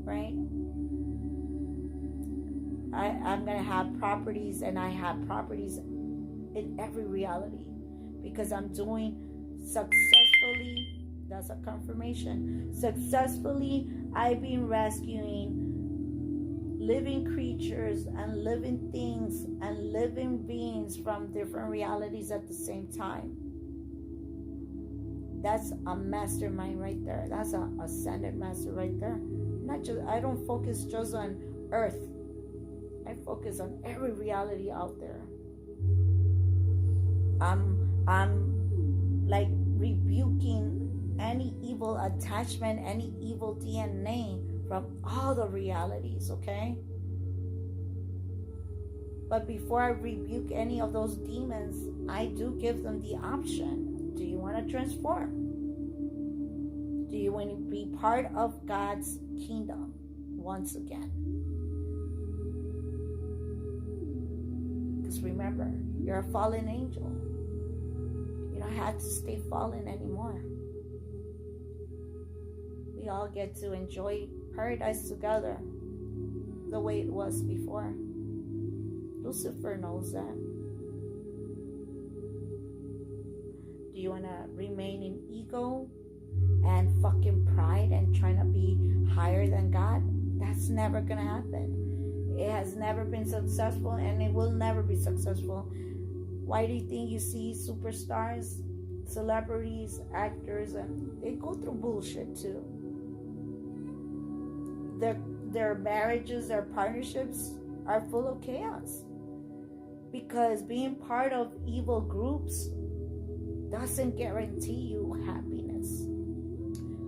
right? I'm gonna have properties, and I have properties in every reality because I'm doing successfully. That's a confirmation. Successfully, I've been rescuing living creatures and living things and living beings from different realities at the same time. That's a mastermind right there. That's a ascended master right there. I don't focus just on Earth. I focus on every reality out there. I'm like rebuking any evil attachment, any evil DNA from all the realities, okay? But before I rebuke any of those demons, I do give them the option. Do you want to transform? Do you want to be part of God's kingdom once again? Because remember, you're a fallen angel. You don't have to stay fallen anymore. We all get to enjoy paradise together the way it was before. Lucifer knows that. Do you want to remain in ego and fucking pride and trying to be higher than God? That's never going to happen. It has never been successful, and it will never be successful. Why do you think you see superstars, celebrities, actors, and they go through bullshit too? Their marriages, their partnerships are full of chaos. Because being part of evil groups doesn't guarantee you happiness.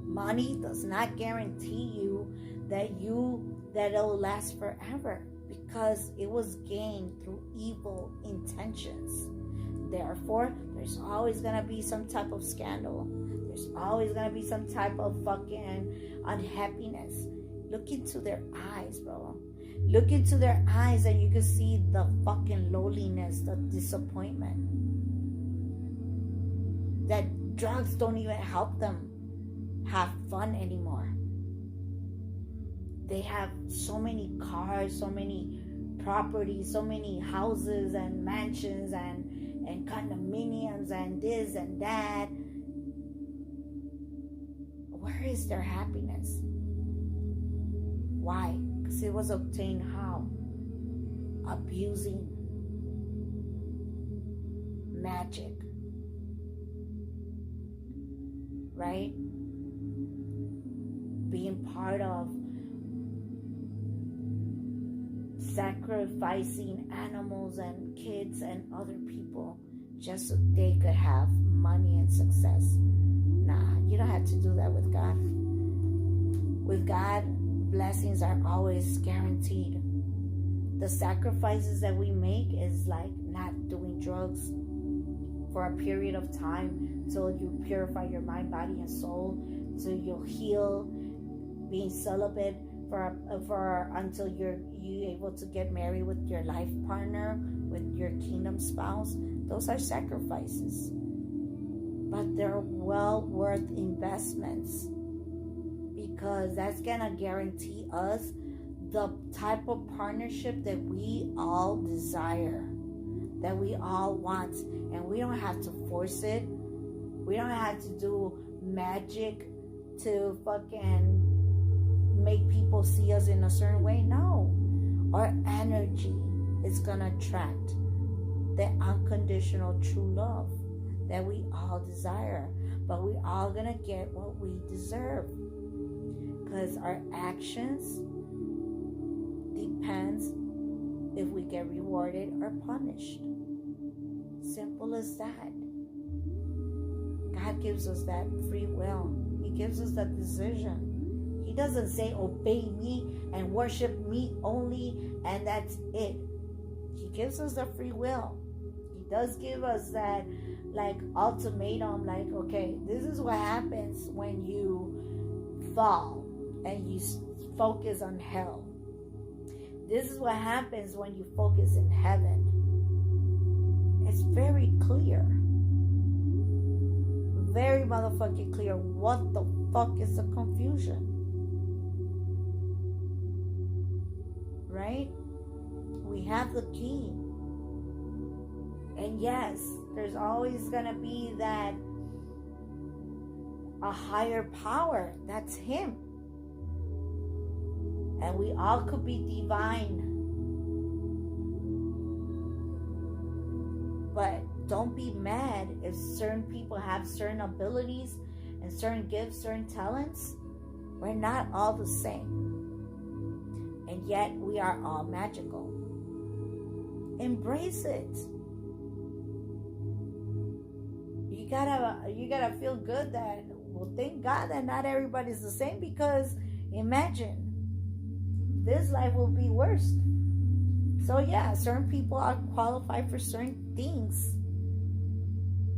Money does not guarantee you that it'll last forever, because it was gained through evil intentions. Therefore, there's always gonna be some type of scandal. There's always gonna be some type of fucking unhappiness. Look into their eyes, bro. Look into their eyes and you can see the fucking lowliness, the disappointment. That drugs don't even help them have fun anymore. They have so many cars, so many properties, so many houses and mansions and condominiums and this and that. Where is their happiness? Why? Because it was obtained how? Abusing magic. Right? Being part of sacrificing animals and kids and other people just so they could have money and success. Nah, you don't have to do that with God. With God, blessings are always guaranteed. The sacrifices that we make is like not doing drugs for a period of time till you purify your mind, body, and soul, till you'll heal, being celibate for until you're able to get married with your life partner, with your kingdom spouse. Those are sacrifices, but they're well worth investments, because that's gonna guarantee us the type of partnership that we all desire, that we all want. And we don't have to force it. We don't have to do magic to fucking make people see us in a certain way. No. Our energy is gonna attract the unconditional true love that we all desire. But we all gonna get what we deserve. Because our actions depends if we get rewarded or punished. Simple as that. God gives us that free will. He gives us that decision. He doesn't say obey me and worship me only and that's it. He gives us the free will. He does give us that like ultimatum, like, okay, this is what happens when you fall and you focus on hell. This is what happens when you focus in heaven. It's very clear. Very motherfucking clear. What the fuck is the confusion? Right? We have the key. And yes, there's always gonna be that a higher power. That's him. And we all could be divine. But don't be mad if certain people have certain abilities and certain gifts, certain talents. We're not all the same. And yet we are all magical. Embrace it. You gotta feel good that, well, thank God that not everybody's the same, because imagine this life will be worse. So yeah, certain people are qualified for certain things.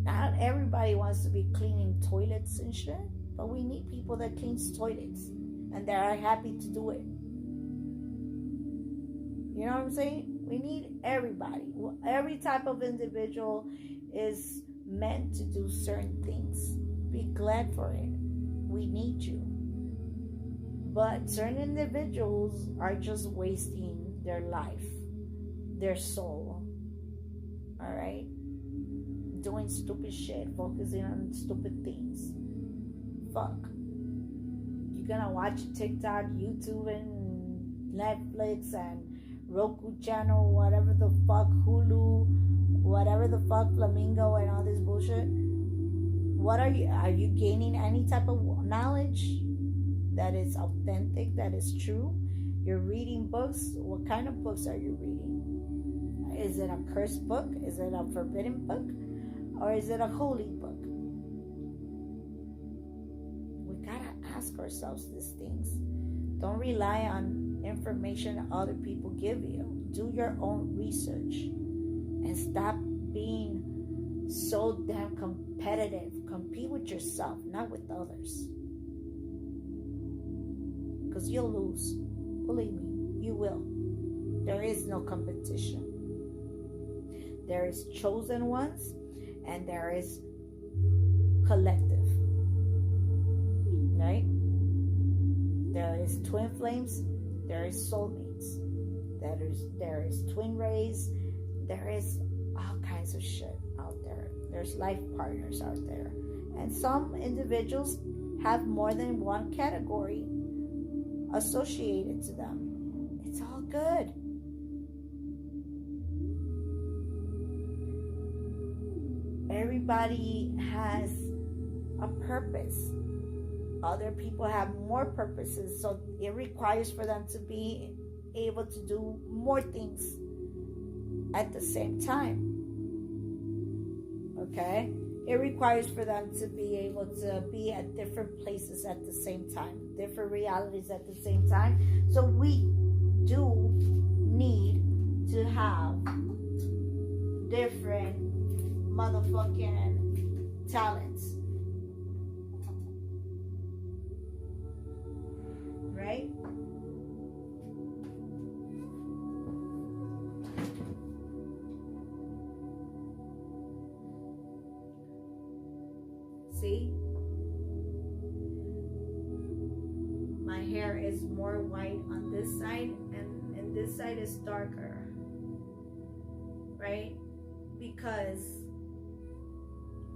Not everybody wants to be cleaning toilets and shit, but we need people that cleans toilets and that are happy to do it. You know what I'm saying? We need everybody. Every type of individual is meant to do certain things. Be glad for it. We need you. But certain individuals are just wasting their life, their soul. Alright? Doing stupid shit, focusing on stupid things. Fuck. You're gonna watch TikTok, YouTube, and Netflix, and Roku channel, whatever the fuck, Hulu, whatever the fuck, Flamingo, and all this bullshit. What are you gaining any type of knowledge that is authentic, that is true? You're reading books. What kind of books are you reading? Is it a cursed book? Is it a forbidden book? Or is it a holy book? We gotta ask ourselves these things. Don't rely on information other people give you. Do your own research. And stop being so damn competitive. Compete with yourself, not with others. Because you'll lose. Believe me, you will. There is no competition. There is chosen ones, and there is collective. Right? There is twin flames. There is soulmates. There is twin rays. There is all kinds of shit out there. There's life partners out there. And some individuals have more than one category associated to them. It's all good. Everybody has a purpose. Other people have more purposes, so it requires for them to be able to do more things at the same time. Okay? It requires for them to be able to be at different places at the same time, different realities at the same time. So we do need to have different motherfucking talents. Right? See? My hair is more white on this side, and this side is darker. Right? Because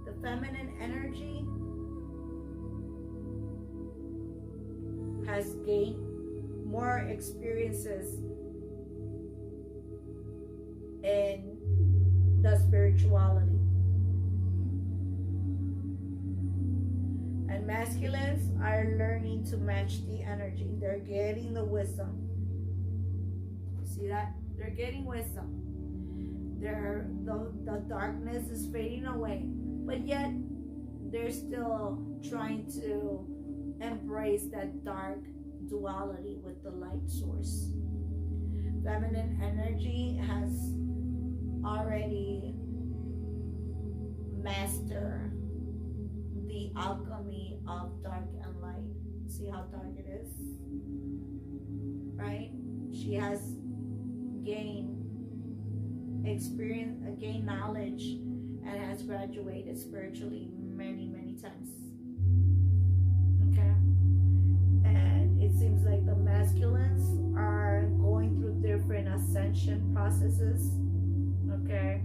the feminine energy has gained more experiences in the spirituality. And masculines are learning to match the energy. They're getting the wisdom. You see that? They're getting wisdom. The darkness is fading away. But yet, they're still trying to embrace that dark duality with the light source. Feminine energy has already mastered the alchemy of dark and light. See how dark it is? Right? She has gained experience, gained knowledge, and has graduated spiritually many, many times. Okay? And it seems like the masculines are going through different ascension processes. Okay?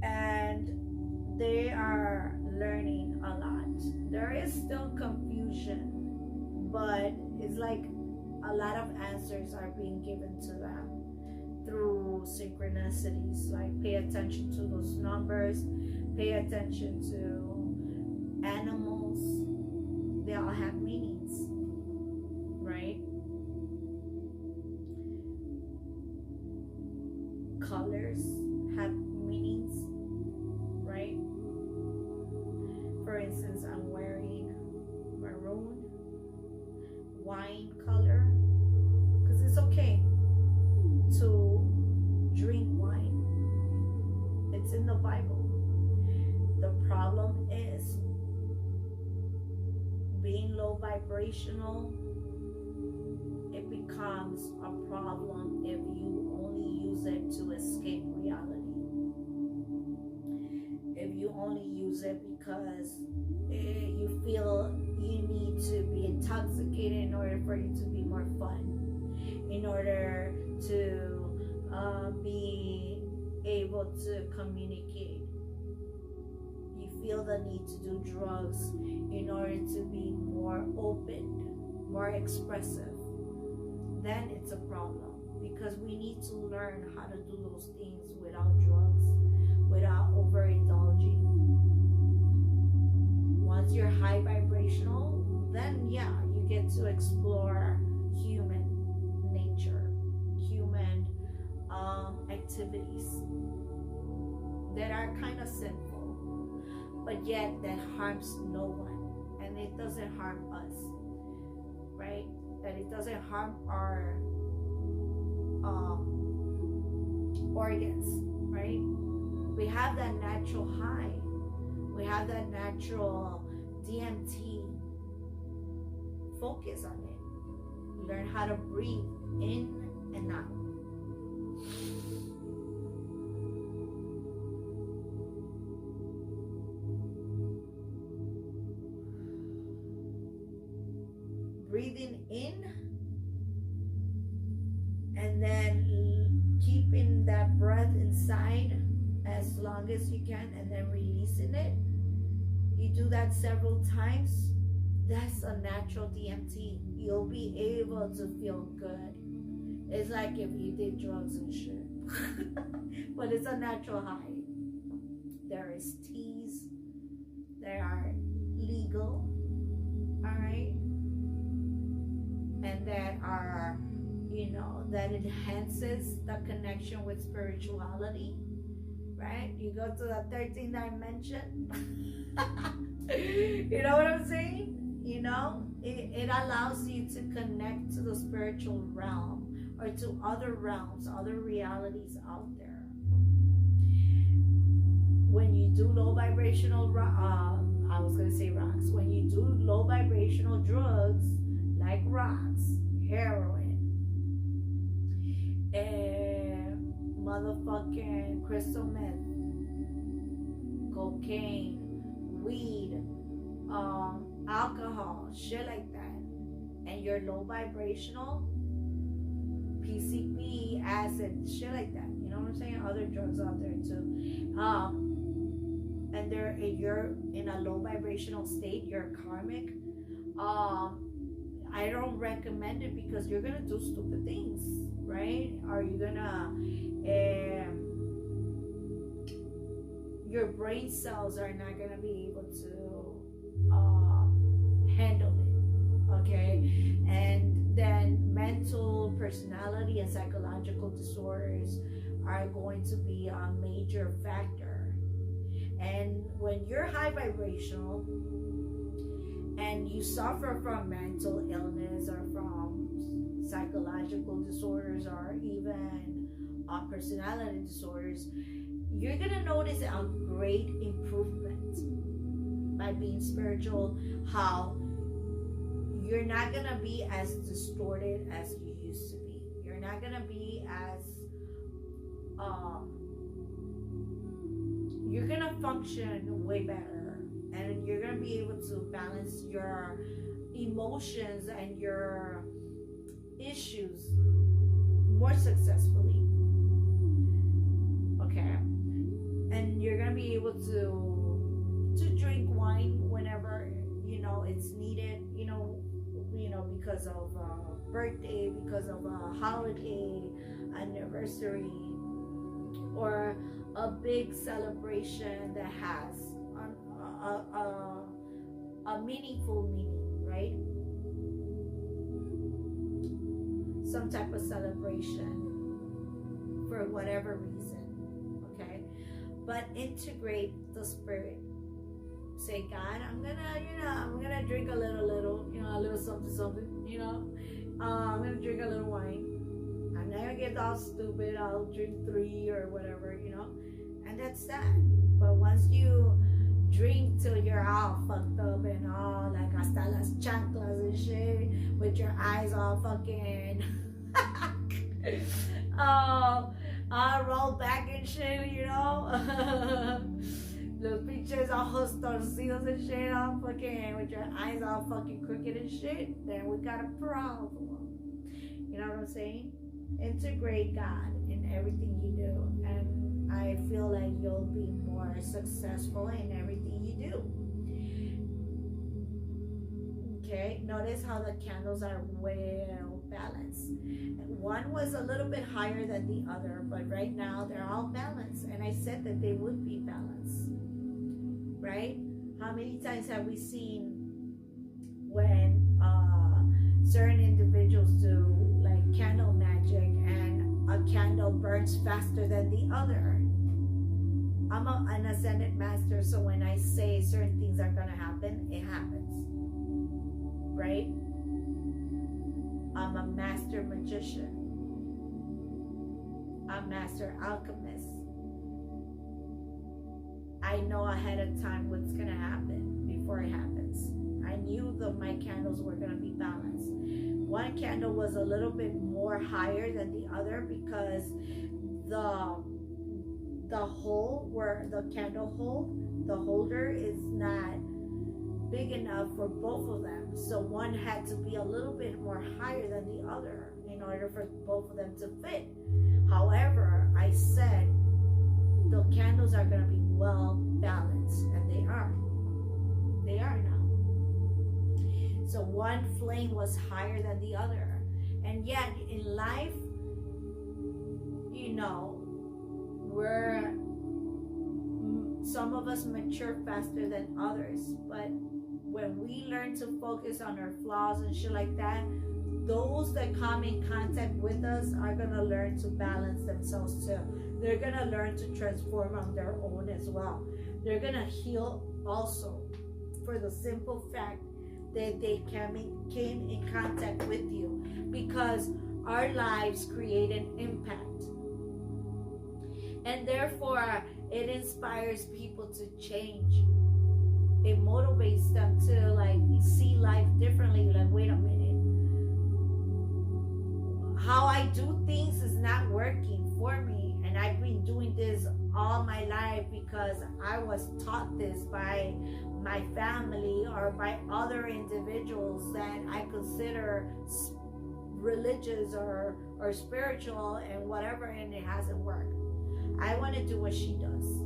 And they are learning a lot. There is still confusion, but it's like a lot of answers are being given to them through synchronicities. Like, pay attention to those numbers, pay attention to animals. They all have meanings, right? Colors have meanings, right? For instance, I'm wearing maroon, wine color, because it's okay to drink wine. It's in the Bible. The problem is being low vibrational. It becomes a problem if you only use it to escape reality. If you only use it because you feel you need to be intoxicated in order for you to be more fun, in order to be able to communicate. You feel the need to do drugs in order to be more open, more expressive. Then it's a problem, because we need to learn how to do those things without drugs, without overindulging. Once you're high vibrational, then yeah, you get to explore human nature, human activities that are kind of sinful, but yet that harms no one, and it doesn't harm us, right? That it doesn't harm our organs, right? We have that natural high, we have that natural DMT. Focus on it. Learn how to breathe in and out. Breathing in and then keeping that breath inside as long as you can, and then releasing it. You do that several times. That's a natural DMT. You'll be able to feel good. It's like if you did drugs and shit. But it's a natural high. There is teas that are legal, alright? And that are, that enhances the connection with spirituality, right? You go to the 13th dimension. You know what I'm saying? It allows you to connect to the spiritual realm, or to other realms, other realities out there. When you do low vibrational, I was going to say rocks. When you do low vibrational drugs, like rocks, heroin, motherfucking crystal meth, cocaine, weed, alcohol, shit like that, and you're low vibrational, PCP, acid, shit like that, you know what I'm saying? Other drugs out there too, and you're in a low vibrational state, you're karmic, I don't recommend it because you're gonna do stupid things, right? Are you gonna your brain cells are not gonna be able to handle it, okay? And then mental, personality, and psychological disorders are going to be a major factor. And when you're high vibrational and you suffer from mental illness or from psychological disorders or even personality disorders, you're gonna notice a great improvement by being spiritual, how you're not gonna be as distorted as you used to be. You're not gonna be as you're gonna function way better, and you're gonna be able to balance your emotions and your issues more successfully, okay? And you're gonna be able to drink wine whenever it's needed, because of a birthday, because of a holiday, anniversary, or a big celebration that has a meaningful meaning, right? Some type of celebration for whatever reason, okay? But integrate the spirit. Say, God, I'm gonna drink a little, a little something, I'm gonna drink a little wine. I'm not gonna get all stupid. I'll drink 3 or whatever, and that's that. But once you drink till you're all fucked up and all like hasta las chanclas and shit, with your eyes all fucking all rolled back and shit, Los pinches ojos torcidos and shit, all fucking, with your eyes all fucking crooked and shit, then we got a problem. You know what I'm saying? Integrate God in everything you do, and I feel like you'll be more successful in everything you do. Okay, notice how the candles are well balanced. One was a little bit higher than the other, but right now they're all balanced, and I said that they would be balanced, right? How many times have we seen when certain individuals do like candle magic and a candle burns faster than the other? I'm an ascended master, so when I say certain things are gonna happen, it happens, right? I'm a master magician, a master alchemist. I know ahead of time what's gonna happen before it happens. I knew that my candles were gonna be balanced. One candle was a little bit more higher than the other because the hole where the candle hold, the holder is not big enough for both of them. So one had to be a little bit more higher than the other in order for both of them to fit. However, I said the candles are going to be well balanced, and they are. They are now. So one flame was higher than the other. And yet in life, some of us mature faster than others, but when we learn to focus on our flaws and shit like that, those that come in contact with us are gonna learn to balance themselves too. They're gonna learn to transform on their own as well. They're gonna heal also, for the simple fact that they came in contact with you, because our lives create an impact. And therefore, it inspires people to change. It motivates them to like see life differently. Like, wait a minute, how I do things is not working for me, and I've been doing this all my life because I was taught this by my family or by other individuals that I consider religious or spiritual and whatever, and it hasn't worked. I want to do what she does.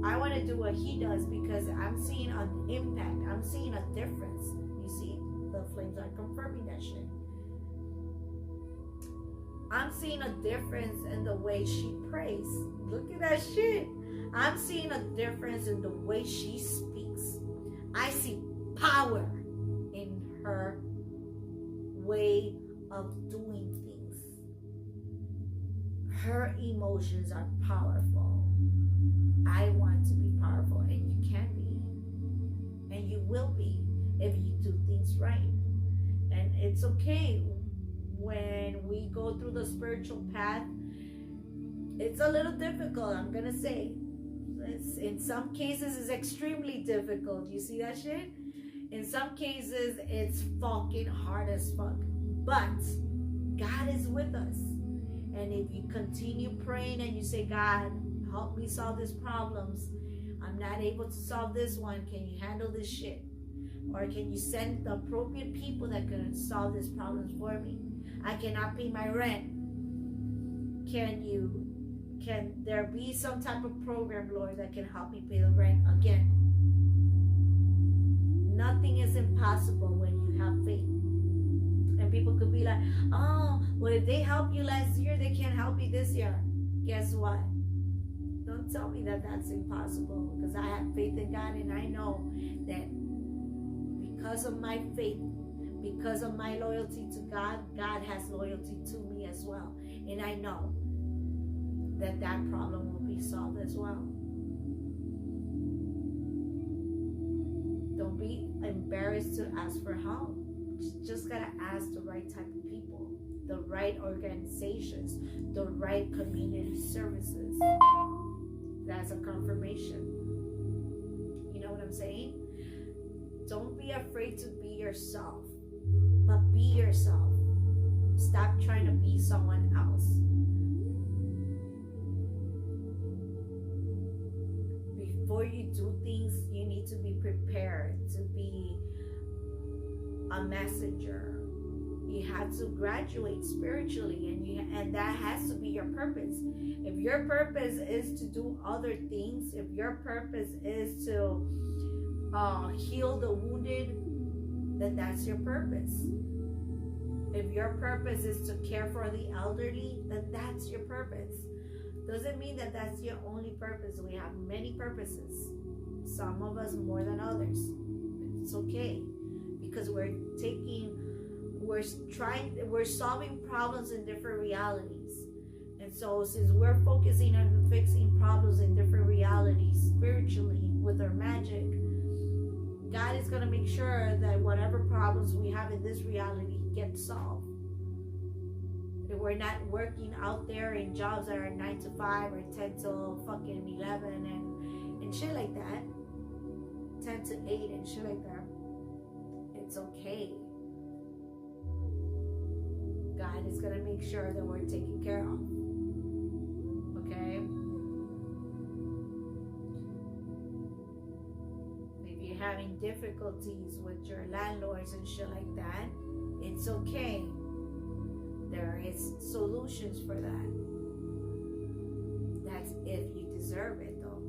I want to do what he does because I'm seeing an impact. I'm seeing a difference. You see, the flames are confirming that shit. I'm seeing a difference in the way she prays. Look at that shit. I'm seeing a difference in the way she speaks. I see power in her way of doing things. Her emotions are powerful. I want to be powerful, and you can be. And you will be if you do things right. And it's okay when we go through the spiritual path. It's a little difficult, I'm gonna say. In some cases, it's extremely difficult. You see that shit? In some cases, it's fucking hard as fuck. But God is with us. And if you continue praying and you say, God, help me solve these problems. I'm not able to solve this one. Can you handle this shit? Or can you send the appropriate people that can solve these problems for me? I cannot pay my rent. Can there be some type of program, Lord, that can help me pay the rent again? Nothing is impossible when you have faith. And people could be like, oh, well, if they helped you last year, they can't help you this year. Guess what? Don't tell me that that's impossible, because I have faith in God, and I know that because of my faith, because of my loyalty to God, God has loyalty to me as well. And I know that that problem will be solved as well. Don't be embarrassed to ask for help. Just gotta ask the right type of people, the right organizations, the right community services. That's a confirmation. You know what I'm saying? Don't be afraid to be yourself, but be yourself. Stop trying to be someone else. Before you do things, you need to be prepared to be a messenger. You have to graduate spiritually, and that has to be your purpose. If your purpose is to do other things, if your purpose is to heal the wounded, then that's your purpose. If your purpose is to care for the elderly, then that's your purpose. Doesn't mean that that's your only purpose. We have many purposes. Some of us more than others. It's okay, because we're solving problems in different realities. And so since we're focusing on fixing problems in different realities spiritually with our magic, God is going to make sure that whatever problems we have in this reality get solved. If we're not working out there in jobs that are 9 to 5 or 10 to fucking 11 and shit like that, 10 to 8 and shit like that, it's okay. God is going to make sure that we're taken care of. Okay? If you're having difficulties with your landlords and shit like that, it's okay. There is solutions for that. That's if you deserve it, though.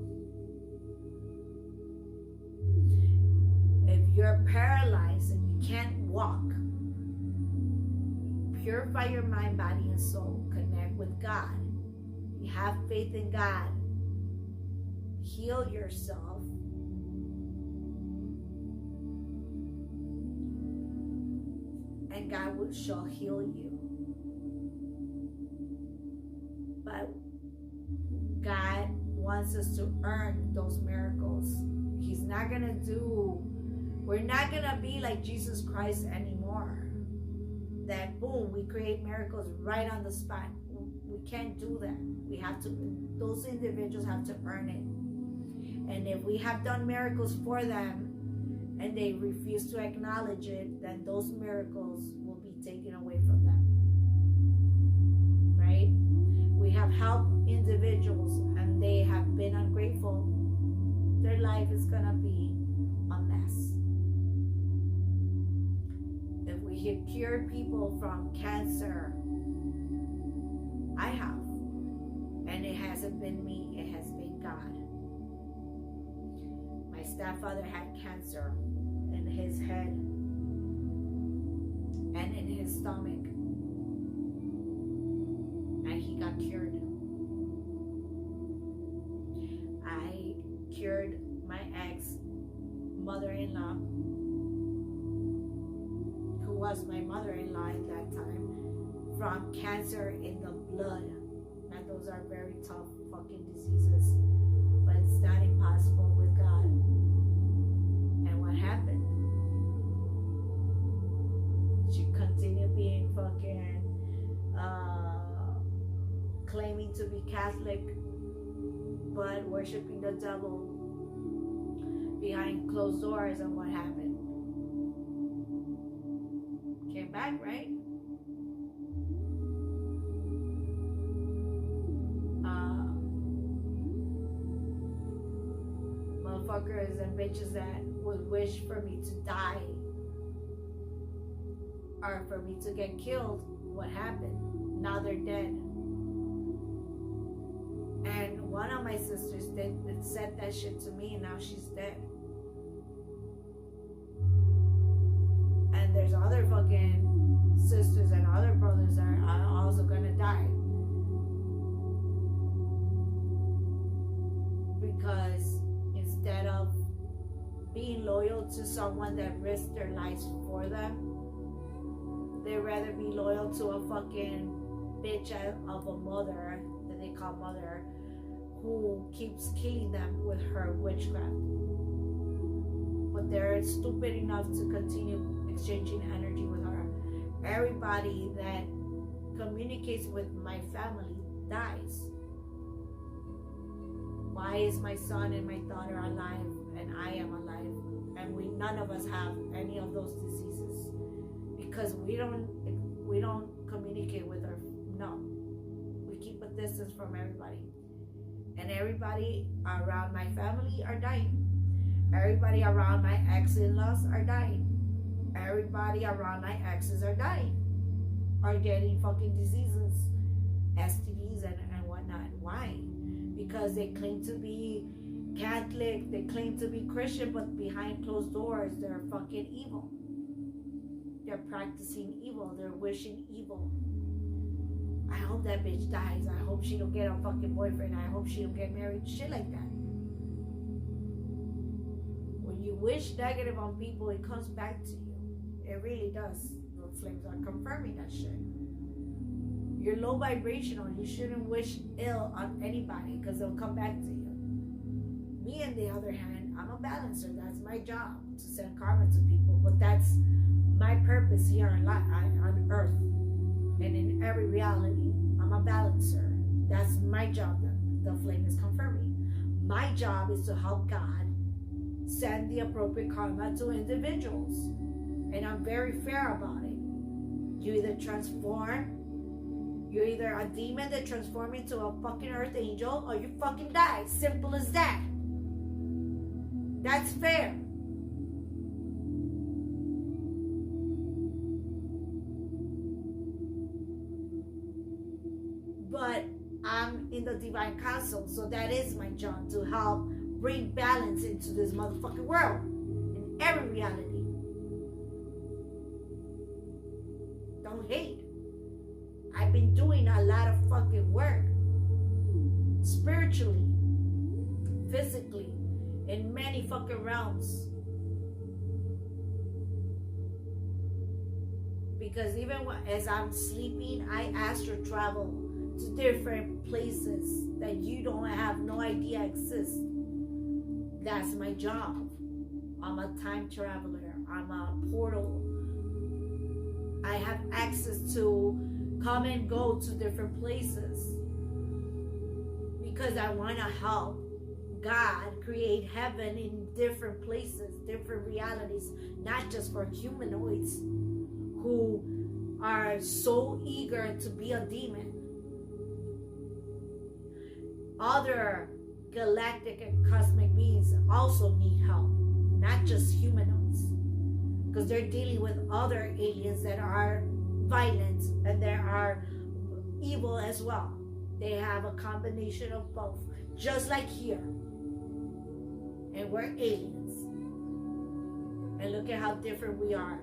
If you're paralyzed and you can't walk, purify your mind, body, and soul. Connect with God. You have faith in God. Heal yourself. And God shall heal you. But God wants us to earn those miracles. He's not going to do, we're not going to be like Jesus Christ anymore. That boom, we create miracles right on the spot. We can't do that. We have to, those individuals have to earn it. And if we have done miracles for them and they refuse to acknowledge it, then those miracles will be taken away from them. Right? We have helped individuals and they have been ungrateful. Their life is going to be a mess. If we have cured people from cancer, I have. And it hasn't been me, it has been God. My stepfather had cancer in his head. his stomach. And he got cured. I cured my ex-mother-in-law, who was my mother-in-law at that time, from cancer in the blood. And those are very tough fucking diseases. But it's not impossible with God. And what happened? She continued being fucking claiming to be Catholic, but worshiping the devil behind closed doors. And what happened? Came back, right? Motherfuckers and bitches that would wish for me to die or for me to get killed. What happened? Now they're dead. And one of my sisters said that shit to me, and now she's dead. And there's other fucking sisters and other brothers that are also gonna die. Because instead of being loyal to someone that risked their lives for them, they'd rather be loyal to a fucking bitch of a mother that they call mother, who keeps killing them with her witchcraft. But they're stupid enough to continue exchanging energy with her. Everybody that communicates with my family dies. Why is my son and my daughter alive and I am alive, and none of us have any of those diseases? Because we don't communicate with her. No, we keep a distance from everybody. And everybody around my family are dying. Everybody around my ex-in-laws are dying. Everybody around my exes are dying. Are getting fucking diseases, STDs and whatnot. Why? Because they claim to be Catholic, they claim to be Christian, but behind closed doors, they're fucking evil. They're practicing evil. They're wishing evil. I hope that bitch dies. I hope she don't get a fucking boyfriend. I hope she don't get married. Shit like that. When you wish negative on people, it comes back to you. It really does. The flames are confirming that shit. You're low vibrational. You shouldn't wish ill on anybody because they'll come back to you. Me, on the other hand, I'm a balancer. That's my job, to send karma to people. But that's my purpose here on earth. And in every reality, I'm a balancer. That's my job that the flame is confirming. My job is to help God send the appropriate karma to individuals. And I'm very fair about it. You either transform, you're either a demon that transforms into a fucking earth angel, or you fucking die. Simple as that. That's fair. But I'm in the divine council, so that is my job, to help bring balance into this motherfucking world in every reality. Don't hate. I've been doing a lot of fucking work, spiritually, physically, in many fucking realms. Because even as I'm sleeping, I astral travel to different places that you don't have no idea exist. That's my job. I'm a time traveler. I'm a portal. I have access to come and go to different places because I want to help God create heaven in different places, different realities, not just for humanoids who are so eager to be a demon. Other galactic and cosmic beings also need help, not just humanoids, because they're dealing with other aliens that are violent and they are evil as well. They have a combination of both, just like here. And we're aliens. And look at how different we are.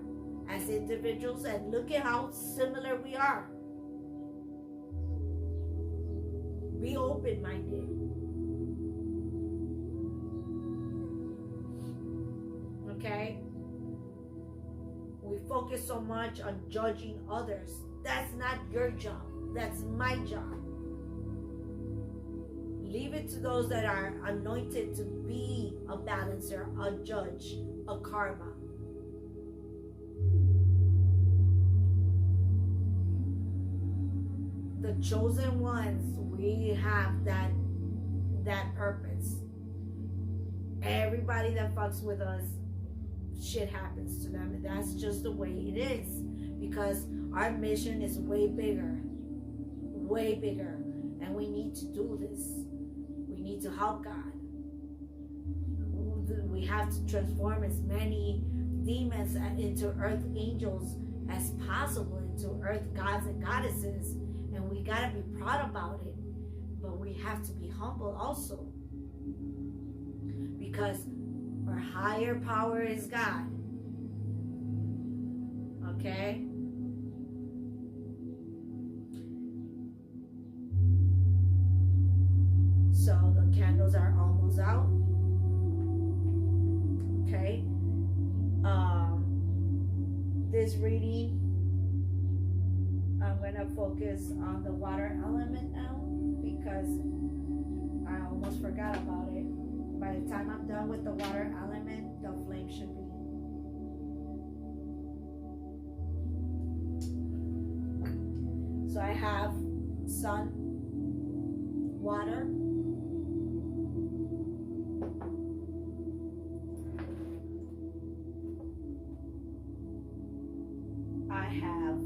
as individuals, and look at how similar we are. Be open-minded. Okay? We focus so much on judging others. That's not your job. That's my job. Leave it to those that are anointed to be a balancer, a judge, a karma. The chosen ones, we have that purpose. Everybody that fucks with us, shit happens to them, and that's just the way it is, because our mission is way bigger, and we need to do this. We need to help God. We have to transform as many demons into earth angels as possible, into earth gods and goddesses, and we gotta be proud about it, but we have to be humble also, because our higher power is God. Okay? So the candles are almost out. Okay? This reading, I'm going to focus on the water element now, because I almost forgot about it. By the time I'm done with the water element, the flame should be. So I have sun, water, I have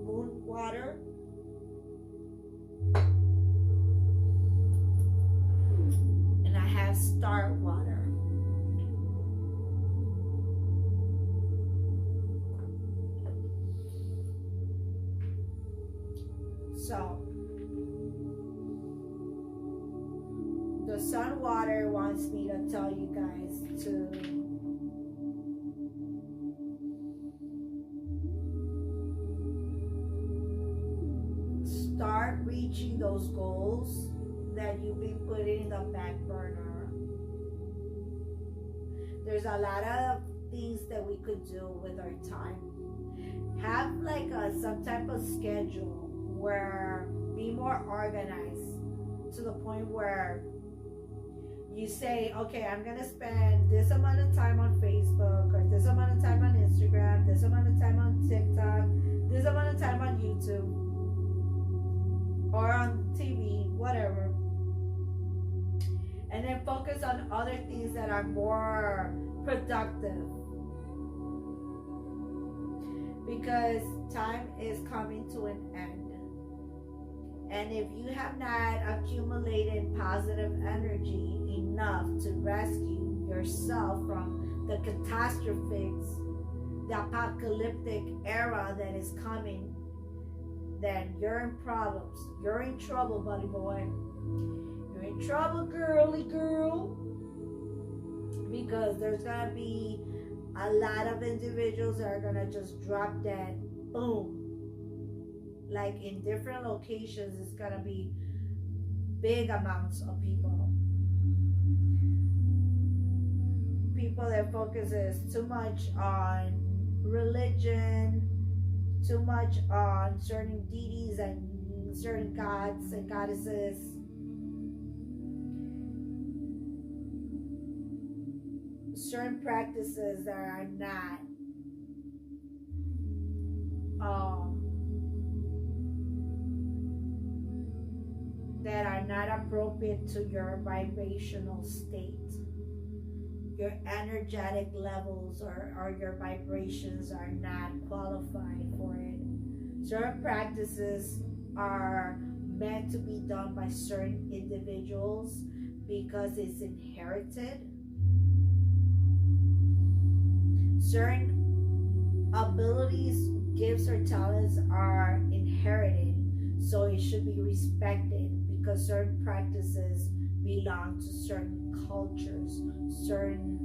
moon water, and I have star water. So the sun water wants me to tell you guys to start reaching those goals that you've been putting in the back burner. There's a lot of things that we could do with our time. Have like some type of schedule, where be more organized to the point where you say, okay, I'm gonna spend this amount of time on Facebook, or this amount of time on Instagram, this amount of time on TikTok, this amount of time on YouTube, or on TV, whatever. And then focus on other things that are more productive. Because time is coming to an end. And if you have not accumulated positive energy enough to rescue yourself from the catastrophics, the apocalyptic era that is coming, then you're in problems. You're in trouble, buddy boy. You're in trouble, girly girl. Because there's going to be a lot of individuals that are going to just drop dead. Boom. Like in different locations, it's gonna be big amounts of people. People that focuses too much on religion, too much on certain deities and certain gods and goddesses. Certain practices that are not appropriate to your vibrational state. Your energetic levels or your vibrations are not qualified for it. Certain practices are meant to be done by certain individuals because it's inherited. Certain abilities, gifts, or talents are inherited, so it should be respected, because certain practices belong to certain cultures, certain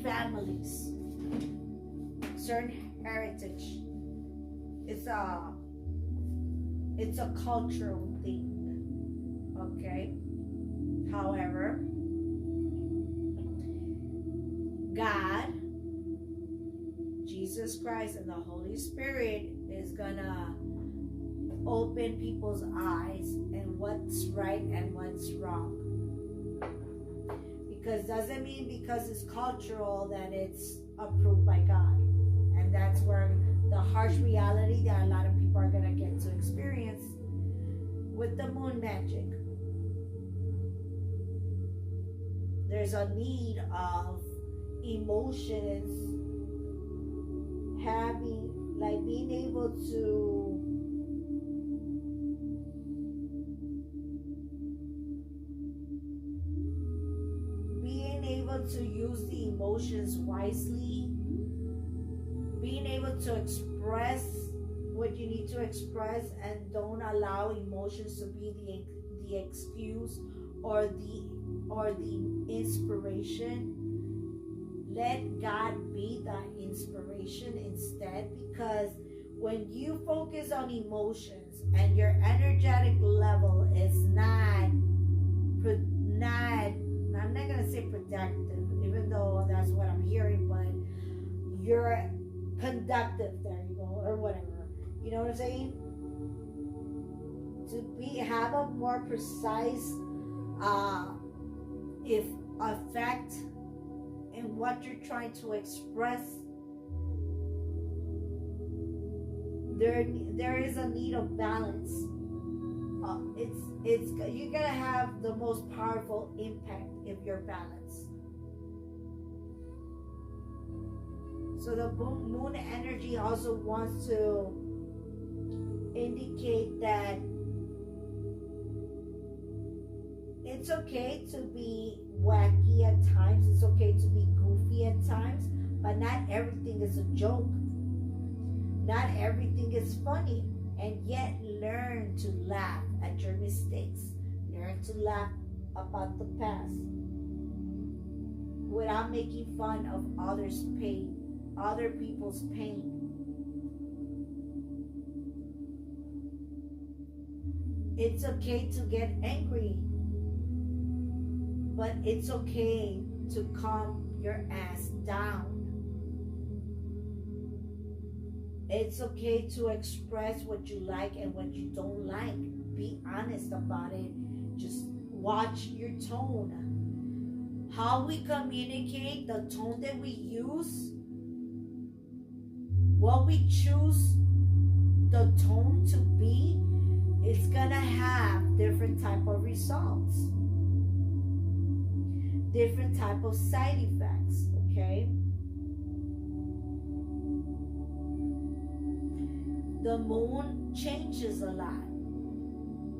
families, certain heritage. It's a cultural thing. Okay. However, God, Jesus Christ, and the Holy Spirit is gonna open people's eyes and what's right and what's wrong. Because doesn't mean because it's cultural that it's approved by God. And that's where the harsh reality that a lot of people are gonna get to experience with the moon magic. There's a need of emotions, being able to use the emotions wisely, being able to express what you need to express, and don't allow emotions to be the excuse or the inspiration. Let God be the inspiration instead, because when you focus on emotions and your energetic level is I'm not gonna say productive, even though that's what I'm hearing, but you're conductive, there you go, or whatever. You know what I'm saying? To have a more precise effect in what you're trying to express. There is a need of balance. You're gonna have the most powerful impact if you're balanced. So the moon energy also wants to indicate that it's okay to be wacky at times, it's okay to be goofy at times, but not everything is a joke. Not everything is funny. And yet learn to laugh at your mistakes. Learn to laugh about the past without making fun of others' pain, other people's pain. It's okay to get angry, but it's okay to calm your ass down. It's okay to express what you like and what you don't like. Be honest about it. Just watch your tone. How we communicate, the tone that we use, what we choose the tone to be, it's gonna have different type of results, different type of side effects, okay? The moon changes a lot.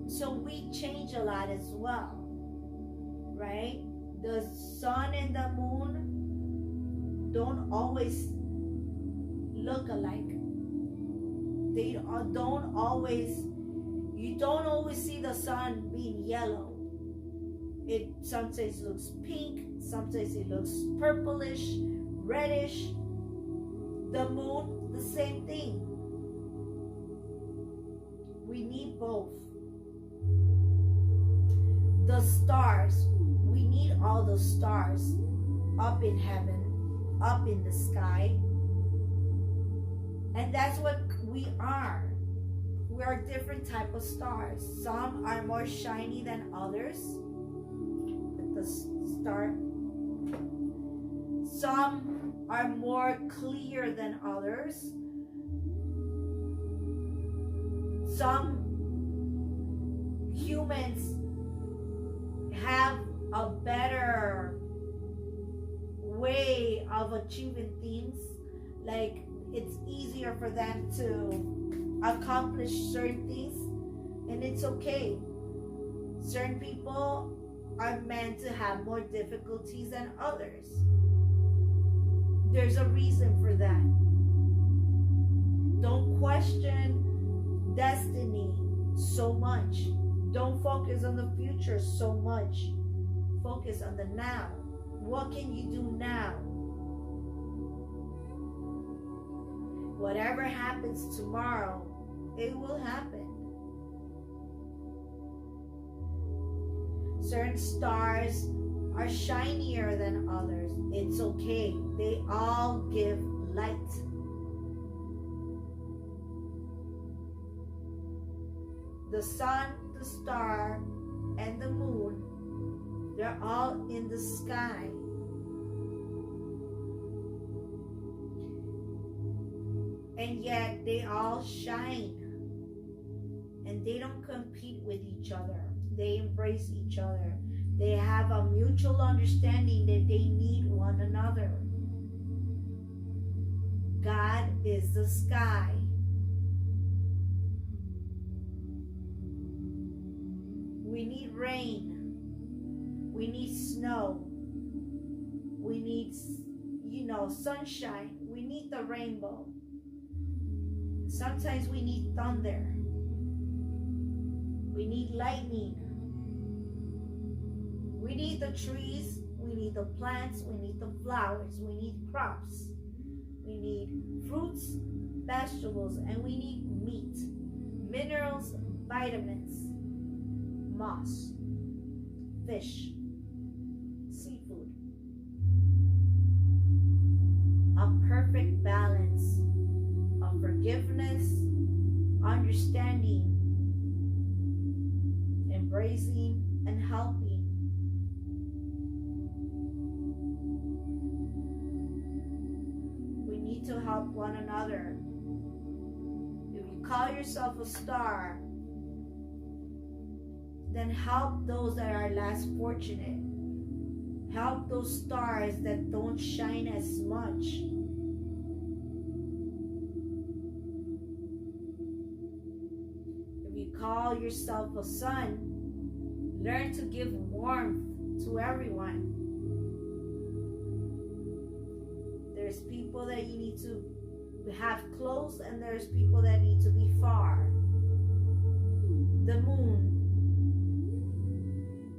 So we change a lot as well, right? The sun and the moon don't always look alike. You don't always see the sun being yellow. It sometimes looks pink, sometimes it looks purplish, reddish. The moon, the same thing. We need both. The stars, we need all the stars up in heaven, up in the sky. And that's what we are. We are different type of stars. Some are more shiny than others. The star. Some are more clear than others. Some humans have a better way of achieving things. Like, it's easier for them to accomplish certain things, and it's okay. Certain people are meant to have more difficulties than others. There's a reason for that. Don't question destiny so much. Don't focus on the future so much. Focus on the now. What can you do now? Whatever happens tomorrow, it will happen. Certain stars are shinier than others. It's okay. They all give light. The sun, the star, and the moon, they're all in the sky. And yet they all shine. And they don't compete with each other. They embrace each other. They have a mutual understanding that they need one another. God is the sky. We need rain. We need snow. We need, sunshine. We need the rainbow. Sometimes we need thunder. We need lightning. We need the trees. We need the plants. We need the flowers. We need crops. We need fruits, vegetables, and we need meat, minerals, vitamins, moss, fish, seafood. A perfect balance of forgiveness, understanding, embracing, and helping. We need to help one another. If you call yourself a star, then help those that are less fortunate. Help those stars that don't shine as much. If you call yourself a sun, learn to give warmth to everyone. There's people that you need to have close, and there's people that need to be far. The moon.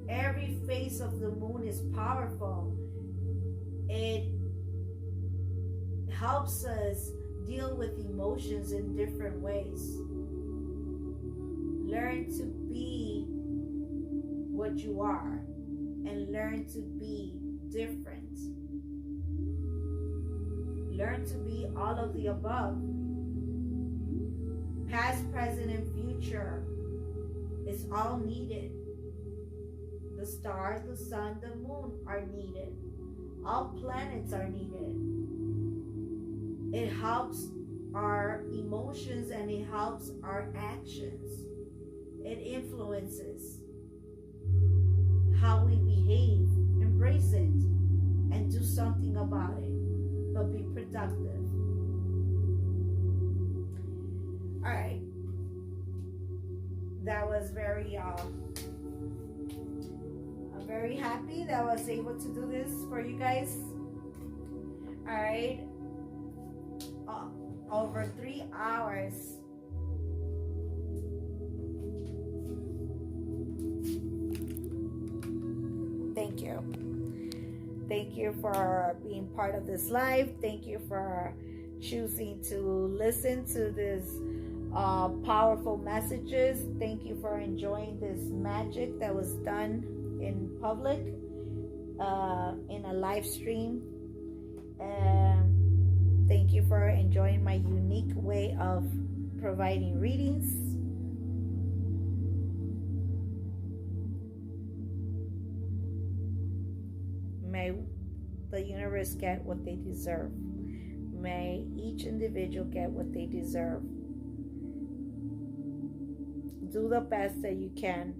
Every phase of the moon is powerful. It helps us deal with emotions in different ways. Learn to be what you are and learn to be different. Learn to be all of the above. Past, present, and future is all needed. The stars, the sun, the moon are needed. All planets are needed. It helps our emotions and it helps our actions. It influences how we behave. Embrace it and do something about it. But be productive. All right. That was very I'm very happy that I was able to do this for you guys. All right. Over 3 hours. Thank you. Thank you for being part of this live. Thank you for choosing to listen to this powerful messages. Thank you for enjoying this magic that was done in public, in a live stream. Thank you for enjoying my unique way of providing readings. May the universe get what they deserve. May each individual get what they deserve. Do the best that you can.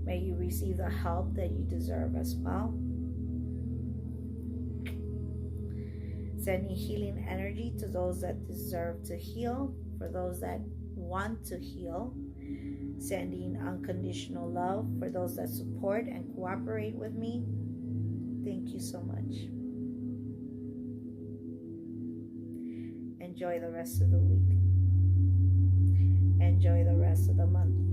May you receive the help that you deserve as well. Sending healing energy to those that deserve to heal, for those that want to heal. Sending unconditional love for those that support and cooperate with me. Thank you so much. Enjoy the rest of the week. Enjoy the rest of the month.